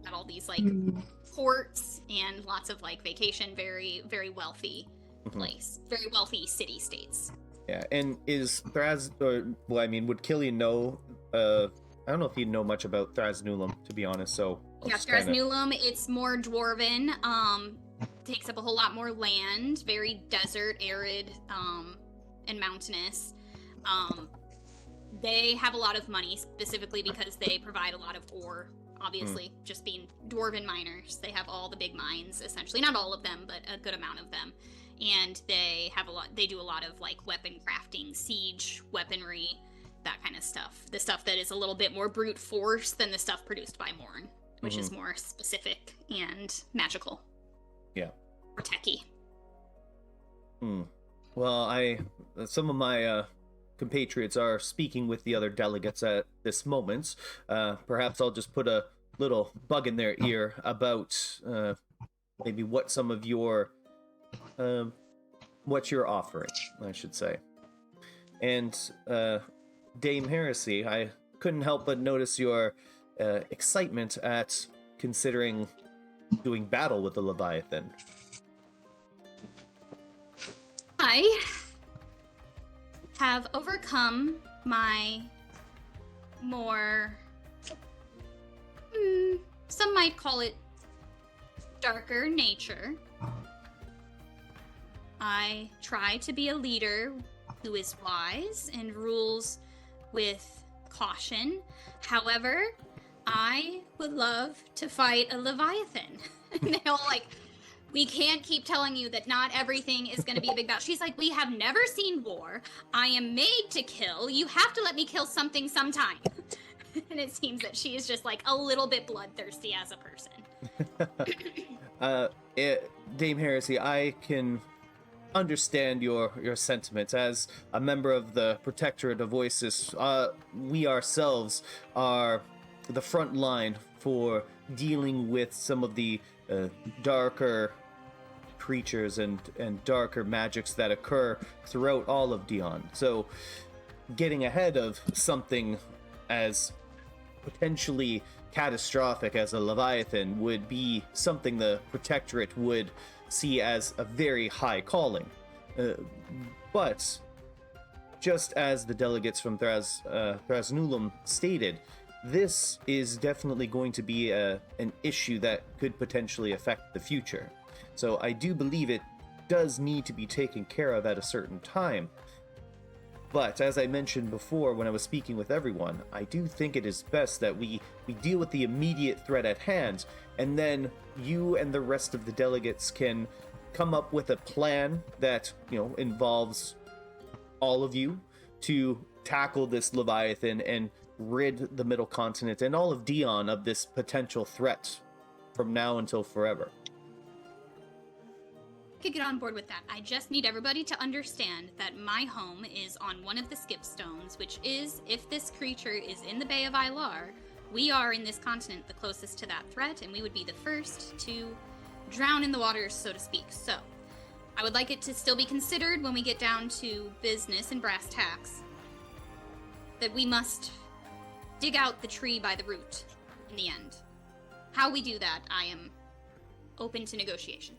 got all these like ports and lots of like vacation, very, very wealthy place. Very wealthy city states. Yeah, and is would Killian know I don't know if he'd know much about Thrasnulum, to be honest, so yeah, Thrasnulum, it's more dwarven, takes up a whole lot more land, very desert, arid, and mountainous. They have a lot of money, specifically because they provide a lot of ore, obviously, just being dwarven miners. They have all the big mines, essentially. Not all of them, but a good amount of them. And they do a lot of, like, weapon crafting, siege, weaponry, that kind of stuff. The stuff that is a little bit more brute force than the stuff produced by Morn, which is more specific and magical. Yeah. Or techie. Well, some of my compatriots are speaking with the other delegates at this moment. Perhaps I'll just put a little bug in their ear about maybe what some of your what you're offering, I should say. And Dame Heresy, I couldn't help but notice your excitement at considering doing battle with the Leviathan. I have overcome my more, some might call it darker nature. I try to be a leader who is wise and rules with caution. However, I would love to fight a Leviathan. And they're all like, we can't keep telling you that not everything is going to be a big battle. She's like, we have never seen war. I am made to kill. You have to let me kill something sometime. And it seems that she is just like a little bit bloodthirsty as a person. Dame Heresy, I can understand your sentiments. As a member of the Protectorate of Oasis, we ourselves are the front line for dealing with some of the darker creatures and darker magics that occur throughout all of Dion. So getting ahead of something as potentially catastrophic as a Leviathan would be something the Protectorate would see as a very high calling. But just as the delegates from Thrasnulum stated, this is definitely going to be an issue that could potentially affect the future. So I do believe it does need to be taken care of at a certain time. But as I mentioned before when I was speaking with everyone, I do think it is best that we deal with the immediate threat at hand, and then you and the rest of the delegates can come up with a plan that, involves all of you to tackle this Leviathan and rid the Middle Continent and all of Dion of this potential threat from now until forever. I could get on board with that. I just need everybody to understand that my home is on one of the skipstones, which is, if this creature is in the Bay of Ilar, we are in this continent the closest to that threat, and we would be the first to drown in the waters, so to speak. So, I would like it to still be considered when we get down to business and brass tacks that we must dig out the tree by the root in the end. How we do that, I am open to negotiation.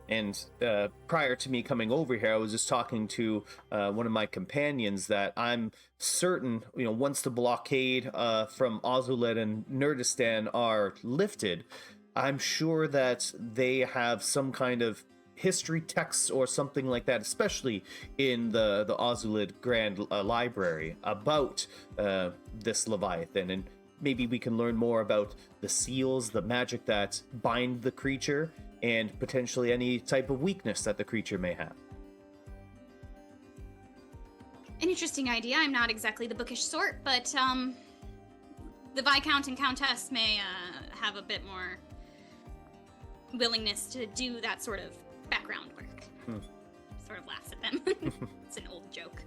And prior to me coming over here, I was just talking to one of my companions that I'm certain, once the blockade from Ozuled and Nurdistan are lifted, I'm sure that they have some kind of history texts or something like that, especially in the Ozuled Grand Library, about this Leviathan, and maybe we can learn more about the seals, the magic that bind the creature, and potentially any type of weakness that the creature may have. An interesting idea. I'm not exactly the bookish sort, but the Viscount and Countess may have a bit more willingness to do that sort of background work. Sort of laughs at them. It's an old joke.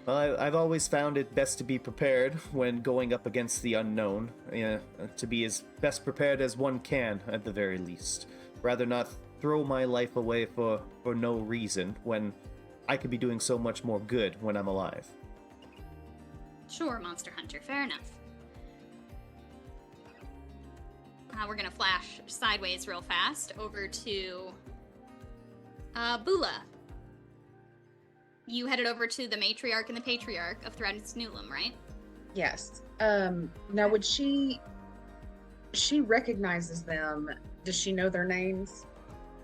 Well, I've always found it best to be prepared when going up against the unknown, to be as best prepared as one can, at the very least. Rather not throw my life away for no reason when I could be doing so much more good when I'm alive. Sure, Monster Hunter. Fair enough. We're gonna flash sideways real fast over to Bula. You headed over to the Matriarch and the Patriarch of Thradsnulum, right? Yes. Now, would she recognizes them? Does she know their names?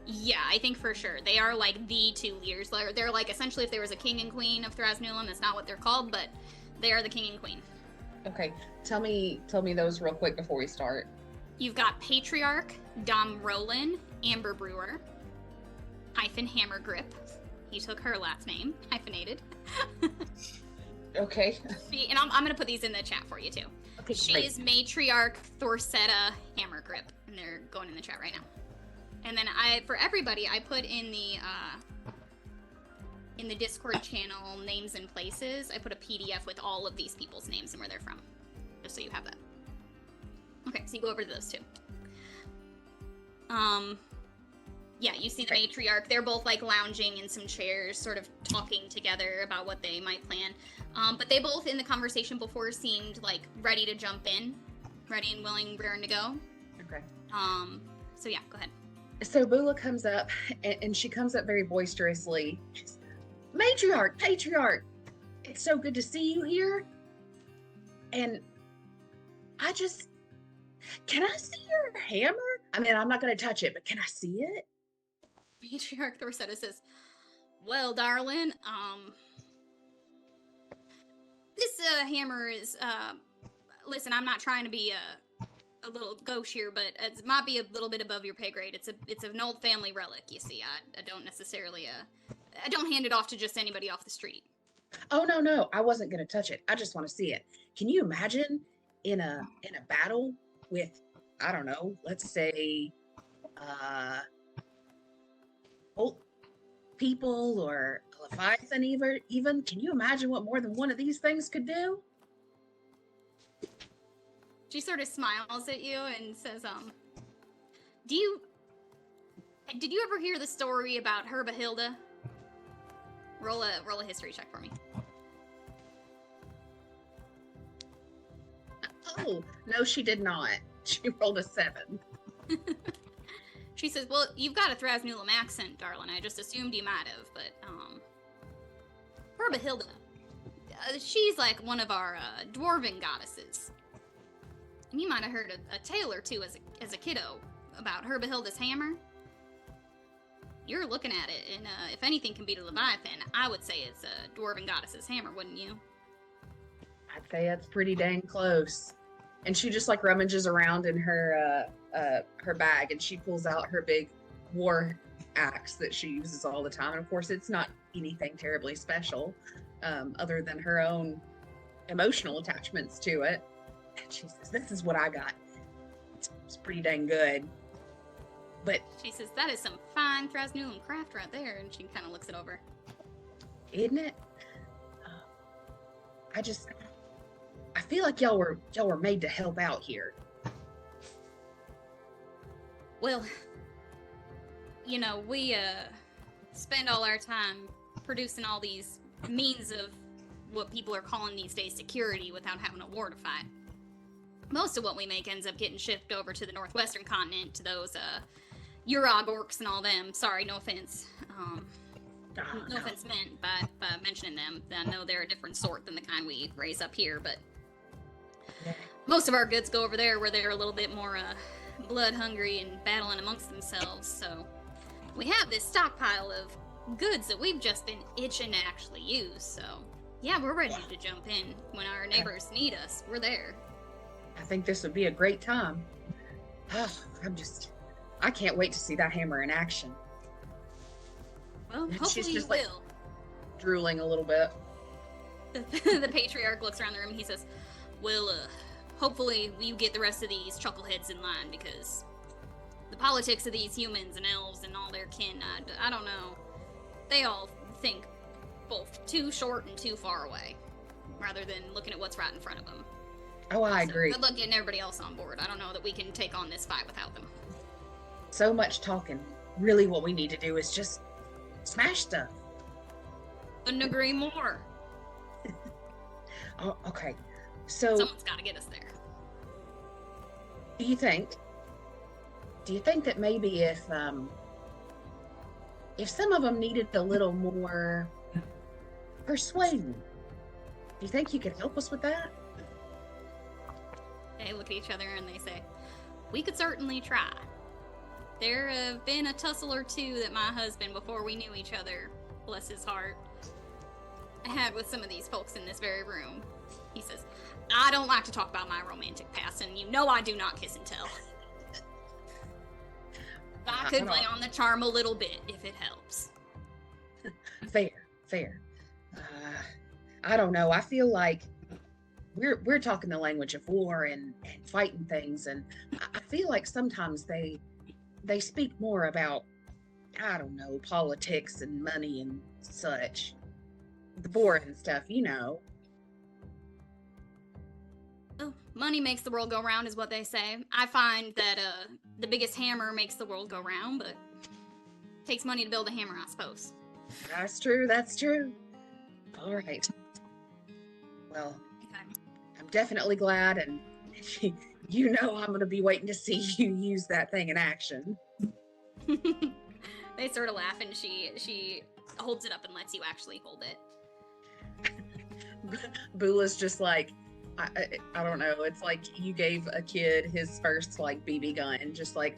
Yeah, I think for sure. They are like the two leaders. They're like essentially if there was a king and queen of Thradsnulum, that's not what they're called, but they are the king and queen. Okay. Tell me those real quick before we start. You've got Patriarch, Dom Roland, Amber Brewer, hyphen Hammergrip. He took her last name, hyphenated. Okay. And I'm going to put these in the chat for you, too. Okay, She great. is Matriarch Thorsetta Hammergrip, and they're going in the chat right now. And then for everybody, I put in the Discord channel names and places. I put a PDF with all of these people's names and where they're from, just so you have that. Okay, so you go over to those two. Yeah, you see the Matriarch. They're both like lounging in some chairs, sort of talking together about what they might plan. But they both, in the conversation before, seemed like ready to jump in, ready and willing, raring to go. Okay. So yeah, go ahead. So Bula comes up, and she comes up very boisterously. She's, Matriarch, Patriarch, it's so good to see you here. And can I see your hammer? I mean, I'm not going to touch it, but can I see it? Matriarch Thorsetta says, well, darling, this hammer is, listen, I'm not trying to be a little gauche here, but it might be a little bit above your pay grade. It's an old family relic, you see. I don't necessarily, I don't hand it off to just anybody off the street. Oh, no, I wasn't going to touch it. I just want to see it. Can you imagine in a battle with, I don't know, let's say, old people or a Leviathan even? Can you imagine what more than one of these things could do? She sort of smiles at you and says, did you ever hear the story about Herbahilda? Roll a history check for me. Oh, no, she did not. She rolled a 7. She says, well, you've got a Thradsnulum accent, darling. I just assumed you might have, but, Herbahilda, she's like one of our, dwarven goddesses. And you might have heard a tale or two as a kiddo about Herbahilda's hammer. You're looking at it, and, if anything can beat a Leviathan, I would say it's a dwarven goddess's hammer, wouldn't you? I'd say that's pretty dang close. And she just like rummages around in her bag, and she pulls out her big war axe that she uses all the time. And of course, it's not anything terribly special, other than her own emotional attachments to it. And she says, "This is what I got. It's pretty dang good." But she says, "That is some fine Thradsnulum craft right there," and she kind of looks it over. Isn't it? I feel like y'all were made to help out here. Well, you know, we spend all our time producing all these means of what people are calling these days security without having a war to fight. Most of what we make ends up getting shipped over to the northwestern continent to those Urog orcs and all them. Sorry, no offense. No offense meant by mentioning them. I know they're a different sort than the kind we raise up here, but most of our goods go over there where they're a little bit more blood hungry and battling amongst themselves. So we have this stockpile of goods that we've just been itching to actually use, so yeah, we're ready to jump in. When our neighbors need us, we're there. I think this would be a great time. I can't wait to see that hammer in action. Well, And hopefully she's you just, like, will. Drooling a little bit. The patriarch looks around the room and he says, well, hopefully you get the rest of these chuckleheads in line, because the politics of these humans and elves and all their kin, I don't know. They all think both too short and too far away, rather than looking at what's right in front of them. Oh, I So, agree. good luck getting everybody else on board. I don't know that we can take on this fight without them. So much talking. Really, what we need to do is just smash stuff. Couldn't agree more. Oh, okay. So, Someone's got to get us there. do you think that maybe if some of them needed a little more persuading, do you think you could help us with that? They look at each other and they say, we could certainly try. There have been a tussle or two that my husband, before we knew each other, bless his heart, had with some of these folks in this very room. He says, I don't like to talk about my romantic past, and you know I do not kiss and tell. I could play on the charm a little bit if it helps. Fair. I don't know. I feel like we're talking the language of war and fighting things, and I feel like sometimes they speak more about, I don't know, politics and money and such. The boring stuff, you know. Oh, money makes the world go round is what they say. I find that the biggest hammer makes the world go round, but it takes money to build a hammer, I suppose. That's true. All right. Well, Okay. I'm definitely glad, and you know I'm going to be waiting to see you use that thing in action. They sort of laugh, and she holds it up and lets you actually hold it. Boola's just like, I don't know. It's like you gave a kid his first like BB gun, just like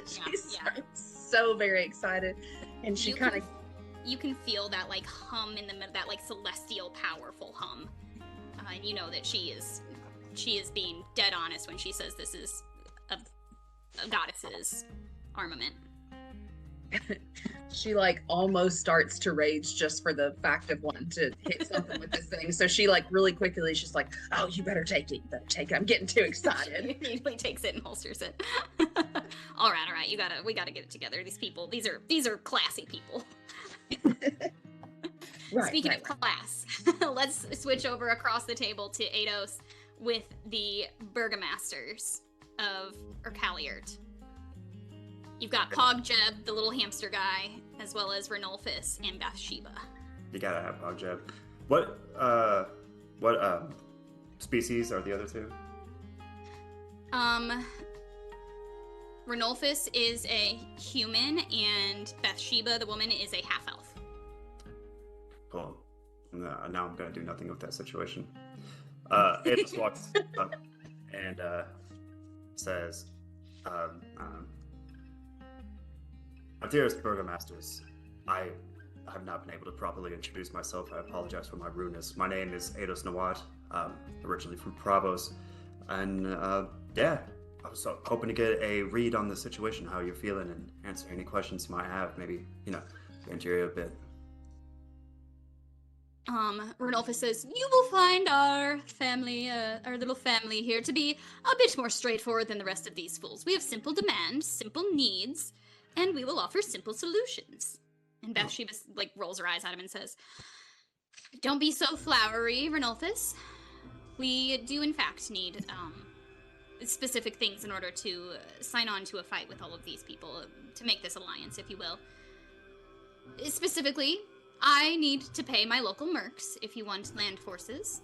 she's Yeah. so very excited, and she kind of you can feel that like hum in the middle, that like celestial, powerful hum, and you know that she is being dead honest when she says this is a goddess's armament. she like almost starts to rage just for the fact of wanting to hit something with this thing. So she like really quickly, she's like, "Oh, you better take it. I'm getting too excited." She immediately takes it and holsters it. all right, we gotta get it together. These people, these are classy people. Right. Speaking of class, let's switch over across the table to Ados with the burgomasters of Urkaliert. You've got Pogjeb, the little hamster guy, as well as Renulphus and Bathsheba. You gotta have Pogjeb. What species are the other two? Renulphus is a human, and Bathsheba, the woman, is a half-elf. Cool. Now I'm gonna do nothing with that situation. Avis walks up and says, "My dearest burgomasters, I have not been able to properly introduce myself. I apologize for my rudeness. My name is Ados Nawat, originally from Pravos, and yeah, I was hoping to get a read on the situation, how you're feeling, and answer any questions you might have. Maybe, get into your ear a bit." Renulphus says, you will find our family, our little family here to be a bit more straightforward than the rest of these fools. We have simple demands, simple needs, and we will offer simple solutions. And Bathsheba, like, rolls her eyes at him and says, don't be so flowery, Renulphus. We do, in fact, need, specific things in order to sign on to a fight with all of these people, to make this alliance, if you will. Specifically, I need to pay my local mercs if you want land forces.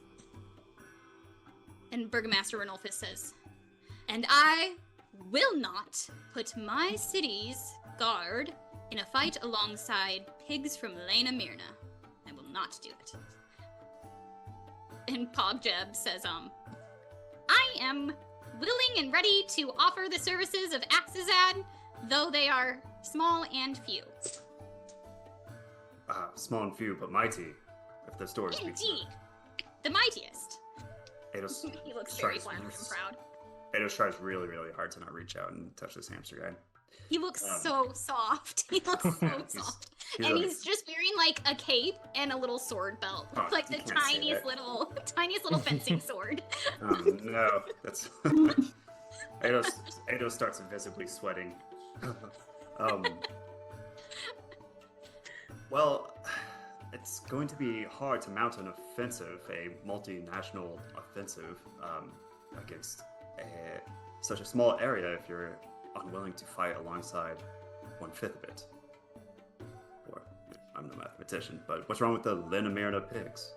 And Burgomaster Renulphus says, and I will not put my city's guard in a fight alongside pigs from Lena Myrna. I will not do it. And Pogjeb says, I am willing and ready to offer the services of Axizad though they are small and few. Small and few, but mighty, if the story speaks. Indeed, the mightiest. Ados He looks very tries- flattered and proud. Ados tries really, really hard to not reach out and touch this hamster guy. He looks so soft. He looks so He's- soft. he's And like- he's just wearing like a cape and a little sword belt. Oh, Like the you can't say tiniest that. tiniest little fencing sword. No, that's Ados starts visibly sweating. Well, it's going to be hard to mount an offensive, a multinational offensive, against such a small area if you're unwilling to fight alongside 1/5 of it. Or, I'm no mathematician, but what's wrong with the Lenamirna pigs?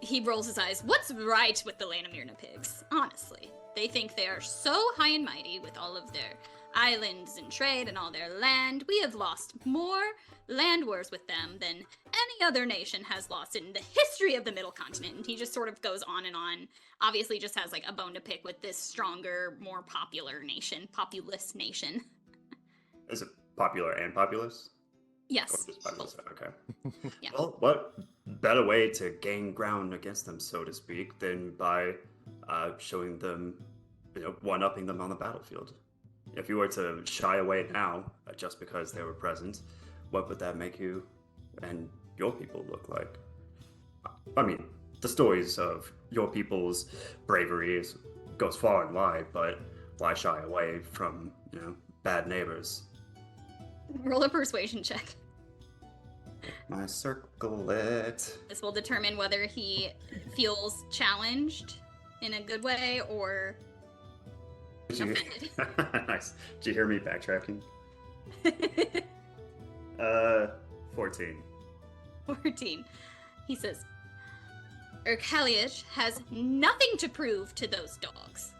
He rolls his eyes. What's right with the Lanamirna pigs? Honestly, they think they are so high and mighty with all of their islands and trade and all their land. We have lost more land wars with them than any other nation has lost in the history of the Middle Continent. And he just sort of goes on and on. Obviously, just has like a bone to pick with this stronger, more populous nation. Is it popular and populous? Yes. Or just populous? Okay. Yeah. Well, what better way to gain ground against them, so to speak, than by showing them, one-upping them on the battlefield? If you were to shy away now, just because they were present, what would that make you and your people look like? I mean, the stories of your people's bravery goes far and wide, but why shy away from, bad neighbors? Roll a persuasion check. My circlet. This will determine whether he feels challenged in a good way or offended. Nice. Did you hear me backtracking? 14. 14. He says, Urkaliot has nothing to prove to those dogs.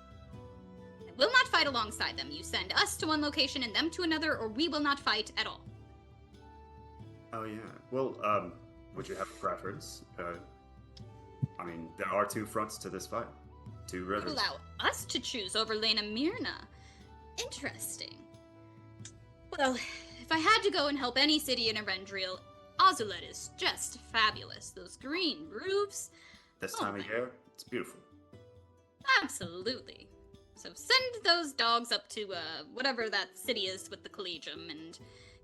I will not fight alongside them. You send us to one location and them to another, or we will not fight at all. Oh yeah. Well, would you have a preference? I mean, there are two fronts to this fight. Two You rivers. allow us to choose over Lena Myrna. Interesting. Well, if I had to go and help any city in Arendriel, Ozuled is just fabulous. Those green roofs. This Oh time of my- year, it's beautiful. Absolutely. So send those dogs up to whatever that city is with the Collegium and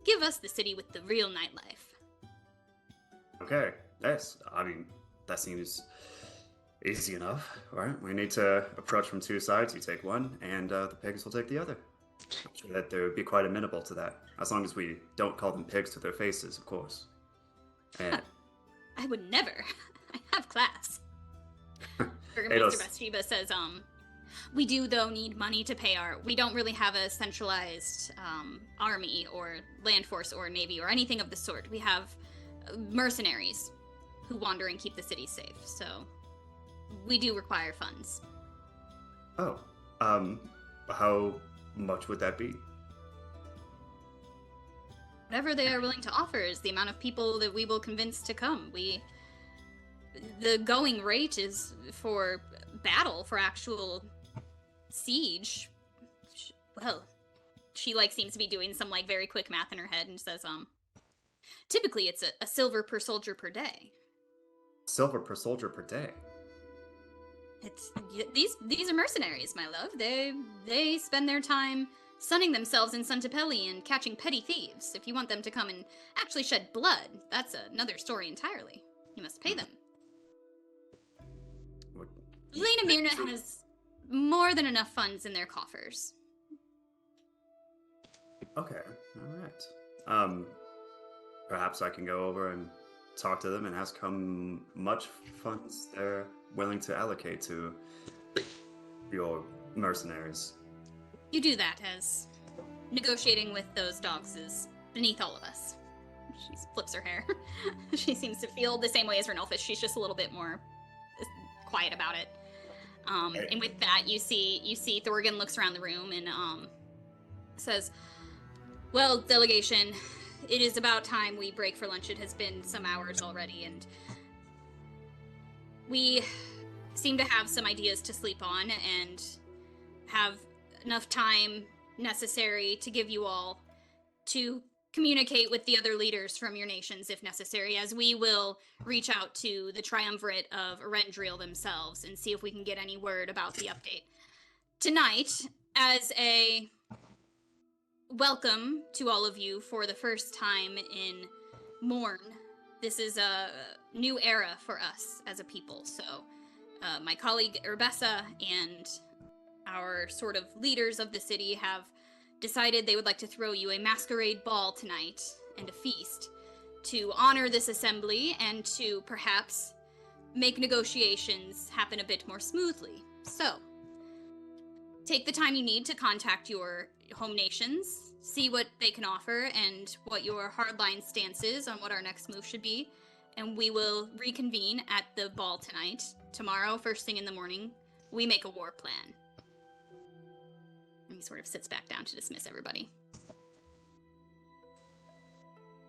give us the city with the real nightlife. Okay. Yes. I mean, that seems easy enough, right? We need to approach from two sides. You take one, and the pigs will take the other. I'm sure that they would be quite amenable to that, as long as we don't call them pigs to their faces, of course. And I would never. I have class. Burgermeister Ados. Bathsheba says, we do, though, need money to pay we don't really have a centralized army or land force or navy or anything of the sort. We have mercenaries who wander and keep the city safe, so we do require funds. oh, how much would that be? Whatever they are willing to offer is the amount of people that we will convince to come. The going rate is for battle, for actual siege. Well, she seems to be doing some very quick math in her head and says, typically it's a silver per soldier per day. Silver per soldier per day. These are mercenaries, my love. They spend their time sunning themselves in Suntapelli and catching petty thieves. If you want them to come and actually shed blood, that's another story entirely. You must pay them. What- Lena Myrna has more than enough funds in their coffers. Okay, all right. Perhaps I can go over and talk to them and ask how much funds they're willing to allocate to your mercenaries. You do that, as negotiating with those dogs is beneath all of us. She flips her hair. She seems to feel the same way as Renolfus. She's just a little bit more quiet about it. And with that, you see Thorgan looks around the room and says, "Well, delegation, it is about time we break for lunch. It has been some hours already, and we seem to have some ideas to sleep on and have enough time necessary to give you all to communicate with the other leaders from your nations if necessary, as we will reach out to the triumvirate of Arendriel themselves and see if we can get any word about the update. Tonight, as a welcome to all of you for the first time in Morn, this is a new era for us as a people. So my colleague Urbessa and our sort of leaders of the city have decided they would like to throw you a masquerade ball tonight and a feast to honor this assembly and to perhaps make negotiations happen a bit more smoothly. So, take the time you need to contact your home nations, see what they can offer and what your hardline stance is on what our next move should be, and we will reconvene at the ball tonight. Tomorrow, first thing in the morning, we make a war plan. And he sort of sits back down to dismiss everybody.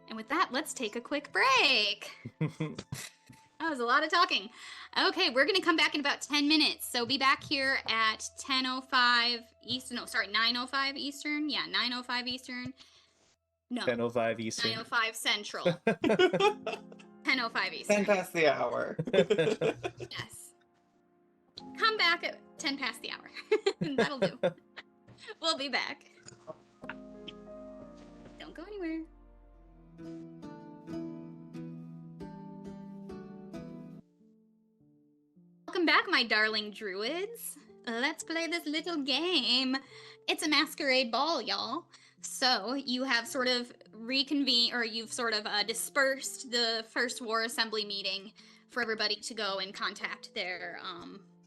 And with that, let's take a quick break. That was a lot of talking. Okay, we're going to come back in about 10 minutes. So be back here at 10:05 Eastern. No, sorry, 9:05 Eastern. Yeah, 9:05 Eastern. No. 10:05 Eastern. 9:05 Central. 10:05 Eastern. 10 past the hour. Yes. Come back at 10 past the hour. That'll do. We'll be back. Don't go anywhere. Welcome back, my darling druids. Let's play this little game. It's a masquerade ball, y'all. So you have sort of reconvened, or you've sort of dispersed the first war assembly meeting for everybody to go and contact their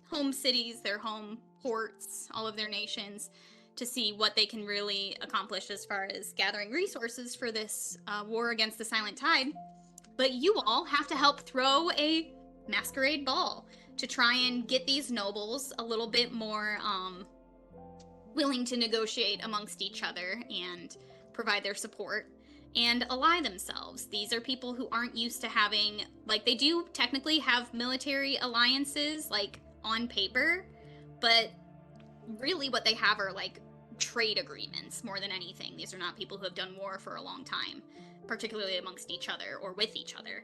home cities, their home ports, all of their nations, to see what they can really accomplish as far as gathering resources for this war against the Silent Tide. But you all have to help throw a masquerade ball to try and get these nobles a little bit more willing to negotiate amongst each other and provide their support and ally themselves. These are people who aren't used to having, like, they do technically have military alliances, like, on paper, but really what they have are, like, trade agreements more than anything. These are not people who have done war for a long time, particularly amongst each other or with each other.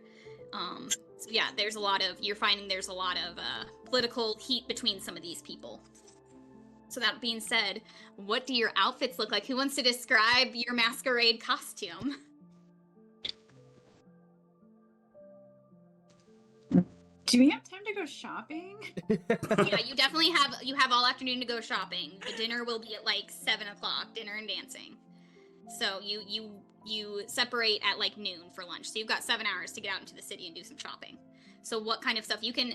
So yeah, you're finding there's a lot of political heat between some of these people. So that being said, what do your outfits look like? Who wants to describe your masquerade costume? Do we have time to go shopping? Yeah, you definitely have all afternoon to go shopping. The dinner will be at like 7 o'clock, dinner and dancing. So you separate at like noon for lunch. So you've got 7 hours to get out into the city and do some shopping. So what kind of stuff you can,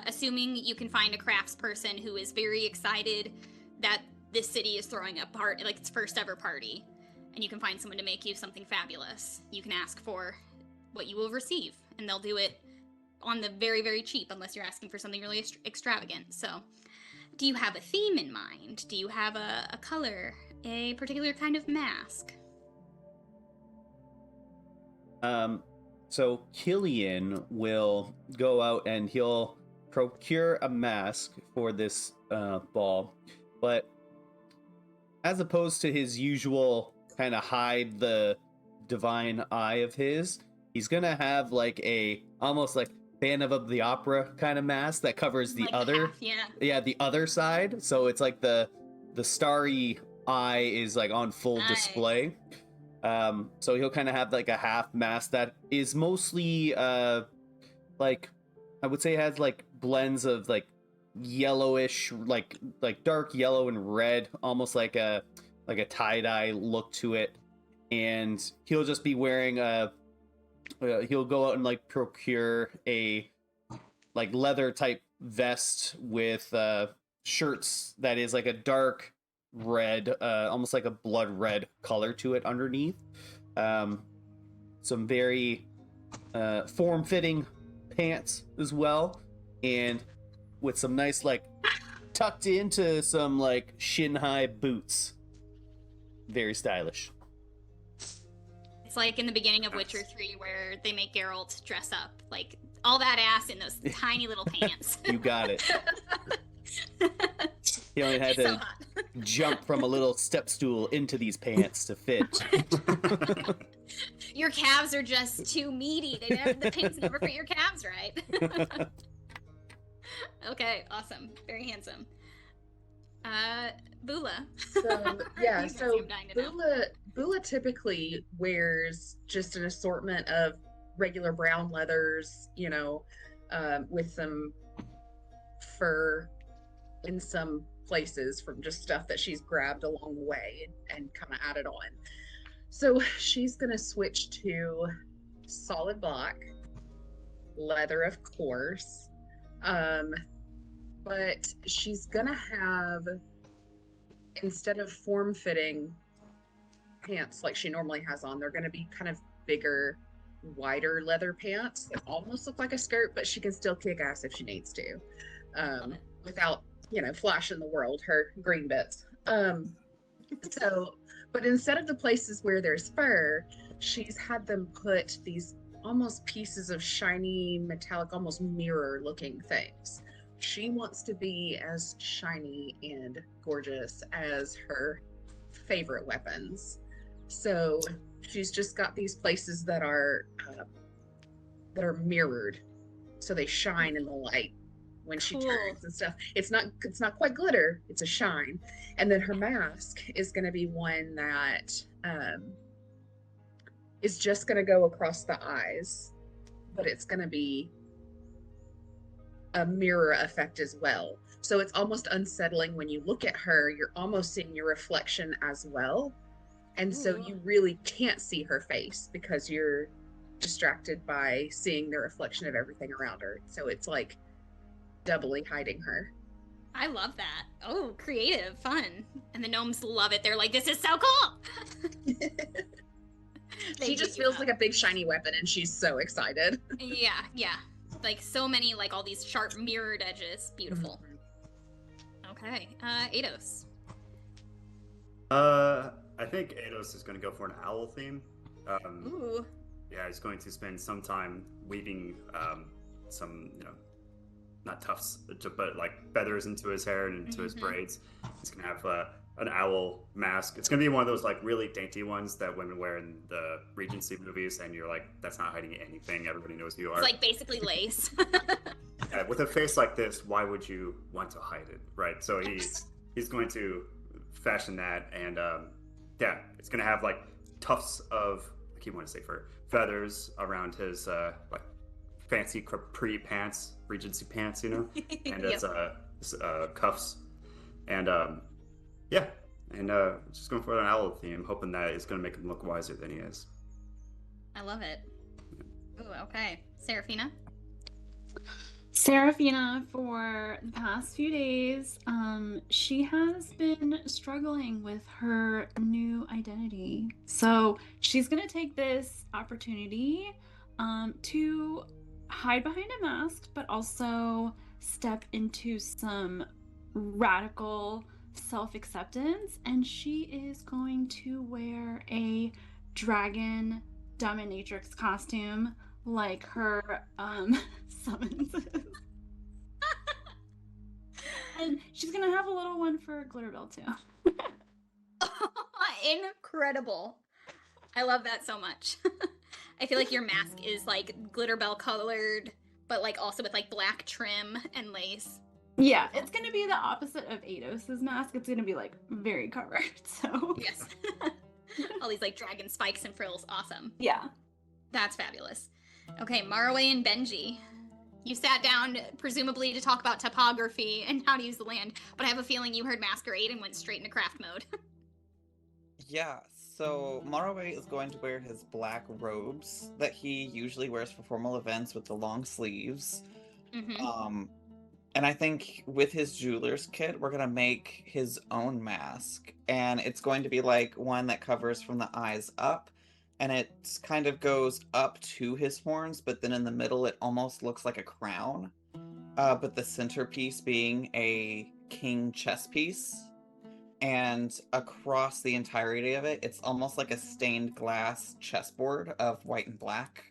assuming you can find a crafts person who is very excited that this city is throwing a party, like its first ever party, and you can find someone to make you something fabulous. You can ask for what you will receive, and they'll do it on the very, very cheap, unless you're asking for something really extravagant. So do you have a theme in mind? Do you have a color, a particular kind of mask? So Killian will go out and he'll procure a mask for this ball, but as opposed to his usual kind of hide the divine eye of his, he's gonna have like almost like Phantom of the Opera kind of mask that covers the like other half, the other side, so it's like the starry eye is like on full display. So he'll kind of have like a half mask that is mostly like I would say has like blends of like yellowish, like dark yellow and red, almost like a tie-dye look to it. And he'll just be wearing he'll go out and like procure a like leather type vest with shirts that is like a dark red, almost like a blood red color to it underneath. Some very form-fitting pants as well, and with some nice like tucked into some like shin-high boots. Very stylish. It's like in the beginning of Witcher 3 where they make Geralt dress up, like all that ass in those tiny little pants. You got it. He only had He's to so hot. jump from a little step stool into these pants to fit. Your calves are just too meaty. The pants never fit your calves right. Okay, awesome. Very handsome. Bula. So yeah, You guys so seem dying to know. Bula typically wears just an assortment of regular brown leathers, with some fur in some places from just stuff that she's grabbed along the way and kind of added on. So she's gonna switch to solid black leather, of course, but she's gonna have, instead of form-fitting pants like she normally has on, they're going to be kind of bigger, wider leather pants that almost look like a skirt, but she can still kick ass if she needs to, without flashing the world her green bits. So, but instead of the places where there's fur, she's had them put these almost pieces of shiny, metallic, almost mirror-looking things. She wants to be as shiny and gorgeous as her favorite weapons. So she's just got these places that are mirrored, so they shine in the light when she turns and stuff. It's not quite glitter, it's a shine. And then her mask is going to be one that is just going to go across the eyes, but it's going to be a mirror effect as well. So it's almost unsettling when you look at her, you're almost seeing your reflection as well. And so you really can't see her face because you're distracted by seeing the reflection of everything around her. So it's like doubly hiding her. I love that. Oh, creative, fun. And the gnomes love it. They're like, this is so cool. She just feels like a big shiny weapon and she's so excited. Yeah. Like so many, like all these sharp mirrored edges. Beautiful. Okay. Eidos. I think Eidos is going to go for an owl theme. Ooh. Yeah, he's going to spend some time weaving some, not tufts, but like feathers into his hair and into his braids. He's going to have an owl mask. It's going to be one of those like really dainty ones that women wear in the Regency movies, and you're like, that's not hiding anything. Everybody knows who you are. It's like basically lace. Yeah, with a face like this, why would you want to hide it, right? So he's going to fashion that, and yeah, it's going to have like tufts of, I keep wanting to say for feathers around his like fancy capri pants, Regency pants, and it's cuffs, and yeah, and just going for an owl theme, hoping that it's going to make him look wiser than he is. I love it. Ooh, okay. Seraphina? Seraphina, for the past few days, she has been struggling with her new identity. So she's going to take this opportunity to hide behind a mask, but also step into some radical self-acceptance. And she is going to wear a dragon dominatrix costume like her summonses. And she's gonna have a little one for Glitterbell too. Incredible. I love that so much. I feel like your mask is like Glitterbell colored, but like also with like black trim and lace. Yeah, it's gonna be the opposite of Eidos' mask. It's gonna be like very covered. So yes. All these like dragon spikes and frills. Awesome. Yeah. That's fabulous. Okay, Marwe and Benji. You sat down, presumably, to talk about topography and how to use the land, but I have a feeling you heard Masquerade and went straight into craft mode. Yeah, so Marwe is going to wear his black robes that he usually wears for formal events with the long sleeves. Mm-hmm. And I think with his jeweler's kit, we're going to make his own mask. And it's going to be like one that covers from the eyes up. And it kind of goes up to his horns, but then in the middle it almost looks like a crown. But the centerpiece being a king chess piece. And across the entirety of it, it's almost like a stained glass chessboard of white and black.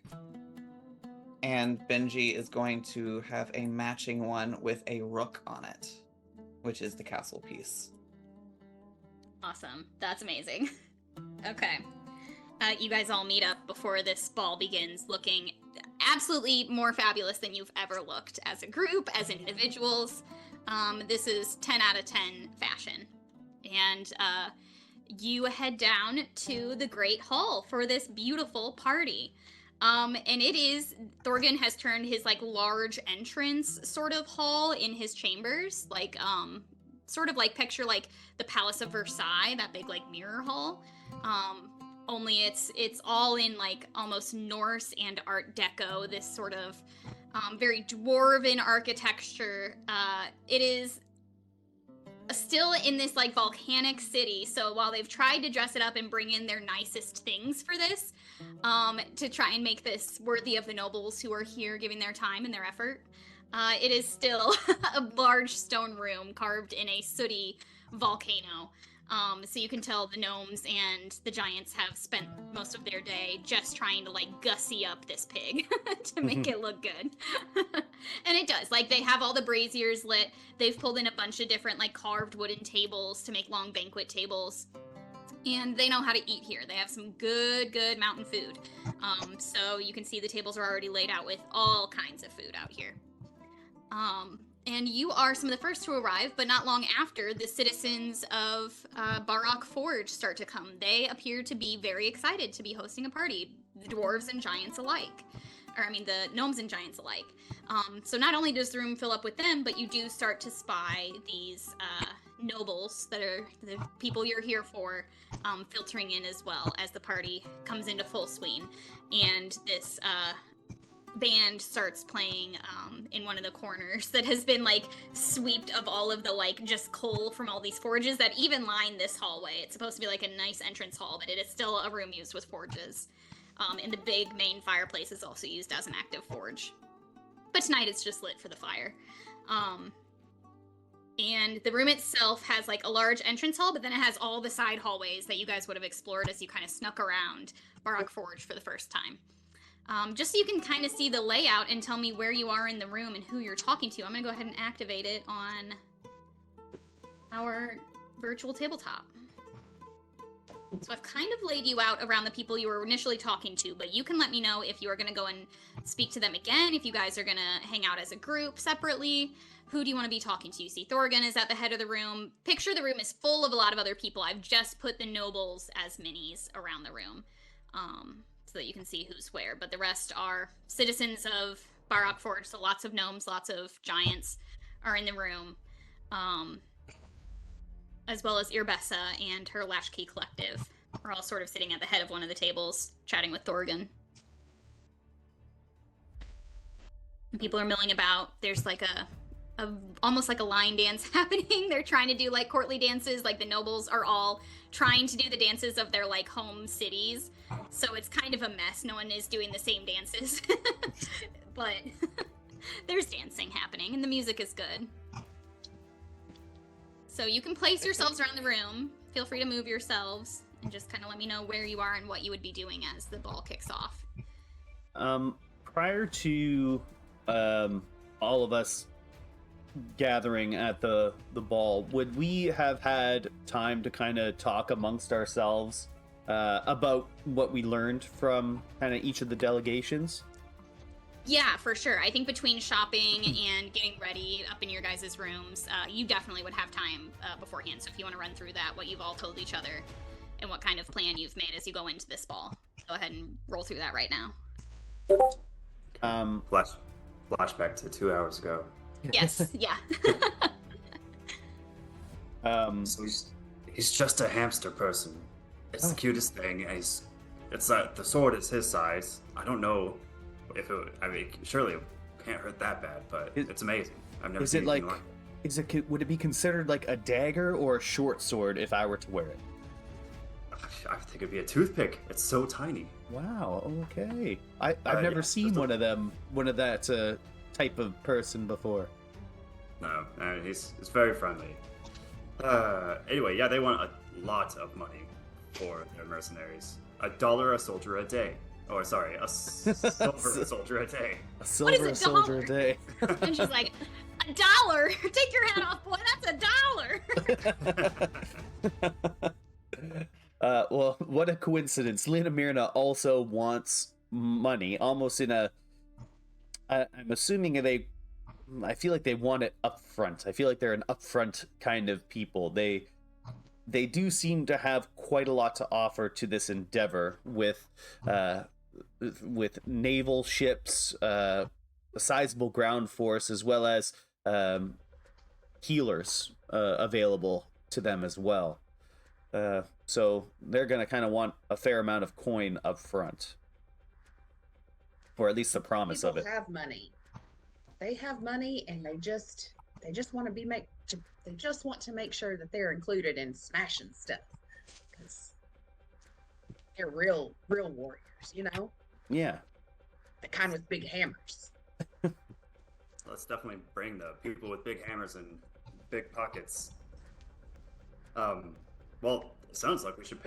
And Benji is going to have a matching one with a rook on it, which is the castle piece. Awesome. That's amazing. Okay. You guys all meet up before this ball begins, looking absolutely more fabulous than you've ever looked as a group, as individuals. This is 10 out of 10 fashion. And you head down to the Great Hall for this beautiful party. And it is, Thorgan has turned his like large entrance sort of hall in his chambers, like sort of like picture like the Palace of Versailles, that big like mirror hall. Only it's all in like almost Norse and Art Deco, this sort of very dwarven architecture. It is still in this like volcanic city, so while they've tried to dress it up and bring in their nicest things for this, to try and make this worthy of the nobles who are here giving their time and their effort, it is still a large stone room carved in a sooty volcano. So you can tell the gnomes and the giants have spent most of their day just trying to like gussy up this pig to make it look good. And it does. Like they have all the braziers lit. They've pulled in a bunch of different like carved wooden tables to make long banquet tables. And they know how to eat here. They have some good mountain food. So you can see the tables are already laid out with all kinds of food out here. And you are some of the first to arrive, but not long after, the citizens of Barak Forge start to come. They appear to be very excited to be hosting a party, the dwarves and giants alike. Or, I mean, the gnomes and giants alike. So not only does the room fill up with them, but you do start to spy these nobles that are the people you're here for, filtering in as well as the party comes into full swing. And this band starts playing in one of the corners that has been like swept of all of the like just coal from all these forges that even line this hallway. It's supposed to be like a nice entrance hall, but it is still a room used with forges. And the big main fireplace is also used as an active forge. But tonight it's just lit for the fire. And the room itself has like a large entrance hall, but then it has all the side hallways that you guys would have explored as you kind of snuck around Barak Forge for the first time. Just so you can kind of see the layout and tell me where you are in the room and who you're talking to, I'm going to go ahead and activate it on our virtual tabletop. So I've kind of laid you out around the people you were initially talking to, but you can let me know if you are going to go and speak to them again, if you guys are going to hang out as a group separately. Who do you want to be talking to? You see Thorgan is at the head of the room. Picture the room is full of a lot of other people. I've just put the nobles as minis around the room. So that you can see who's where, but the rest are citizens of Barak Forge, so lots of gnomes, lots of giants are in the room, as well as Irbessa and her Lashkey Collective are all sort of sitting at the head of one of the tables, chatting with Thorgan. And people are milling about. There's like a almost like a line dance happening. They're trying to do like courtly dances, like the nobles are all trying to do the dances of their like home cities. So it's kind of a mess. No one is doing the same dances. But there's dancing happening and the music is good. So you can place yourselves around the room. Feel free to move yourselves and just kind of let me know where you are and what you would be doing as the ball kicks off. Prior to all of us gathering at the ball, would we have had time to kind of talk amongst ourselves about what we learned from kind of each of the delegations? Yeah, for sure. I think between shopping and getting ready up in your guys' rooms, you definitely would have time beforehand. So if you want to run through that, what you've all told each other and what kind of plan you've made as you go into this ball, go ahead and roll through that right now. Flashback to 2 hours ago. Yes, yeah. So he's just a hamster person. It's the cutest thing, and the sword is his size. I don't know if it would, I mean, surely it can't hurt that bad, but it's amazing. I've never seen anything like it. Would it be considered like a dagger or a short sword if I were to wear it? I think it'd be a toothpick. It's so tiny. Wow, okay. I've never seen one of that type of person before. No, he's very friendly. Anyway, yeah, they want a lot of money for their mercenaries. $1 a soldier a day. Oh, sorry, a silver a soldier a day. A silver a soldier a day. And she's like, $1? Take your hat off, boy. That's $1. what a coincidence. Lena Mirna also wants money, almost in a... I'm assuming I feel like they want it upfront. I feel like they're an upfront kind of people. They do seem to have quite a lot to offer to this endeavor with naval ships, a sizable ground force, as well as healers available to them as well. So they're going to kind of want a fair amount of coin up front, or at least the promise of it. People have money. They have money, and they just want to they just want to make sure that they're included in smashing stuff, because they're real warriors, you know? Yeah. The kind with big hammers. Let's definitely bring the people with big hammers and big pockets. Well, it sounds like we should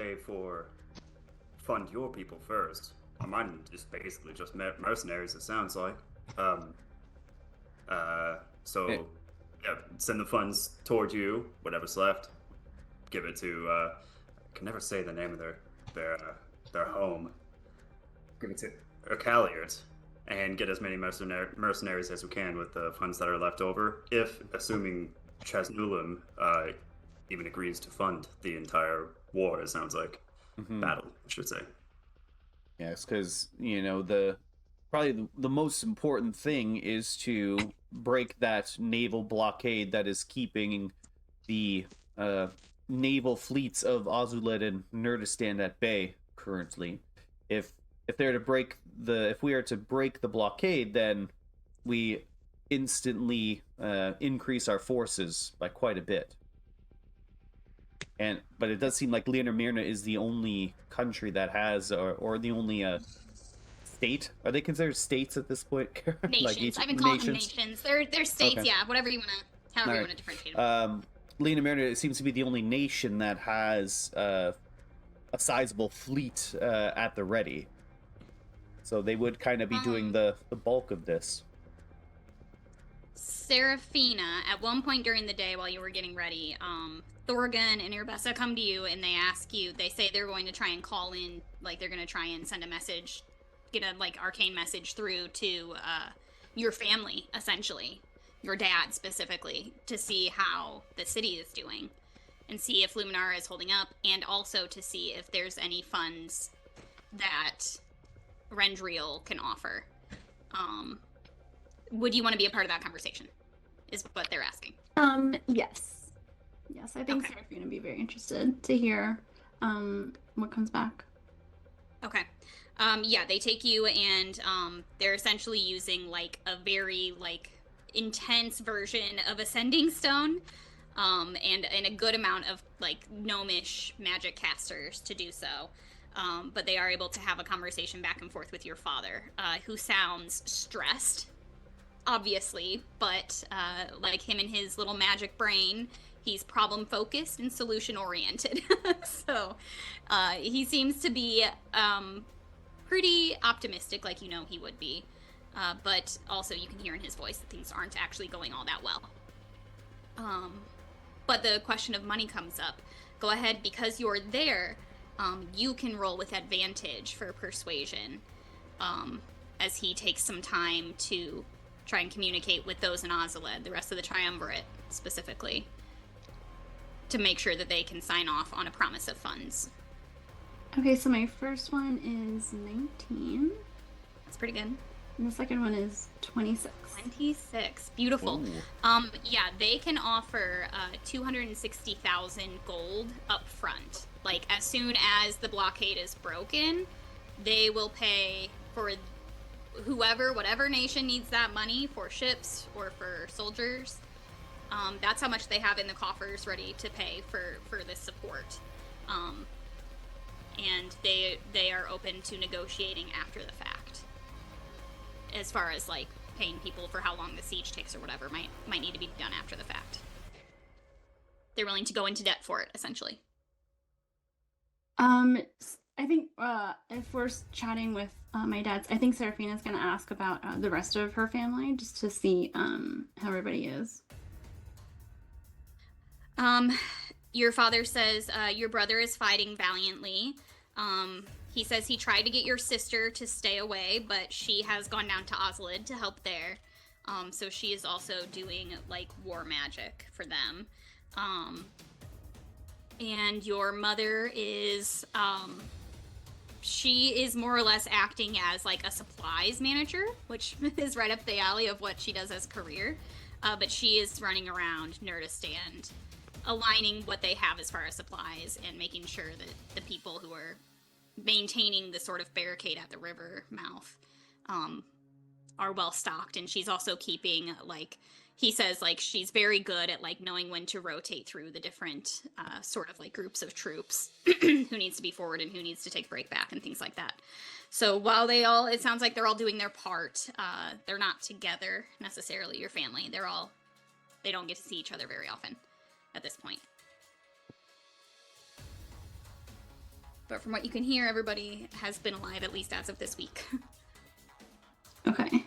fund your people first. Mine is basically just mercenaries, it sounds like. Yeah, send the funds toward you, whatever's left. Give it to, I can never say the name of their home. Give it to Ercaliert, and get as many mercenaries as we can with the funds that are left over, assuming Chasnulam even agrees to fund the entire war, it sounds like. Battle, I should say. Yes, because, probably the most important thing is to break that naval blockade that is keeping the naval fleets of Ozuled and Nurdistand at bay currently. If we are to break the blockade, then we instantly increase our forces by quite a bit. But it does seem like Mirna is the only country that has, or the only state. Are they considered states at this point? Nations. I've been calling them nations. They're states, okay. Yeah. Whatever you want to, however you want to differentiate them. Mirna seems to be the only nation that has a sizable fleet at the ready. So they would kind of be doing the bulk of this. Serafina, at one point during the day while you were getting ready, Thorgun and Irbessa come to you and they say they're going to try and call in, like they're going to try and send a message, get a arcane message through to your family, essentially, your dad specifically, to see how the city is doing and see if Luminara is holding up, and also to see if there's any funds that Rendriel can offer. Would you want to be a part of that conversation, is what they're asking. Yes, I think okay. Seraphina would be very interested to hear what comes back. Okay. Yeah, they take you, and they're essentially using a very intense version of Ascending Stone, and a good amount of gnomish magic casters to do so. But they are able to have a conversation back and forth with your father, who sounds stressed, obviously, but him and his little magic brain, he's problem focused and solution oriented. So he seems to be pretty optimistic, like he would be, but also you can hear in his voice that things aren't actually going all that well. But the question of money comes up. Go ahead, because you're there, you can roll with advantage for persuasion, as he takes some time to try and communicate with those in Ozuled, the rest of the Triumvirate specifically, to make sure that they can sign off on a promise of funds. Okay, so my first one is 19. That's pretty good. And the second one is 26. 26. Beautiful. Yeah, they can offer 260,000 gold up front. As soon as the blockade is broken, they will pay for whatever nation needs that money for ships or for soldiers. That's how much they have in the coffers ready to pay for this support. And they are open to negotiating after the fact. As far as paying people for how long the siege takes or whatever might need to be done after the fact. They're willing to go into debt for it, essentially. I think if we're chatting with my dad's, I think Seraphina's going to ask about the rest of her family, just to see how everybody is. Your father says your brother is fighting valiantly. He says he tried to get your sister to stay away, but she has gone down to Ozuled to help there. So she is also doing, like, war magic for them. And your mother is, she is more or less acting as, like, a supplies manager, which is right up the alley of what she does as a career. But she is running around Nurdistand, aligning what they have as far as supplies and making sure that the people who are maintaining the sort of barricade at the river mouth are well stocked. And she's also keeping, like, he says, like, she's very good at, like, knowing when to rotate through the different sort of, like, groups of troops who needs to be forward and who needs to take break back and things like that. So while it sounds like they're all doing their part, they're not together necessarily, your family. They don't get to see each other very often at this point. But from what you can hear, everybody has been alive, at least as of this week. Okay.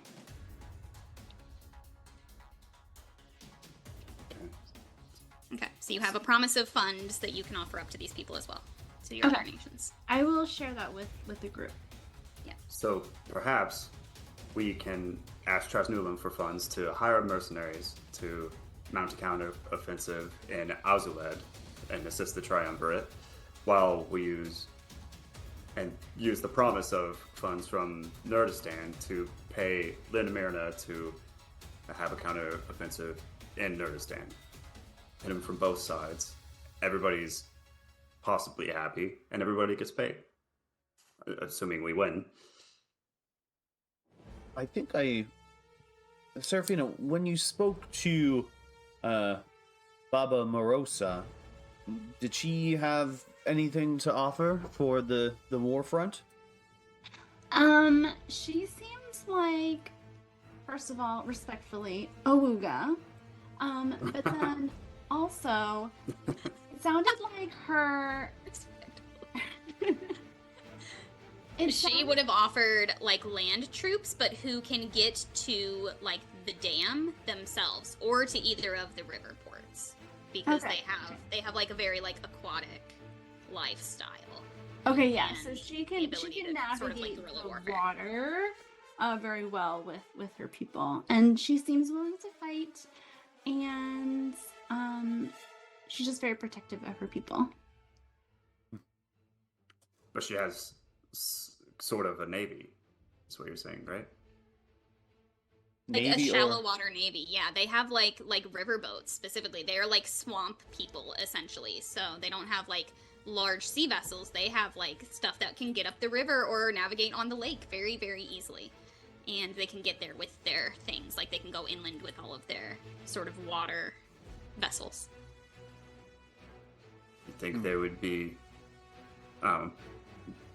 Okay, so you have a promise of funds that you can offer up to these people as well, to your Okay. other nations. I will share that with the group. So perhaps we can ask Trasnulam for funds to hire mercenaries to mount a counter-offensive in Ozuled and assist the Triumvirate, while we use the promise of funds from Nurdistan to pay Lindamirna to have a counter-offensive in Nurdistan. Hit them from both sides. Everybody's possibly happy, and everybody gets paid, assuming we win. I think Serafina, when you spoke to Baba Morosa, did she have anything to offer for the war front? She seems like, first of all, respectfully, AWOOGA. But then also, it sounded like her. She would have offered, like, land troops, but who can get to, like, the dam themselves, or to either of the river ports, because Okay. they have like a very, like, aquatic lifestyle. Okay, yeah. And So she the can ability to navigate sort of, like, guerrilla the warfare. water very well with her people, and she seems willing to fight, and she's just very protective of her people. But she has sort of a navy. That's what you're saying, right? Like Navy a shallow or water navy, yeah. They have like river boats specifically. They're like swamp people essentially. So they don't have like large sea vessels. They have like stuff that can get up the river or navigate on the lake very, very easily. And they can get there with their things. Like they can go inland with all of their sort of water vessels. You think they would be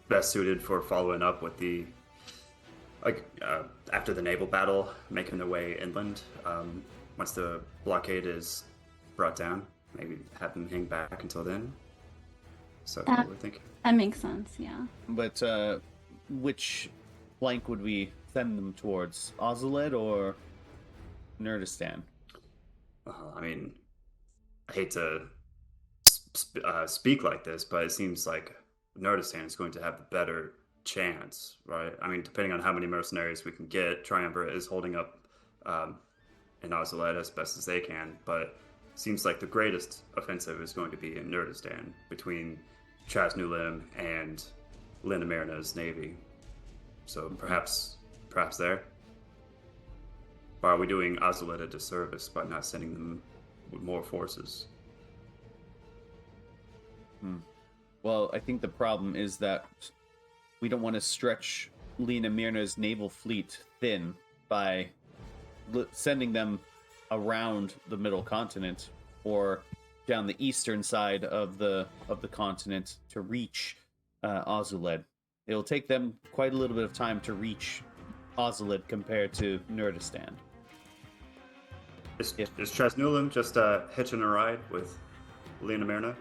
best suited for following up with the after the naval battle, making their way inland. Once the blockade is brought down, maybe have them hang back until then. So what we're thinking. That makes sense, yeah. But which flank would we send them towards? Ozuled or Nurdistan? I mean, I hate to speak like this, but it seems like Nurdistan is going to have the better chance, right? I mean, depending on how many mercenaries we can get, Triumvirate is holding up in Ozuled as best as they can, but seems like the greatest offensive is going to be in Nurdistan between Trasnulam and Lindamirna's navy. So perhaps there. Or are we doing Ozuled a disservice by not sending them with more forces? Well, I think the problem is that we don't want to stretch Lena Mirna's naval fleet thin by sending them around the middle continent or down the eastern side of the continent to reach Ozuled. It'll take them quite a little bit of time to reach Ozuled compared to Nurdistan. Is Trasnulam just hitching a ride with Lena Mirna?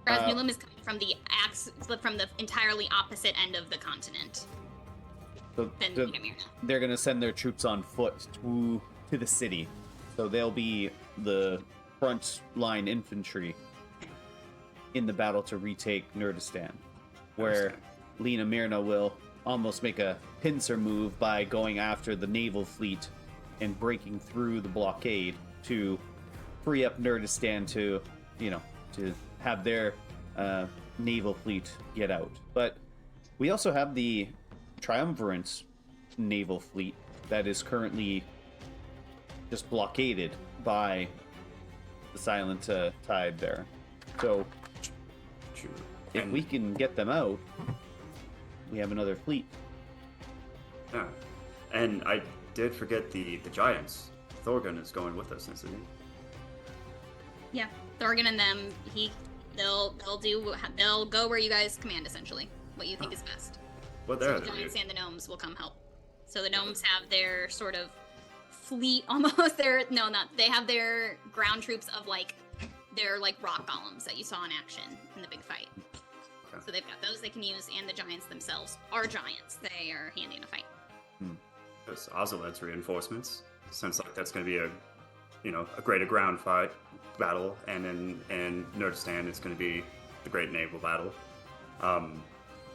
Trasnulam is coming from the entirely opposite end of the continent So than Lindamirna. they're going to send their troops on foot to the city. So they'll be the front line infantry in the battle to retake Nurdistan, where Lena Mirna will almost make a pincer move by going after the naval fleet and breaking through the blockade to free up Nurdistan to, to have their naval fleet get out. But we also have the Triumvirate naval fleet that is currently just blockaded by the Silent Tide there. So True. if we can get them out, we have another fleet. Yeah. And I did forget the giants. Thorgun is going with us, isn't he? Yeah, Thorgan and them, they'll go where you guys command, essentially. What you think is best. Well, So there. the giants and the gnomes will come help. So the gnomes have their sort of fleet almost. They have their ground troops of their rock golems that you saw in action in the big fight. Okay. So they've got those they can use, and the giants themselves are giants. They are handy in a fight. There's Ozuled's reinforcements. Sounds like that's going to be a greater ground fight battle, and in Nurdistan it's going to be the great naval battle.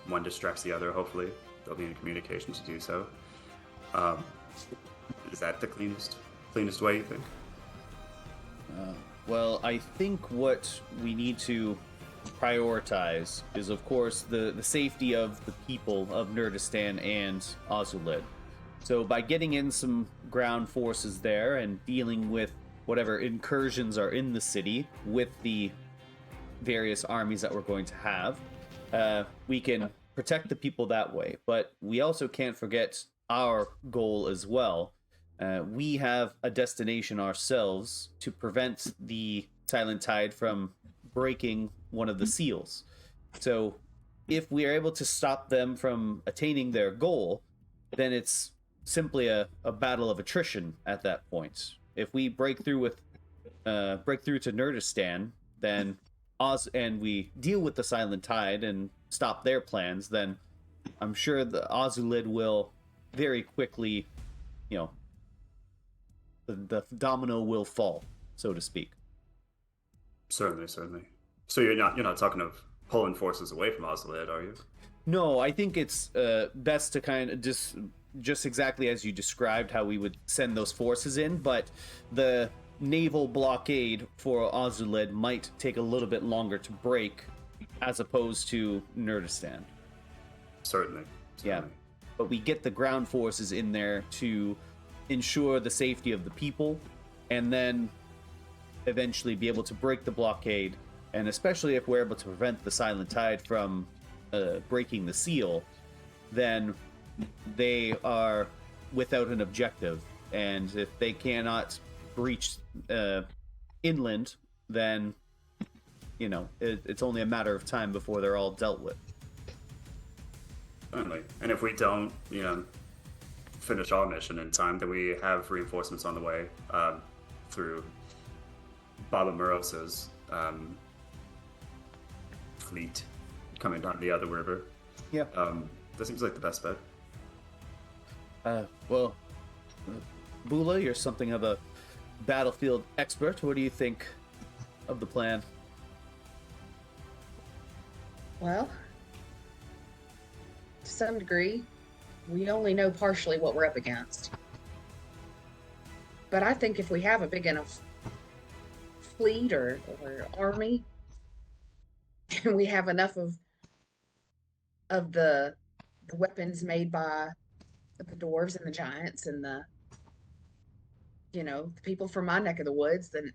One distracts the other. Hopefully, they'll be in communication to do so. Is that the cleanest way, you think? Well, I think what we need to prioritize is, of course, the safety of the people of Nurdistan and Ozuled. So by getting in some ground forces there and dealing with whatever incursions are in the city with the various armies that we're going to have, we can protect the people that way. But we also can't forget our goal as well. We have a destination ourselves to prevent the Silent Tide from breaking one of the seals. So if we are able to stop them from attaining their goal, then it's simply a battle of attrition at that point. If we break through to Nurdistan, then and we deal with the Silent Tide and stop their plans, then I'm sure the Ozuled will very quickly, the domino will fall, so to speak. Certainly. So you're not talking of pulling forces away from Ozuled, are you? No, I think it's best to kind of just exactly as you described how we would send those forces in, but the naval blockade for Ozuled might take a little bit longer to break as opposed to Nurdistan. Certainly. Yeah, but we get the ground forces in there to ensure the safety of the people, and then eventually be able to break the blockade, and especially if we're able to prevent the Silent Tide from breaking the seal, then they are without an objective, and if they cannot breach inland, then it's only a matter of time before they're all dealt with. Certainly. And if we don't, finish our mission in time, then we have reinforcements on the way through Baba Morosa's fleet coming down the other river. Yeah. That seems like the best bet. Well, Bula, you're something of a battlefield expert. What do you think of the plan? Well, to some degree, we only know partially what we're up against. But I think if we have a big enough fleet or army, and we have enough of the weapons made by the dwarves and the giants and the people from my neck of the woods, then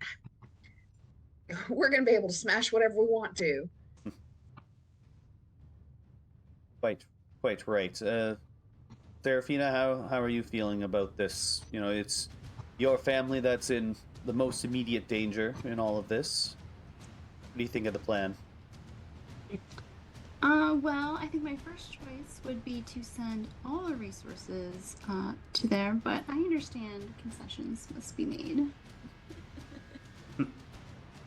we're going to be able to smash whatever we want to. Quite right. Serafina, how are you feeling about this? It's your family that's in the most immediate danger in all of this. What do you think of the plan? Well, I think my first choice would be to send all the resources to there, but I understand concessions must be made.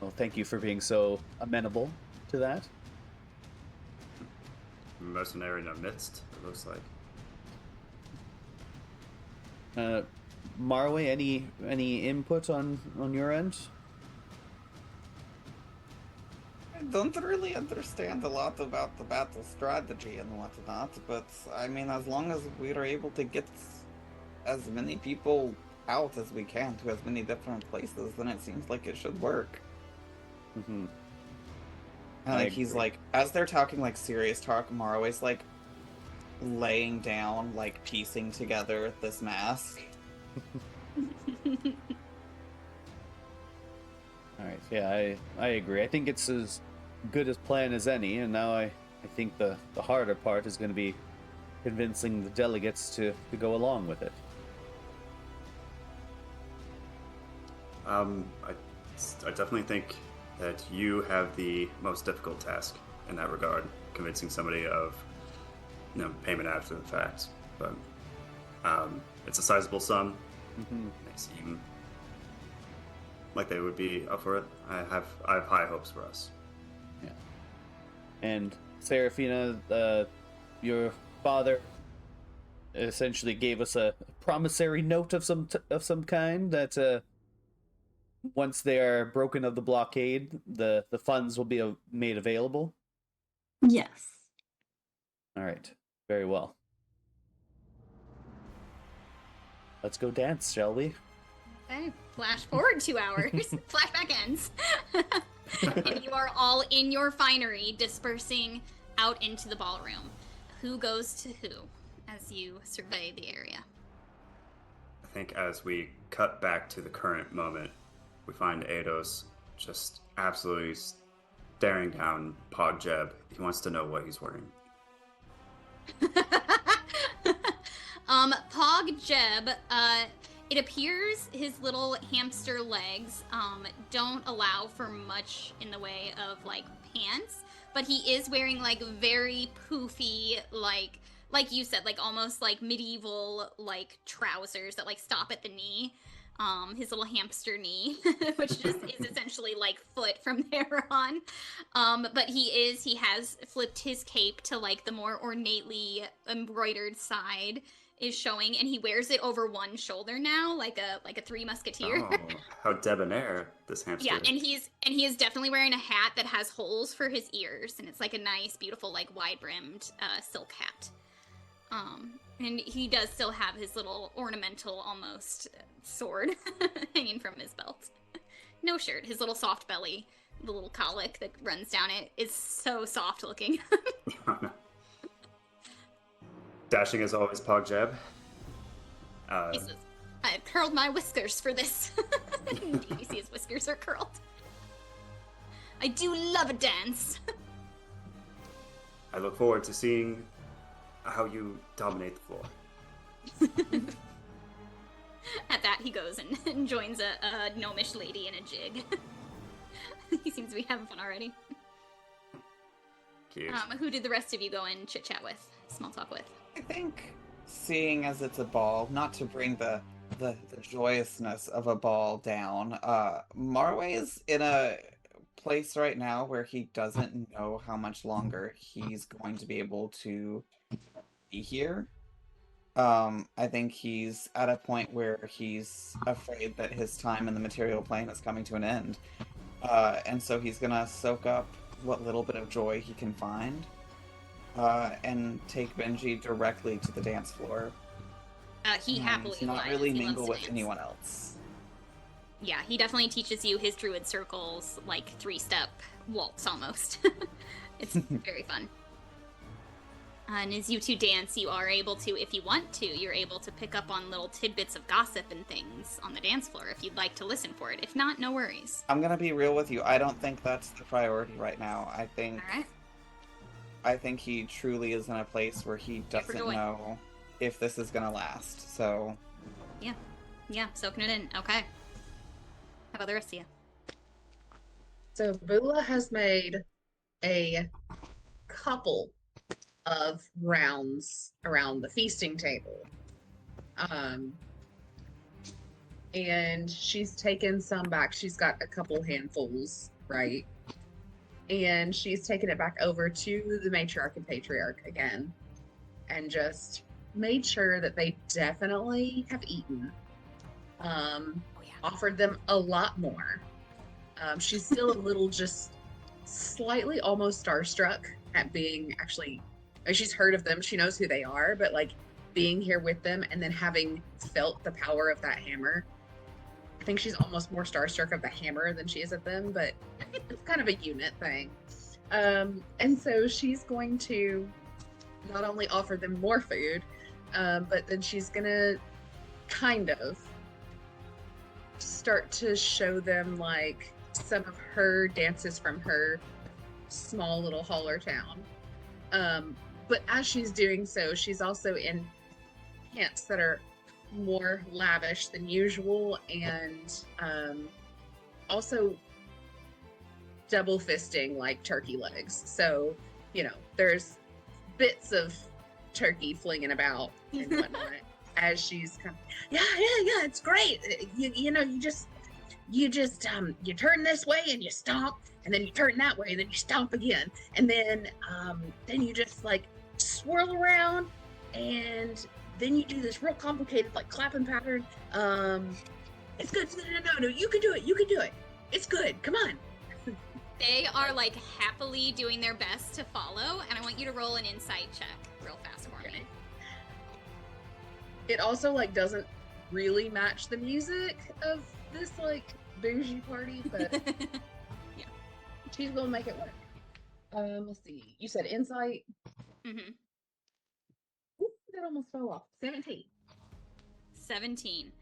Well, thank you for being so amenable to that. Mercenary in our midst, it looks like. Marway, any input on your end? don't really understand a lot about the battle strategy and whatnot, but I mean, as long as we are able to get as many people out as we can to as many different places, then it seems like it should work. Mm-hmm. And like he's like, as they're talking like serious talk, Morroway's like laying down, like piecing together this mask. All right, yeah, I agree. I think it's as good a plan as any, and now I think the harder part is going to be convincing the delegates to go along with it. I definitely think that you have the most difficult task in that regard, convincing somebody of payment after the fact. But it's a sizable sum. Mm-hmm. They seem like they would be up for it. I have high hopes for us. Yeah. And Seraphina, your father essentially gave us a promissory note of some kind that once they are broken of the blockade, the funds will be made available. Yes. All right. Very well. Let's go dance, shall we? Okay, flash forward 2 hours. Flashback ends. And you are all in your finery, dispersing out into the ballroom. Who goes to who as you survey the area? I think as we cut back to the current moment, we find Eidos just absolutely staring down Pog Jeb. He wants to know what he's wearing. Pog Jeb, it appears his little hamster legs don't allow for much in the way of like pants, but he is wearing like very poofy, like you said, like almost like medieval like trousers that like stop at the knee. His little hamster knee, which just is essentially like foot from there on. But he has flipped his cape to like the more ornately embroidered side is showing, and he wears it over one shoulder now, like a Three Musketeer. Oh, how debonair this hamster. Yeah, and he is definitely wearing a hat that has holes for his ears, and it's like a nice, beautiful, like wide-brimmed silk hat. And he does still have his little ornamental, almost, sword hanging from his belt. No shirt. His little soft belly, the little colic that runs down it, is so soft looking. Dashing as always, Pog Jeb. He says, I curled my whiskers for this. You see his whiskers are curled. I do love a dance. I look forward to seeing how you dominate the floor. At that, he goes and joins a gnomish lady in a jig. He seems to be having fun already. Cute. Who did the rest of you go and chit-chat with, small talk with? I think, seeing as it's a ball, not to bring the joyousness of a ball down, Marway is in a place right now where he doesn't know how much longer he's going to be able to be here. I think he's at a point where he's afraid that his time in the material plane is coming to an end. And so he's gonna soak up what little bit of joy he can find, and take Benji directly to the dance floor. He happily not obliges. really He loves mingle to with dance. anyone else. Yeah, he definitely teaches you his druid circles, like 3-step waltz almost. It's very fun. And as you two dance, you are able to, if you want to, you're able to pick up on little tidbits of gossip and things on the dance floor if you'd like to listen for it. If not, no worries. I'm gonna be real with you. I don't think that's the priority right now. I think he truly is in a place where he doesn't know if this is gonna last. So Yeah, soaking it in. Okay. How about the rest of you? So Bula has made a couple of rounds around the feasting table. And she's taken some back. She's got a couple handfuls, right? And she's taken it back over to the matriarch and patriarch again and just made sure that they definitely have eaten. Offered them a lot more. She's still a little just slightly almost starstruck at being actually, like, she's heard of them, she knows who they are, but like being here with them and then having felt the power of that hammer, I think she's almost more starstruck of the hammer than she is of them, but it's kind of a unit thing. And so she's going to not only offer them more food, but then she's gonna kind of start to show them like some of her dances from her small little holler town. But as she's doing so, she's also in pants that are more lavish than usual, and also double fisting like turkey legs. So, you know, there's bits of turkey flinging about and whatnot as she's kind of, yeah, it's great. You know, you turn this way and you stomp, and then you turn that way and then you stomp again, and then you just like swirl around, and then you do this real complicated like clapping pattern. It's good. No, you can do it. It's good. Come on. They are like happily doing their best to follow, and I want you to roll an insight check real fast for me. It also like doesn't really match the music of this like bougie party, but yeah, she's gonna make it work. Let's see. You said insight. Mm-hmm. Ooh, that almost fell off. 17. 17.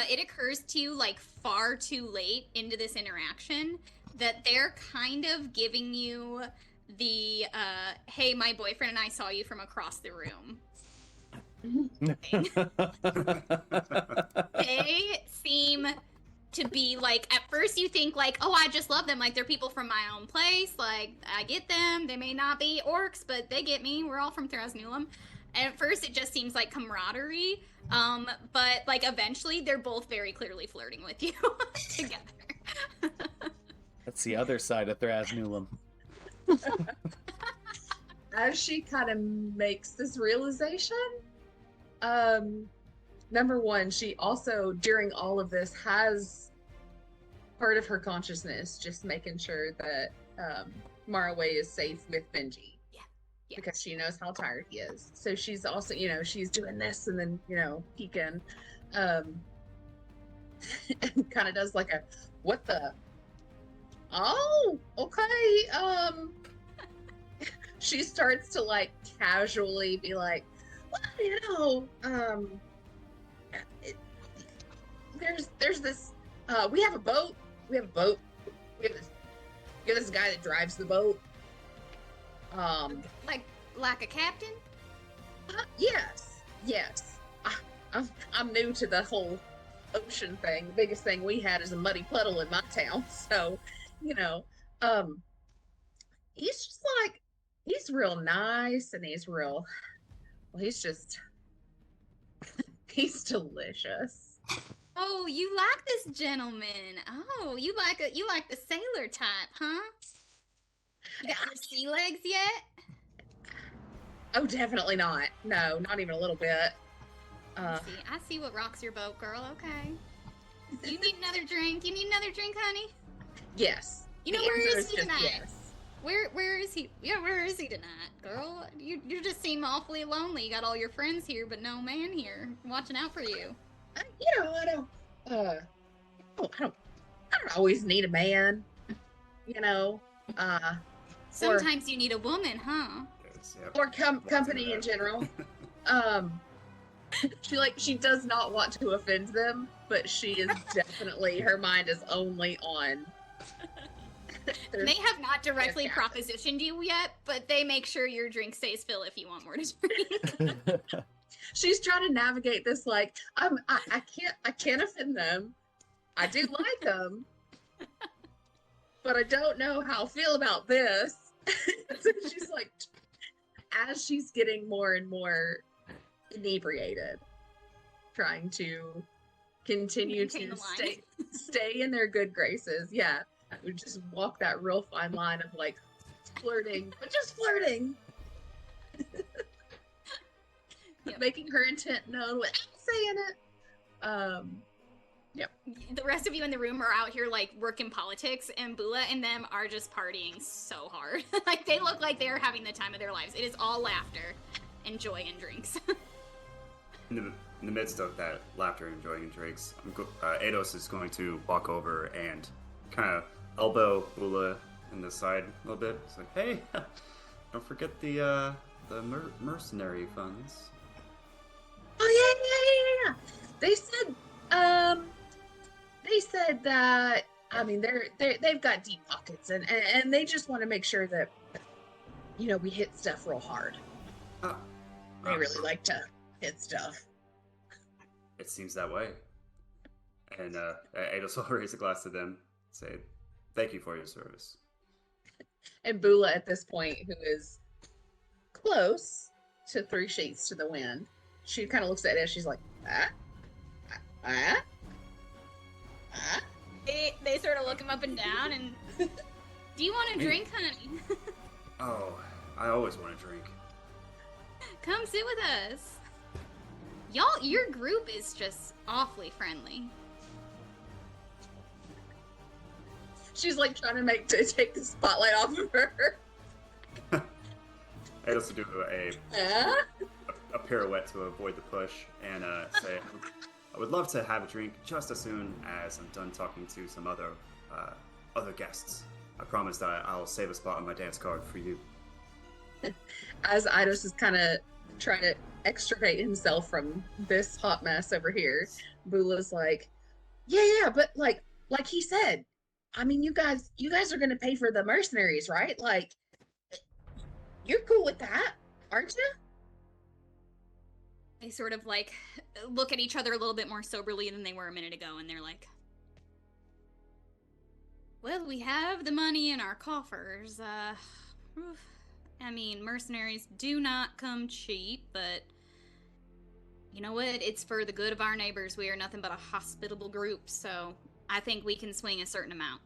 It occurs to you like far too late into this interaction that they're kind of giving you the hey, my boyfriend and I saw you from across the room thing. They seem to be like, at first you think like, oh, I just love them, like they're people from my own place, like I get them, they may not be orcs, but they get me, we're all from Thrasnulum. And at first it just seems like camaraderie, but like eventually they're both very clearly flirting with you together. That's the other side of Thrasnulum. As she kind of makes this realization, number one, she also during all of this has part of her consciousness just making sure that Maraway is safe with Benji. Yeah. Because she knows how tired he is. So she's also, you know, she's doing this and then, you know, peeking. And kind of does like a, what the? Oh, okay. She starts to like casually be like, well, you know, there's this, we have a boat. We have this guy that drives the boat. Like a captain? Yes. I'm new to the whole ocean thing. The biggest thing we had is a muddy puddle in my town. So, you know, he's just like, he's real nice and he's he's delicious. Oh, you like this gentleman. Oh, you like the sailor type, huh? You got your sea legs yet? Oh, definitely not. No, not even a little bit. I see what rocks your boat, girl. Okay. You need another drink? You need another drink, honey? Yes. You know, where is he tonight? Yes. Where is he? Yeah, where is he tonight, girl? You just seem awfully lonely. You got all your friends here, but no man here watching out for you. You know, I don't always need a man. You know, sometimes you need a woman, huh? Or company in general. She does not want to offend them, but she is definitely, her mind is only on. They have not directly propositioned you yet, but they make sure your drink stays full if you want more to drink. She's trying to navigate this like, I can't offend them. I do like them, but I don't know how I feel about this. So she's like, as she's getting more and more inebriated, trying to continue Maintain to stay in their good graces. Yeah, we just walk that real fine line of like flirting, but just flirting. Yep. Making her intent known without saying it. Yep. The rest of you in the room are out here like working politics, and Bula and them are just partying so hard. Like they look like they're having the time of their lives. It is all laughter and joy and drinks. In the midst of that laughter and enjoying drinks, Eidos is going to walk over and kind of elbow Ula in the side a little bit. It's like, hey, don't forget the mercenary funds. Oh yeah. They said that. I mean, they've got deep pockets, and they just want to make sure that we hit stuff real hard. They really like to hit stuff. It seems that way. And Eidos will raise a glass to them, say, thank you for your service. And Bula, at this point, who is close to 3 sheets to the wind, she kind of looks at it. She's like, They sort of look him up and down, and do you want a drink, honey? Oh, I always want a drink. Come sit with us. Your group is just awfully friendly. She's like trying to take the spotlight off of her. I also do a pirouette to avoid the push and say, I would love to have a drink just as soon as I'm done talking to some other guests. I promise that I'll save a spot on my dance card for you. As Eidos is kind of trying to extricate himself from this hot mess over here, Bula's like, yeah, but like he said, I mean, you guys are gonna pay for the mercenaries, right? Like, you're cool with that, aren't you? They sort of like look at each other a little bit more soberly than they were a minute ago, and they're like, well, we have the money in our coffers. I mean, mercenaries do not come cheap, but you know what? It's for the good of our neighbors. We are nothing but a hospitable group, so I think we can swing a certain amount.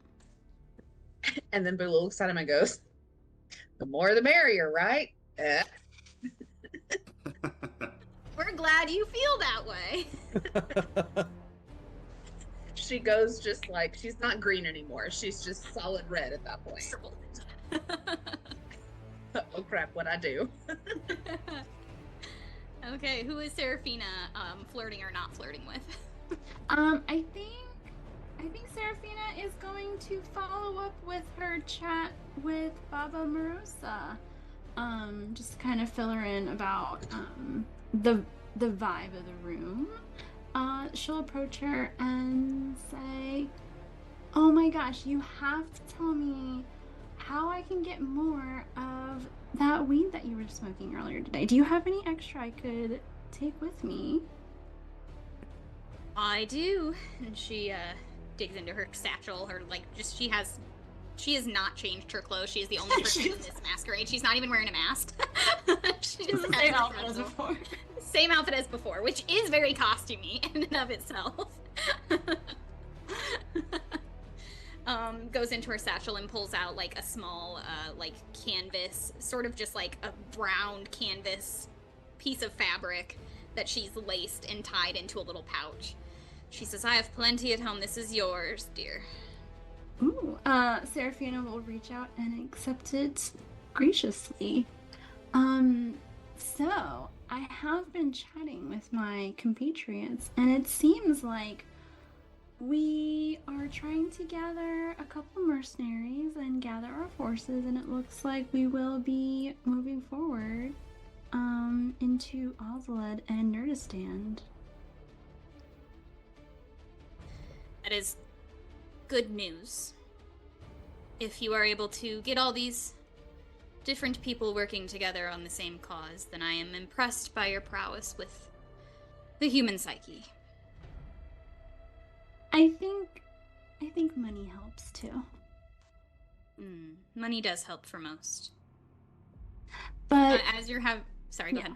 And then Bula looks at him and goes, the more the merrier, right? We're glad you feel that way. She goes just like, she's not green anymore. She's just solid red at that point. Oh crap, what'd I do? Okay, who is Seraphina flirting or not flirting with? I think Seraphina is going to follow up with her chat with Baba Marosa. Just kind of fill her in about the vibe of the room. She'll approach her and say, oh my gosh, you have to tell me how I can get more of that weed that you were smoking earlier today. Do you have any extra I could take with me? I do. And she digs into her satchel, she has not changed her clothes. She is the only person in this masquerade. She's not even wearing a mask. She just has Same her outfit as satchel. before. Same outfit as before, which is very costumey in and of itself. Goes into her satchel and pulls out like a small canvas, sort of just like a brown canvas piece of fabric that she's laced and tied into a little pouch. She says, I have plenty at home. This is yours, dear. Ooh, Seraphina will reach out and accept it graciously. So I have been chatting with my compatriots, and it seems like we are trying to gather a couple mercenaries and gather our forces, and it looks like we will be moving forward into Ozuled and Nurdistand. That is good news. If you are able to get all these different people working together on the same cause, then I am impressed by your prowess with the human psyche. I think money helps too. Money does help for most. But as you're sorry, go ahead.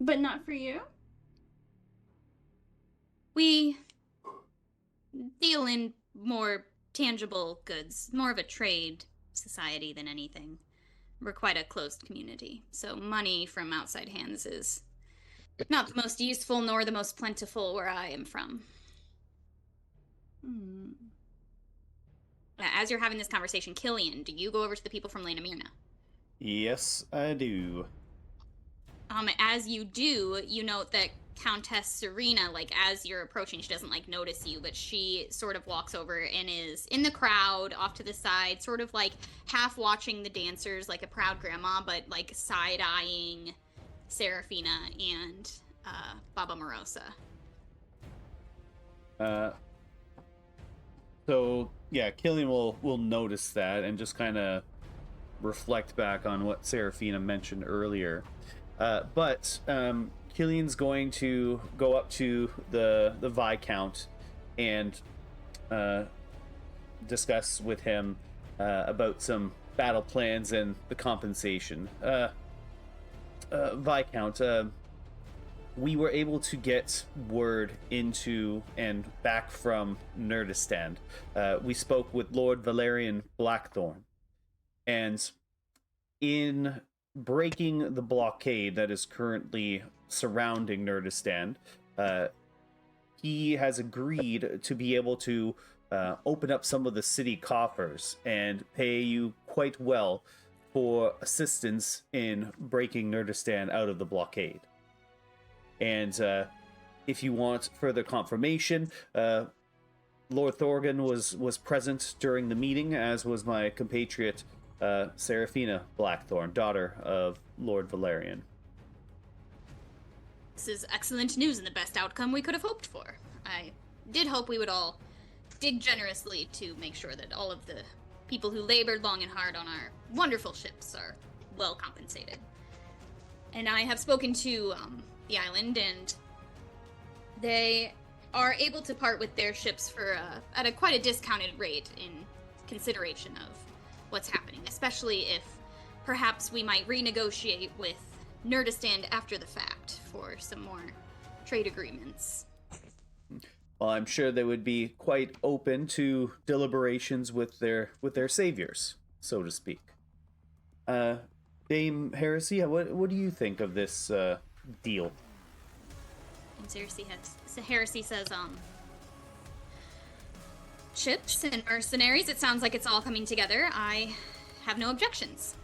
But not for you? We deal in more tangible goods, more of a trade society than anything. We're quite a closed community, so money from outside hands is not the most useful nor the most plentiful where I am from. As you're having this conversation, Killian, do you go over to the people from Lena Mirna? Yes, I do. As you do, you note that Countess Serena, like, as you're approaching, she doesn't, like, notice you, but she sort of walks over and is in the crowd, off to the side, sort of, like, half watching the dancers, like a proud grandma, but, like, side-eyeing Serafina and, Baba Morosa. So, yeah, Killian will notice that and just kind of reflect back on what Serafina mentioned earlier. But Killian's going to go up to the Viscount and discuss with him about some battle plans and the compensation. Viscount, we were able to get word into and back from Nurdistand. We spoke with Lord Valerian Blackthorn, and in breaking the blockade that is currently surrounding Nurdistand, he has agreed to be able to open up some of the city coffers and pay you quite well for assistance in breaking Nurdistand out of the blockade. And if you want further confirmation, Lord Thorgan was present during the meeting, as was my compatriot Serafina Blackthorn, daughter of Lord Valerian. This is excellent news and the best outcome we could have hoped for. I did hope we would all dig generously to make sure that all of the people who labored long and hard on our wonderful ships are well compensated. And I have spoken to the island, and they are able to part with their ships for at a quite a discounted rate in consideration of what's happening, especially if perhaps we might renegotiate with Nurdistand after the fact for some more trade agreements. Well, I'm sure they would be quite open to deliberations with their saviors, so to speak. Dame Heresy, what do you think of this deal? And Heresy says, ships and mercenaries, it sounds like it's all coming together. I have no objections.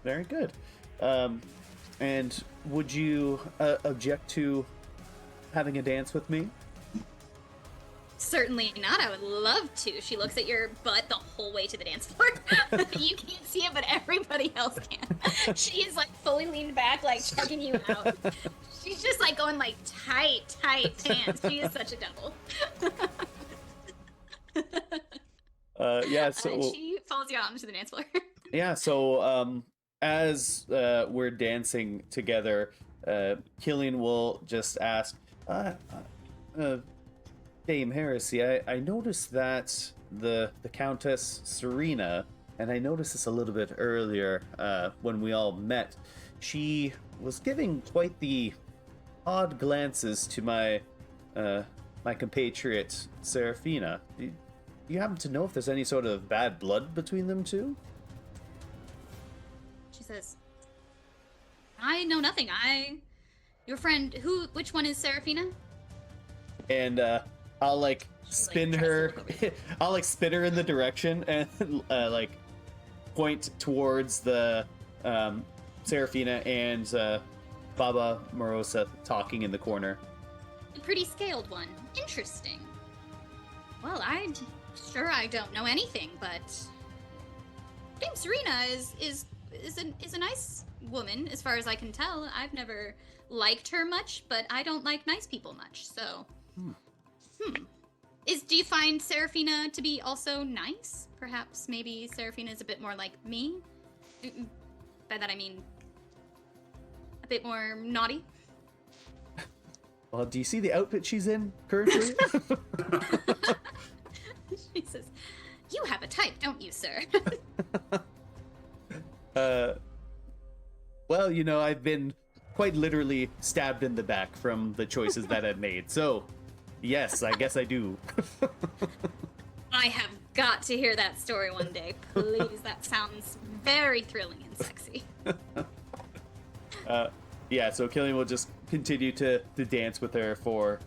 Very good. And would you object to having a dance with me? Certainly not. I would love to. She looks at your butt the whole way to the dance floor. You can't see it, but everybody else can. She is like fully leaned back, like checking you out. She's just like going like tight pants. She is such a devil. Yeah, so she follows you out onto the dance floor. Yeah, so as we're dancing together, Killian will just ask, Dame Heresy, I noticed that the Countess Serena, and I noticed this a little bit earlier when we all met, she was giving quite the odd glances to my my compatriot Serafina. Do you happen to know if there's any sort of bad blood between them two? She says, I know nothing. Your friend, which one is Serafina? And I'll like spin her, I'll like spin her in the direction and like point towards the Serafina and Baba Morosa talking in the corner. A pretty scaled one. Interesting. Well, I'm sure I don't know anything, but Dame Serena is a nice woman, as far as I can tell. I've never liked her much, but I don't like nice people much, so... Do you find Serafina to be also nice? Perhaps maybe Serafina is a bit more like me? By that I mean... a bit more naughty? Well, do you see the outfit she's in currently? She says, you have a type, don't you, sir? Well, you know, I've been quite literally stabbed in the back from the choices that I've made, so yes, I guess I do. I have got to hear that story one day, please. That sounds very thrilling and sexy. Yeah, so Killian will just continue to dance with her for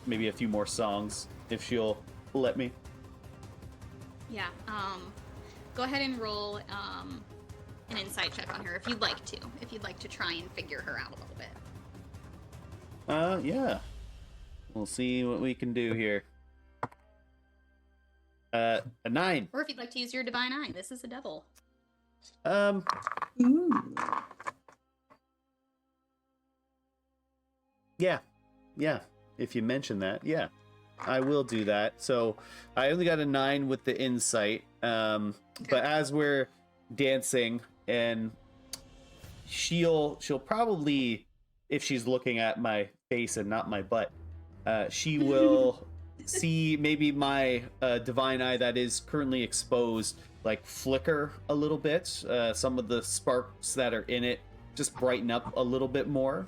maybe a few more songs if she'll let me. Yeah. Go ahead and roll an insight check on her if you'd like to. If you'd like to try and figure her out a little bit. Yeah. We'll see what we can do here. A 9. Or if you'd like to use your divine eye, this is a devil. Ooh. Yeah. If you mention that, yeah, I will do that. So I only got a 9 with the insight. But as we're dancing, and she'll probably, if she's looking at my face and not my butt, she will see maybe my divine eye that is currently exposed like flicker a little bit. Some of the sparks that are in it just brighten up a little bit more,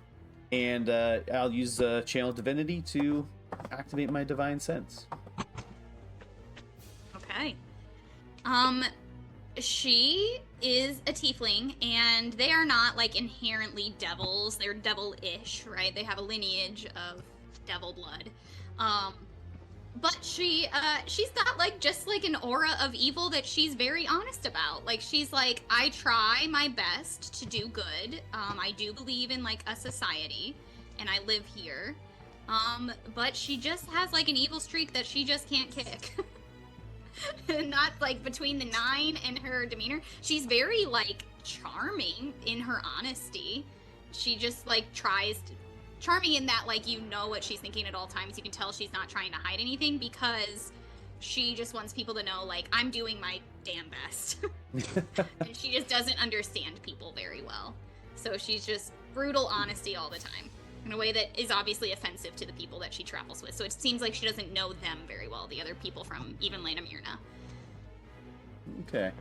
and I'll use channel divinity to activate my divine sense. Okay. She is a tiefling, and they are not like inherently devils. They're devil-ish, right? They have a lineage of devil blood. But she's got like just like an aura of evil that she's very honest about. Like she's like, I try my best to do good. I do believe in like a society, and I live here. But she just has like an evil streak that she just can't kick. Not like between the 9 and her demeanor. She's very like charming in her honesty. She just like tries to charming in that like you know what she's thinking at all times. You can tell she's not trying to hide anything because she just wants people to know like I'm doing my damn best. And she just doesn't understand people very well. So she's just brutal honesty all the time in a way that is obviously offensive to the people that she travels with. So it seems like she doesn't know them very well, the other people from even Lena Myrna. Okay.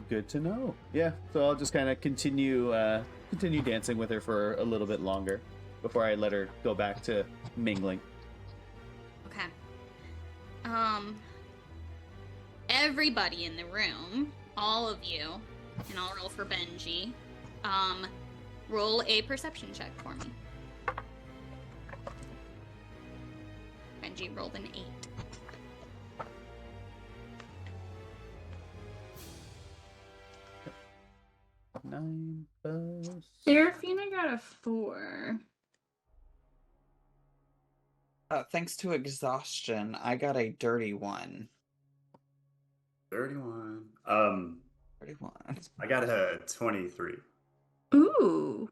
Good to know. Yeah, so I'll just kind of continue dancing with her for a little bit longer before I let her go back to mingling. Okay. Everybody in the room, all of you, and I'll roll for Benji, roll a perception check for me. Benji rolled an 8. Nine plus... Serafina got a 4. Thanks to exhaustion, I got a dirty 1. 31. 31. I got a 23. Ooh.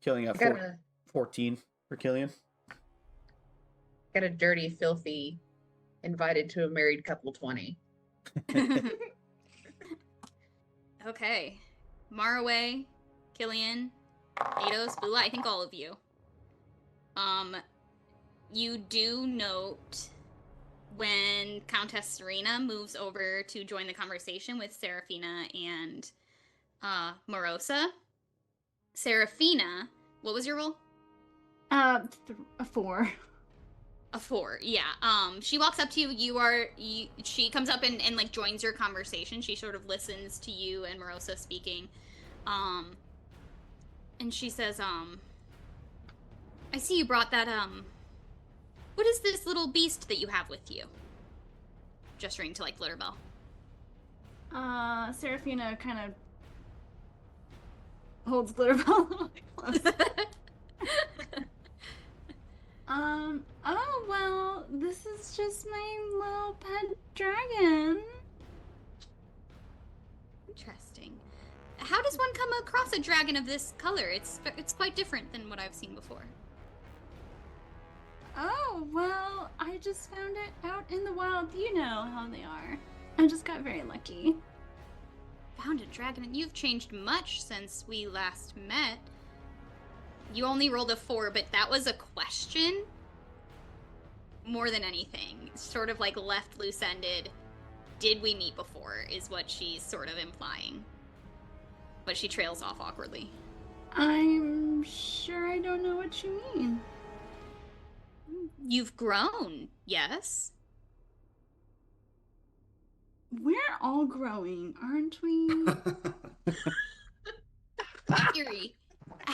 Killing I at got a 14 for Killian. dirty, filthy, invited to a married couple 20. Okay. Maraway, Killian, Ados, Bula, I think all of you. You do note when Countess Serena moves over to join the conversation with Serafina and Morosa. Serafina, what was your roll? A 4. A 4, yeah. She walks up to you. She comes up and like joins your conversation. She sort of listens to you and Morosa speaking. And she says, I see you brought that, what is this little beast that you have with you? Gesturing to like Glitterbell. Serafina kind of holds Glitterbell a little bit closer. Oh, well, this is just my little pet dragon. Interesting. How does one come across a dragon of this color? It's quite different than what I've seen before. Oh, well, I just found it out in the wild. You know how they are. I just got very lucky. Found a dragon, and you've changed much since we last met. You only rolled a 4, but that was a question more than anything. Sort of like left loose-ended. Did we meet before, is what she's sort of implying. But she trails off awkwardly. I'm sure I don't know what you mean. You've grown, yes? We're all growing, aren't we? Eerie.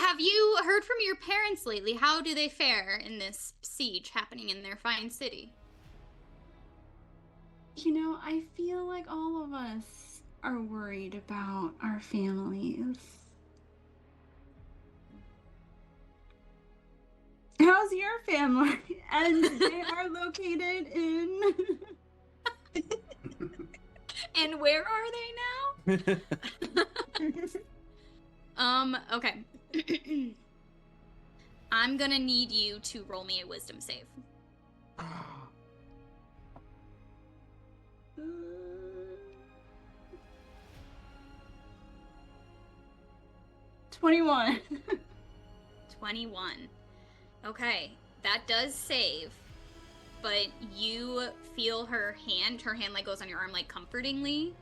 Have you heard from your parents lately? How do they fare in this siege happening in their fine city? You know, I feel like all of us are worried about our families. How's your family? And they are located in... And where are they now? Okay. I'm gonna need you to roll me a wisdom save. 21. 21. Okay, that does save, but you feel her hand like goes on your arm like comfortingly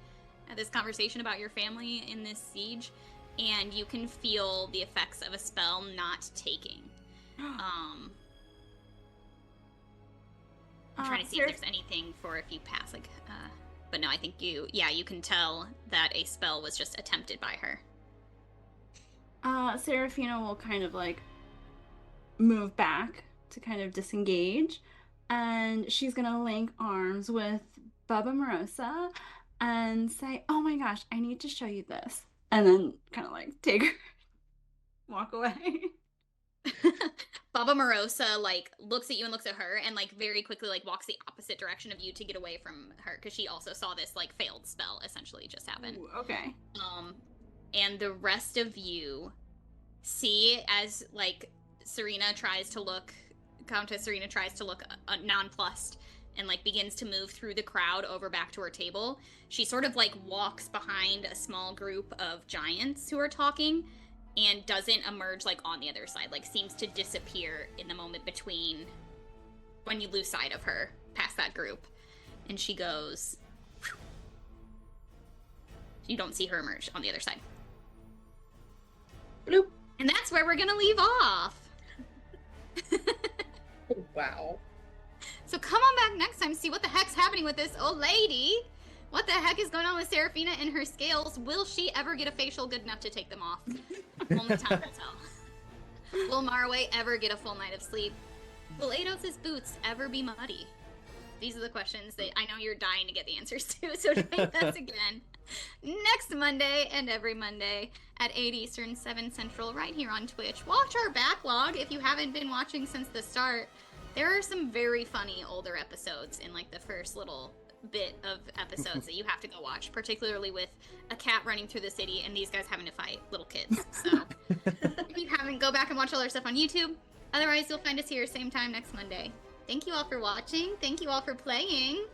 at this conversation about your family in this siege, and you can feel the effects of a spell not taking. I'm trying to see if there's anything for if you pass, like, but no, I think you can tell that a spell was just attempted by her. Seraphina will kind of like move back to kind of disengage, and she's gonna link arms with Baba Morosa and say, "Oh my gosh, I need to show you this," and then kind of like take her, walk away. Baba Morosa like looks at you and looks at her and like very quickly like walks the opposite direction of you to get away from her, because she also saw this like failed spell essentially just happen. Ooh, okay. And the rest of you see as like Countess Serena tries to look nonplussed and like begins to move through the crowd over back to her table. She sort of like walks behind a small group of giants who are talking and doesn't emerge like on the other side, like seems to disappear in the moment between when you lose sight of her past that group. And she goes, you don't see her emerge on the other side. Bloop. And that's where we're gonna leave off. Wow. So come on back next time, see what the heck's happening with this old lady. What the heck is going on with Seraphina and her scales? Will she ever get a facial good enough to take them off? Only time will tell. Will Marway ever get a full night of sleep? Will Ados' boots ever be muddy? These are the questions that I know you're dying to get the answers to, so join us again next Monday and every Monday at 8 Eastern, 7 Central, right here on Twitch. Watch our backlog if you haven't been watching since the start. There are some very funny older episodes in like the first little bit of episodes that you have to go watch, particularly with a cat running through the city and these guys having to fight little kids. So if you haven't, go back and watch all our stuff on YouTube. Otherwise, you'll find us here same time next Monday. Thank you all for watching. Thank you all for playing.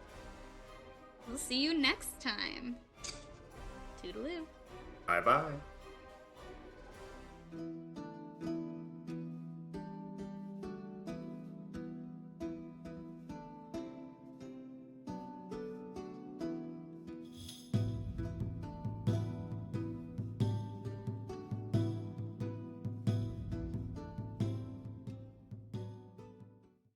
We'll see you next time. Toodaloo. Bye-bye.